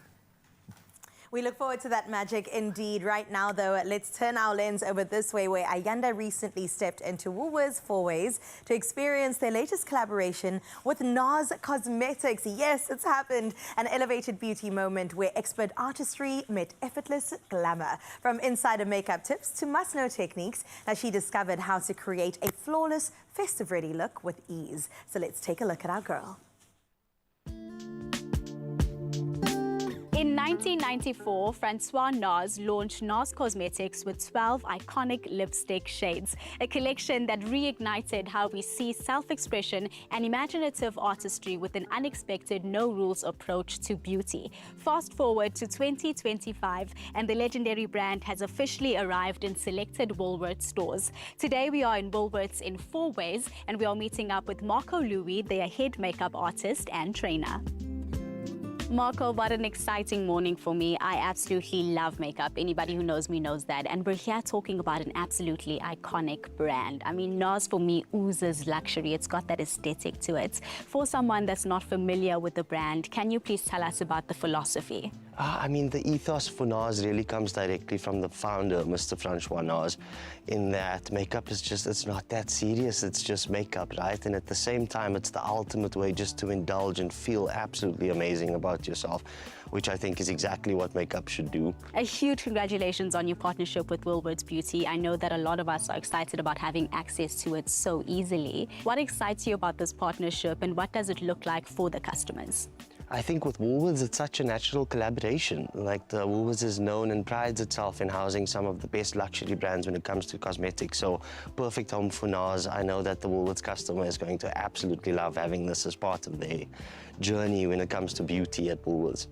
We look forward to that magic indeed. Right now, though, let's turn our lens over this way, where Ayanda recently stepped into Woolworths Fourways to experience their latest collaboration with NARS Cosmetics. Yes, it's happened. An elevated beauty moment where expert artistry met effortless glamour. From insider makeup tips to must-know techniques, now she discovered how to create a flawless, festive-ready look with ease. So let's take a look at our girl. In 1994, Francois Nars launched NARS Cosmetics with 12 iconic lipstick shades, a collection that reignited how we see self-expression and imaginative artistry with an unexpected, no-rules approach to beauty. Fast forward to 2025, and the legendary brand has officially arrived in selected Woolworths stores. Today, we are in Woolworths in Fourways, and we are meeting up with Marco Louis, their head makeup artist and trainer. Marco, what an exciting morning for me. I absolutely love makeup. Anybody who knows me knows that. And we're here talking about an absolutely iconic brand. I mean, NARS for me oozes luxury. It's got that aesthetic to it. For someone that's not familiar with the brand, can you please tell us about the philosophy? I mean, the ethos for NARS really comes directly from the founder, Mr. Francois Nars, in that makeup is just, it's not that serious, it's just makeup, right? And at the same time, it's the ultimate way just to indulge and feel absolutely amazing about yourself, which I think is exactly what makeup should do. A huge congratulations on your partnership with Woolworths Beauty. I know that a lot of us are excited about having access to it so easily. What excites you about this partnership, and what does it look like for the customers? I think with Woolworths, it's such a natural collaboration. Like, the Woolworths is known and prides itself in housing some of the best luxury brands when it comes to cosmetics. So, perfect home for NARS. I know that the Woolworths customer is going to absolutely love having this as part of their journey when it comes to beauty at Woolworths.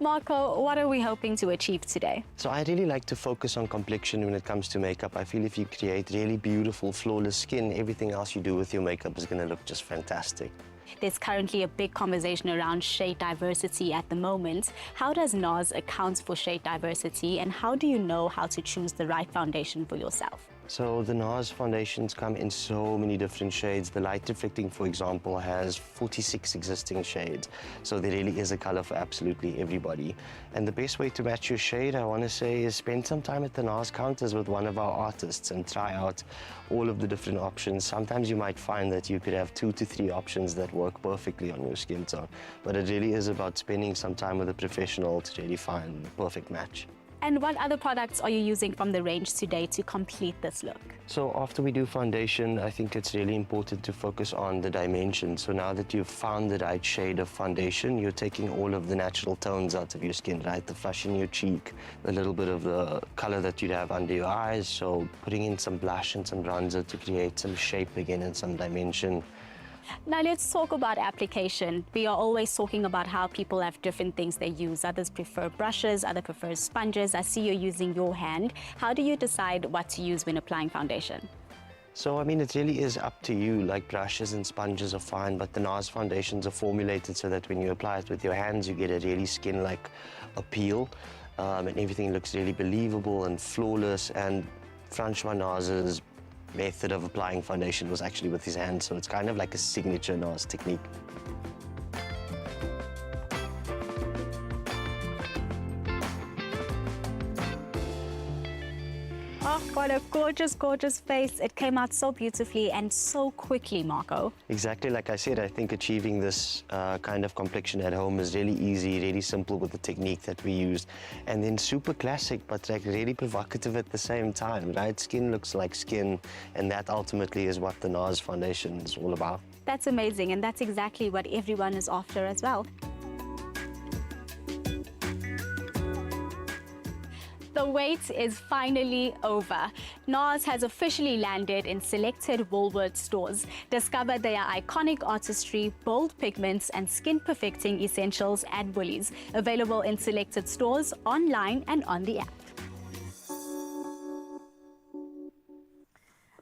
Marco, what are we hoping to achieve today? So I really like to focus on complexion when it comes to makeup. I feel if you create really beautiful, flawless skin, everything else you do with your makeup is going to look just fantastic. There's currently a big conversation around shade diversity at the moment. How does NARS account for shade diversity, and how do you know how to choose the right foundation for yourself? So the NARS foundations come in so many different shades. The light reflecting, for example, has 46 existing shades. So there really is a color for absolutely everybody. And the best way to match your shade, I want to say, is spend some time at the NARS counters with one of our artists and try out all of the different options. Sometimes you might find that you could have 2 to 3 options that work perfectly on your skin tone. But it really is about spending some time with a professional to really find the perfect match. And what other products are you using from the range today to complete this look? So after we do foundation, I think it's really important to focus on the dimension. So now that you've found the right shade of foundation, you're taking all of the natural tones out of your skin, right? The flush in your cheek, a little bit of the color that you'd have under your eyes. So putting in some blush and some bronzer to create some shape again and some dimension. Now let's talk about application. We are always talking about how people have different things they use. Others prefer brushes, others prefer sponges. I see you're using your hand. How do you decide what to use when applying foundation? So, I mean, it really is up to you. Like, brushes and sponges are fine, but the NARS foundations are formulated so that when you apply it with your hands, you get a really skin-like appeal, and everything looks really believable and flawless. And Francois NARS's method of applying foundation was actually with his hands, so it's kind of like a signature NARS technique. Oh, what a gorgeous, gorgeous face. It came out so beautifully and so quickly, Marco. Exactly, like I said, I think achieving this kind of complexion at home is really easy, really simple with the technique that we used, and then super classic, but like really provocative at the same time, right? Skin looks like skin, and that ultimately is what the NARS foundation is all about. That's amazing, and that's exactly what everyone is after as well. The wait is finally over. NARS has officially landed in selected Woolworths stores. Discover their iconic artistry, bold pigments, and skin-perfecting essentials at Woolies. Available in selected stores, online, and on the app.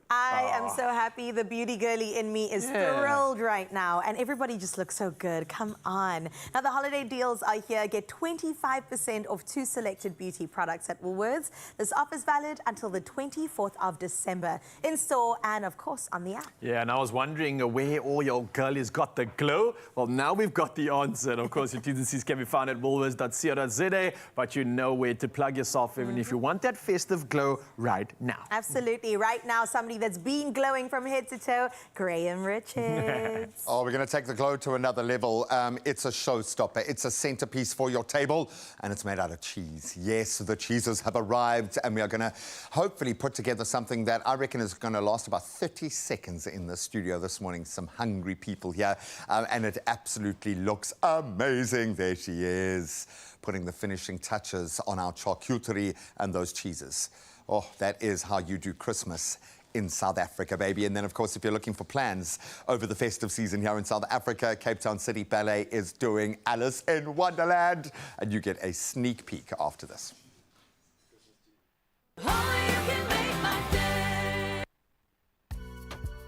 I am so happy. The beauty girly in me is thrilled right now, and everybody just looks so good. Come on. Now, the holiday deals are here. Get 25% off 2 selected beauty products at Woolworths. This offer is valid until the 24th of December, in store and, of course, on the app. Yeah, and I was wondering where all your girlies got the glow. Well, now we've got the answer. And of course, your T's and C's can be found at woolworths.co.za, but you know where to plug yourself in if you want that festive glow right now. Absolutely. Right now, somebody that's been glowing from head to toe, Graham Richards. Oh, we're going to take the glow to another level. It's a showstopper. It's a centerpiece for your table, and it's made out of cheese. Yes, the cheeses have arrived, and we are going to hopefully put together something that I reckon is going to last about 30 seconds in the studio this morning. Some hungry people here, and it absolutely looks amazing. There she is, putting the finishing touches on our charcuterie and those cheeses. Oh, that is how you do Christmas in South Africa, baby. And then, of course, if you're looking for plans over the festive season here in South Africa, Cape Town City Ballet is doing Alice in Wonderland, and you get a sneak peek after this.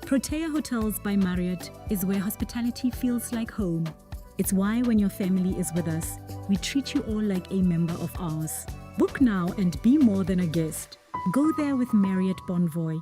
Protea Hotels by Marriott is where hospitality feels like home. It's why when your family is with us, we treat you all like a member of ours. Book now and be more than a guest. Go there with Marriott Bonvoy.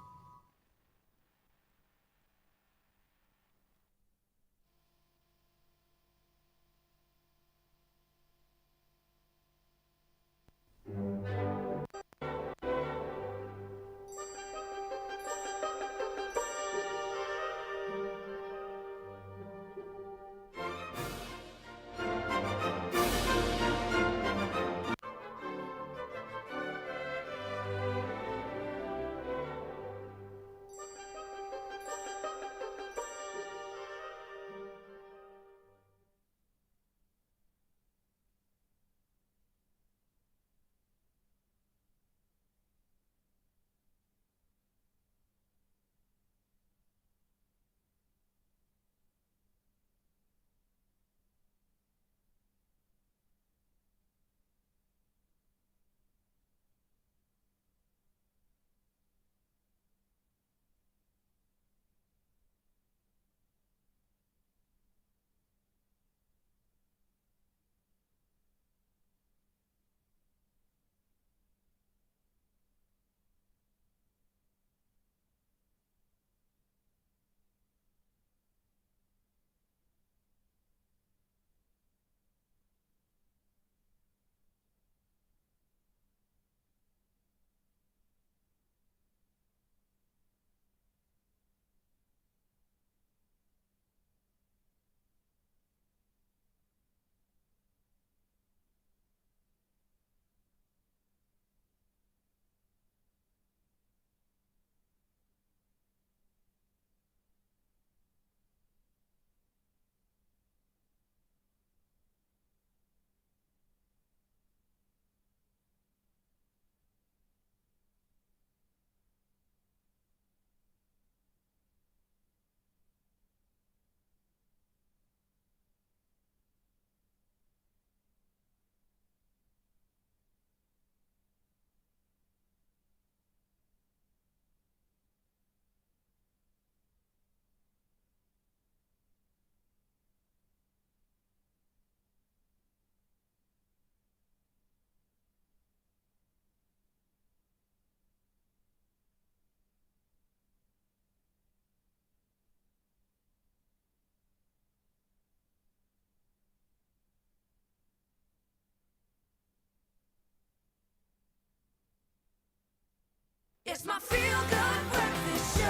It's my feel-good breakfast show.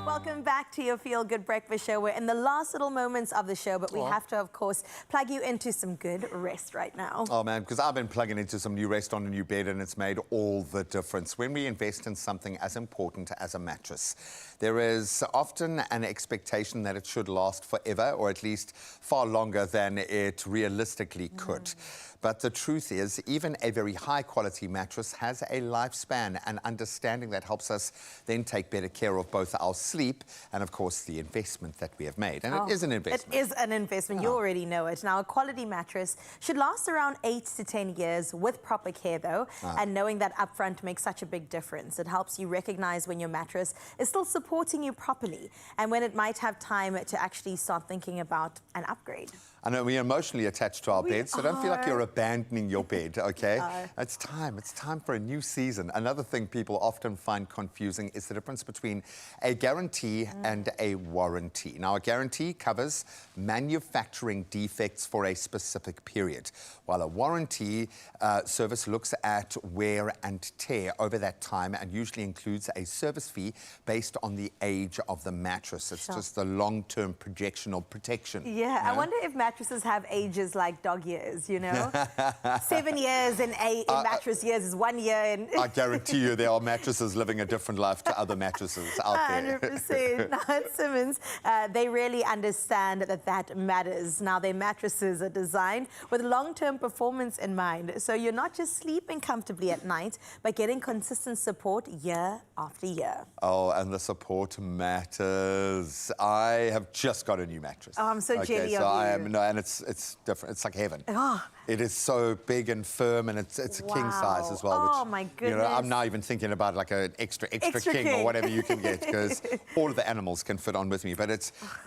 Welcome back to your Feel Good Breakfast Show. We're in the last little moments of the show, but we have to, of course, plug you into some good rest right now. Oh, man, because I've been plugging into some new rest on a new bed, and it's made all the difference. When we invest in something as important as a mattress, there is often an expectation that it should last forever, or at least far longer than it realistically could. But the truth is, even a very high-quality mattress has a lifespan, and understanding that helps us then take better care of both our sleep and, of course, the investment that we have made. And it is an investment. It is an investment. You already know it. Now, a quality mattress should last around 8 to 10 years with proper care, though, and knowing that upfront makes such a big difference. It helps you recognize when your mattress is still supporting you properly and when it might have time to actually start thinking about an upgrade. I know we're emotionally attached to our beds, so don't feel like you're abandoning your bed, okay? It's time for a new season. Another thing people often find confusing is the difference between a guarantee and a warranty. Now, a guarantee covers manufacturing defects for a specific period, while a warranty service looks at wear and tear over that time and usually includes a service fee based on the age of the mattress. It's just the long-term projection or protection. Yeah, I wonder if mattresses have ages like dog years, you know? 7 years in mattress years is 1 year in... I guarantee you there are mattresses living a different life to other mattresses out there. 100%. Now, at Simmons, they really understand that matters. Now, their mattresses are designed with long-term performance in mind. So you're not just sleeping comfortably at night, but getting consistent support year after year. Oh, and the support matters. I have just got a new mattress. Oh, I'm so jelly of you. I am, no, and it's different. It's like heaven. It is so big and firm, and it's a king size as well. Oh, which, my goodness. You know, I'm now even thinking about like an extra king or whatever you can get, because all of the animals can fit on with me. But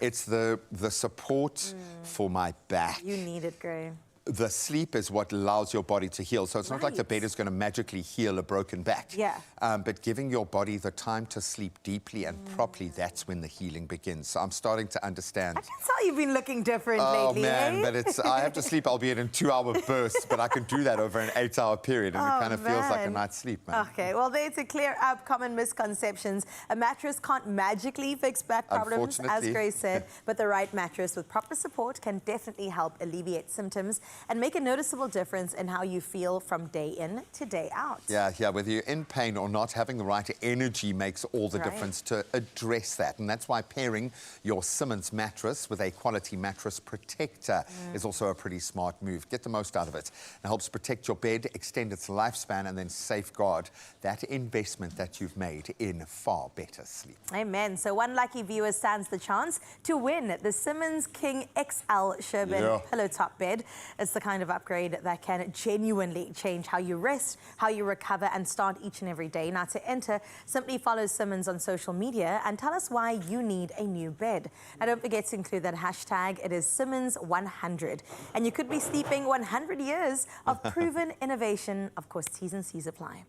it's the support for my back. You need it, Gray. The sleep is what allows your body to heal. So it's not like the bed is going to magically heal a broken back. Yeah. But giving your body the time to sleep deeply and properly, that's when the healing begins. So I'm starting to understand. I can tell you've been looking different lately, man, eh? but I have to sleep, albeit in 2-hour bursts, but I can do that over an 8-hour period, and it kind of feels like a night's sleep, man. Okay, well, there to clear up common misconceptions. A mattress can't magically fix back problems, as Grace said, but the right mattress with proper support can definitely help alleviate symptoms and make a noticeable difference in how you feel from day in to day out. Yeah, whether you're in pain or not, having the right energy makes all the difference to address that. And that's why pairing your Simmons mattress with a quality mattress protector is also a pretty smart move. Get the most out of it. It helps protect your bed, extend its lifespan, and then safeguard that investment that you've made in far better sleep. Amen. So one lucky viewer stands the chance to win the Simmons King XL Sherbet pillow top bed. It's the kind of upgrade that can genuinely change how you rest, how you recover, and start each and every day. Now, to enter, simply follow Simmons on social media and tell us why you need a new bed. Now, don't forget to include that hashtag. It is Simmons100. And you could be sleeping 100 years of proven innovation. Of course, T's and C's apply.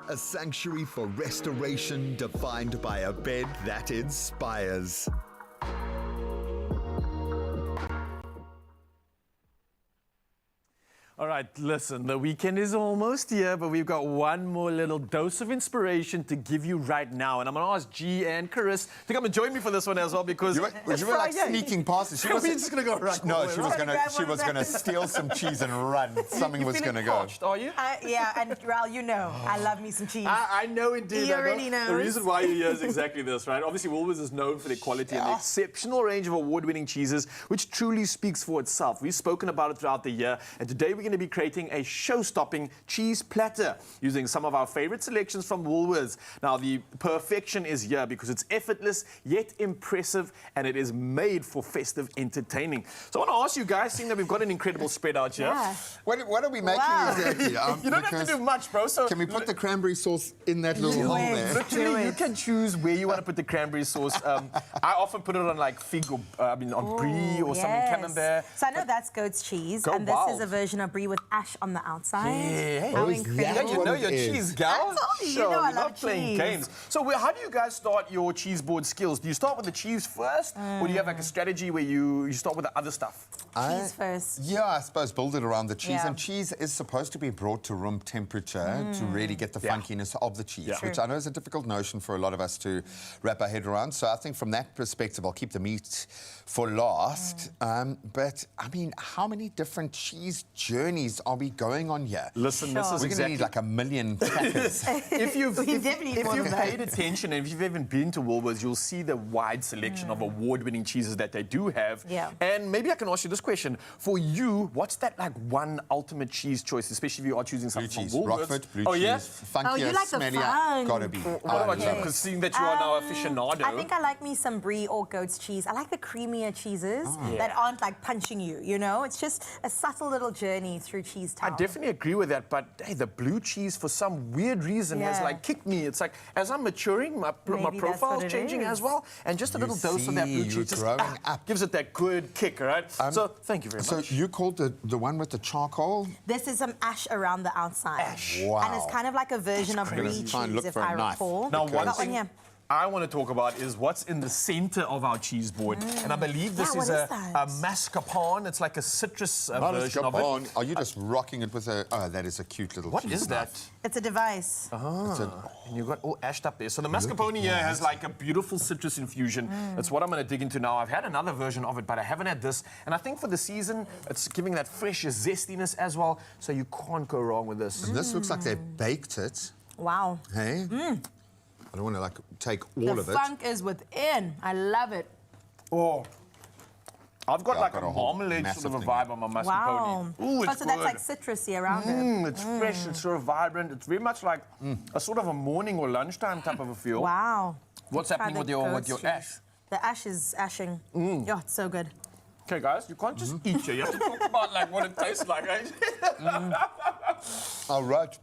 A sanctuary for restoration defined by a bed that inspires. All right, listen, the weekend is almost here, but we've got one more little dose of inspiration to give you right now. And I'm going to ask G and Chris to come and join me for this one as well, because... You were like sneaking past it. We're just going to go right. No, she was going to steal some cheese and run. Something was going to go. Parched, are you? Yeah, and Raul, you know, I love me some cheese. I know indeed. He already knows. The reason why you're here is exactly this, right? Obviously, Woolworths is known for their quality and the exceptional range of award-winning cheeses, which truly speaks for itself. We've spoken about it throughout the year, and today we're going to be creating a show-stopping cheese platter using some of our favorite selections from Woolworths. Now, the perfection is here because it's effortless yet impressive, and it is made for festive entertaining. So I want to ask you guys, seeing that we've got an incredible spread out here. Yeah. What are we making exactly? You don't have to do much, bro. So can we put the cranberry sauce in that little hole there? Literally, you can choose where you want to put the cranberry sauce. I often put it on like fig or on brie or something camembert. So I know that's goat's cheese, and this is a version of brie with with ash on the outside. Yeah. How Oh, is that incredible. You what know it your is? cheese, gal. I told you, Sure, you know I we're love not playing cheese. games. So how do you guys start your cheese board skills? Do you start with the cheese first, or do you have like a strategy where you start with the other stuff? Cheese first. Yeah, I suppose build it around the cheese. Yeah. And cheese is supposed to be brought to room temperature to really get the funkiness of the cheese, which I know is a difficult notion for a lot of us to wrap our head around. So I think from that perspective, I'll keep the meat for last. But, I mean, how many different cheese journeys are we going on here? Listen, this is We're going to need like 1 million packets. If you've definitely more than paid attention and if you've even been to Woolworths, you'll see the wide selection of award-winning cheeses that they do have. Yeah. And maybe I can ask you this question. For you, what's that like one ultimate cheese choice, especially if you are choosing something Blue cheese, from Woolworths? Rockford, blue yeah? cheese, funkier, you like the smellier, funk. gotta be. What about you? Because seeing that you are now aficionado. I think I like me some brie or goat's cheese. I like the creamier cheeses that aren't like punching you, you know? It's just a subtle little journey through cheese town. I definitely agree with that, but hey, the blue cheese for some weird reason has like kicked me. It's like as I'm maturing, my profile's changing as well, and just a little dose of that blue cheese just gives it that good kick, right? So thank you very much. So you called the one with the charcoal? This is some ash around the outside. Ash. Wow. And it's kind of like a version of brie Try and cheese, look if for a I knife. recall. Now, one Got thing here. I want to talk about is what's in the center of our cheese board. And I believe this is a mascarpone. It's like a citrus version of it. Are you just rocking it with a... Oh, that is a cute little What cheese is that? knife. It's a device. And you've got all ashed up there. So the mascarpone here has like a beautiful citrus infusion. That's what I'm going to dig into now. I've had another version of it, but I haven't had this. And I think for the season, it's giving that fresh zestiness as well. So you can't go wrong with this. And this looks like they baked it. Wow. Hey? I don't want to, like, take all of it. The funk is within. I love it. Oh. I've got like got a a whole marmalade massive sort of a thing. vibe on my mascarpone. Wow. Ooh, it's so that's good. like citrusy around it. It's fresh, it's sort of vibrant. It's very much like a sort of a morning or lunchtime type of a feel. Wow. What's Try happening the with your goat's cheese. ash? The ash is ashing. Yeah, it's so good. Okay, guys, you can't just eat here. You have to talk about like what it tastes like, right? I'll write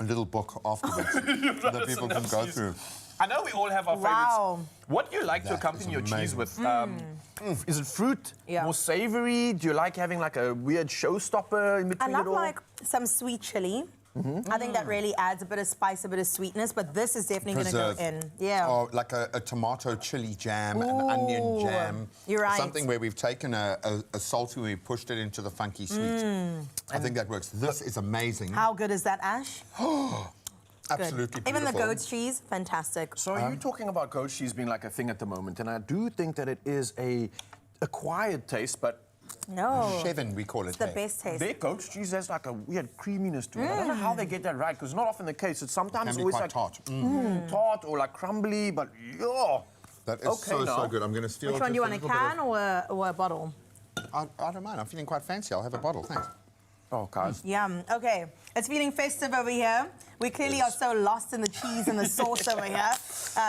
a little book afterwards that people can go through. I know we all have our favorites. What do you like to accompany your cheese with? Is it fruit? Yeah. More savory? Do you like having like a weird showstopper in I between love it all? like some sweet chili. I think that really adds a bit of spice, a bit of sweetness, but this is definitely going to go in. Yeah. Or like a tomato chili jam, an onion jam. You're right. Something where we've taken a salty and we've pushed it into the funky sweet. I think that works. This is amazing. How good is that ash? Absolutely Good. Even the beautiful. goat's cheese, fantastic. So are you talking about goat cheese being like a thing at the moment? And I do think that it is a acquired taste, but no. Chevin, we call it. It's the best taste. their goat cheese has like a weird creaminess to it. I don't know how they get that right, because it's not often the case. It's sometimes Can be always quite like tart. tart or like crumbly, but yeah. That is so good. I'm going to steal Which one do you want, a little bit can or a bottle? I don't mind. I'm feeling quite fancy. I'll have a bottle. Thanks. Oh, guys. Yum. Okay, it's feeling festive over here. We clearly are so lost in the cheese and the sauce over here.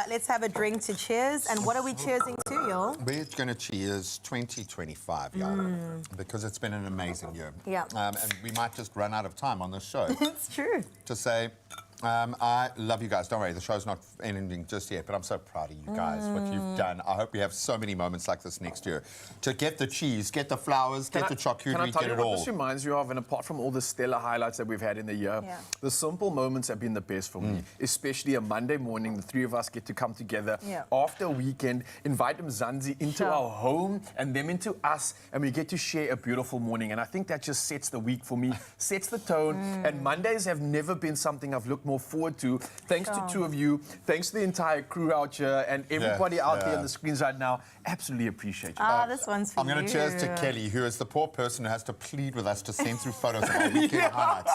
Let's have a drink to cheers. And what are we cheersing to, y'all? We're going to cheers 2025, y'all, because it's been an amazing year. Yeah. And we might just run out of time on this show. It's true. To say, I love you guys. Don't worry, the show's not ending just yet, but I'm so proud of you guys, what you've done. I hope we have so many moments like this next year. To get the cheese, get the flowers, get the charcuterie, get it all. This reminds you of, and apart from all the stellar highlights that we've had in the year, the simple moments have been the best for me, especially a Monday morning, the three of us get to come together after a weekend, invite Mzansi into our home and them into us, and we get to share a beautiful morning. And I think that just sets the week for me, sets the tone, and Mondays have never been something I've looked more forward to. Thanks to two of you, thanks to the entire crew out here and everybody out there on the screens right now. Absolutely appreciate you. This one's for I'm going to cheers to Kelly, who is the poor person who has to plead with us to send through photos of our weekend highlights.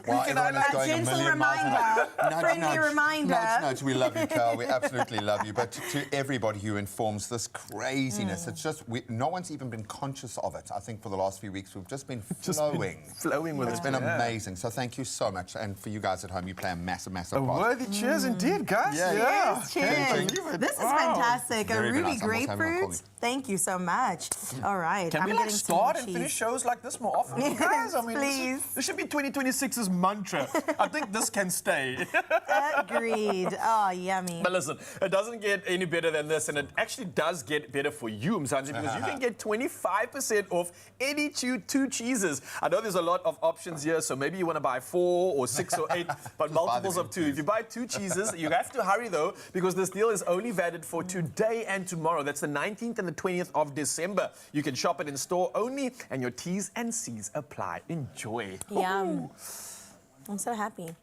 While everyone is going a million miles an hour. Friendly reminder. Nudge. We love you, Carl. We absolutely love you. But to everybody who informs this craziness, it's just, no one's even been conscious of it. I think for the last few weeks, we've just been flowing. Flowing with it. It's been amazing. So thank you so much. And for you guys at home, you play amazing. massive A part. worthy cheers indeed, guys. Yeah. Cheers. This is fantastic. A Very ruby nice. I must have one grapefruit. coffee. Thank you so much. All right. Can we getting some start and cheese. finish shows like this more often, you guys? I mean, please. This should be 2026's mantra. I think this can stay. Agreed. Oh, yummy. But listen, it doesn't get any better than this, and it actually does get better for you, Mzansi, because you can get 25% off any two cheeses. I know there's a lot of options here, so maybe you want to buy 4 or 6 or 8, but multiples of 2. If you buy 2 cheeses, you have to hurry though, because this deal is only valid for today and tomorrow. That's the 19th and the 20th of December. You can shop it in store only, and your T's and C's apply. Enjoy. Yum. I'm so happy.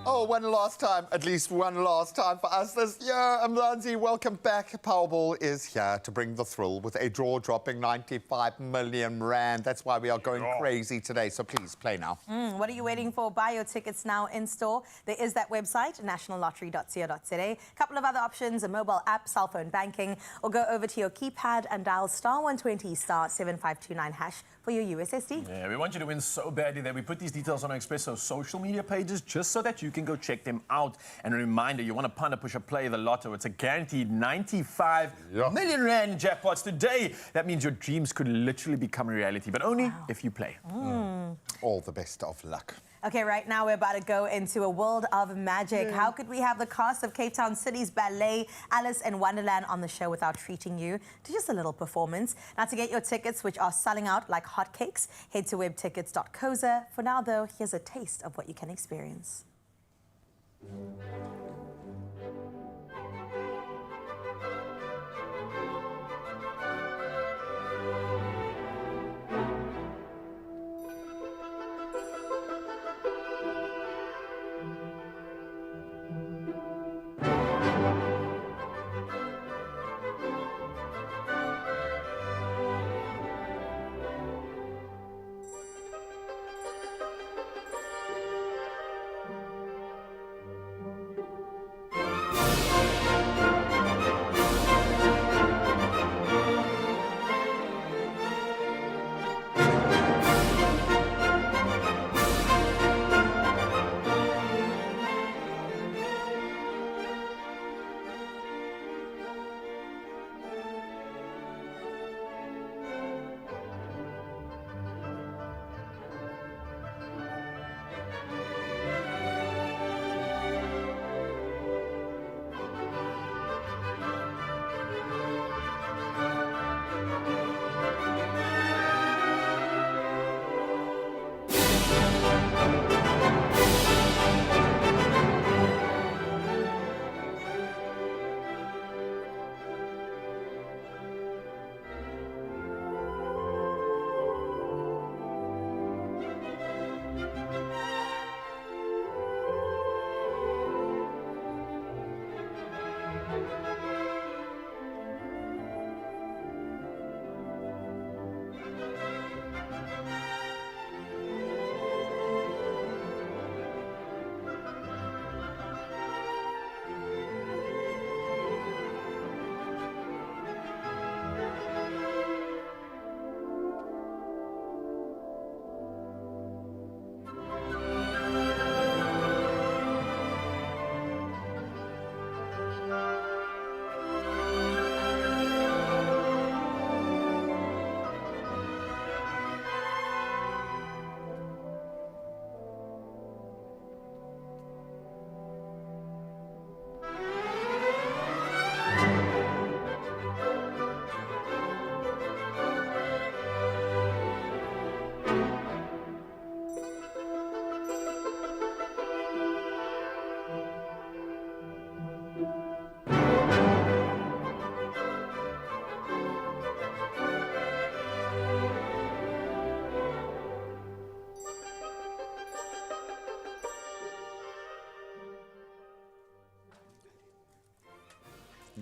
Oh, one last time, at least one last time for us this year. Mzansi, welcome back. Powerball is here to bring the thrill with a draw dropping 95 million rand. That's why we are going crazy today. So please play now. What are you waiting for? Buy your tickets now in store. There is that website, nationallottery.co.za. A couple of other options, a mobile app, cell phone banking, or go over to your keypad and dial *120 *7529# for your USSD. Yeah, we want you to win so badly that we put these details on our Expresso social media pages just so that you can go check them out. And a reminder, you want to punter, push, or play the lotto. It's a guaranteed 95 million rand in jackpots today. That means your dreams could literally become a reality, but only if you play. All the best of luck. Okay, right now we're about to go into a world of magic. How could we have the cast of Cape Town City's ballet, Alice in Wonderland, on the show without treating you to just a little performance? Now, to get your tickets, which are selling out like hotcakes, head to webtickets.co.za. For now, though, here's a taste of what you can experience.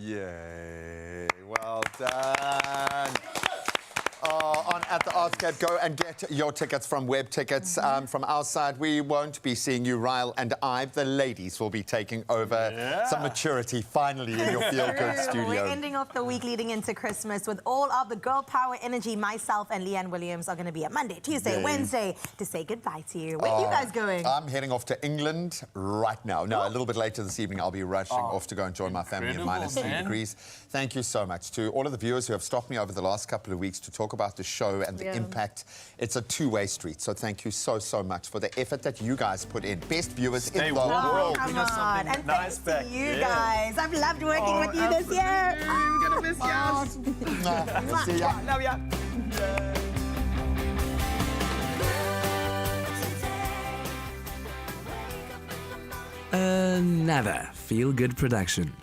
Yay. Well done. On at the Artscape, go and get your tickets from Web Tickets. From our side, we won't be seeing you, Ryle and Ive. The ladies will be taking over some maturity finally in your feel-good studio. We're ending off the week leading into Christmas with all of the girl power energy. Myself and Leanne Williams are going to be at Monday, Tuesday, Wednesday to say goodbye to you. Where are you guys going? I'm heading off to England right now. No, a little bit later this evening, I'll be rushing off to go and join my family in -3 degrees. Thank you so much to all of the viewers who have stopped me over the last couple of weeks to talk about the show and the impact. It's a two-way street, so thank you so, so much for the effort that you guys put in. Best viewers in the world. Come on. And thanks to you guys. I've loved working with you this year. We're going to miss you. See ya. Love ya. Another feel-good production.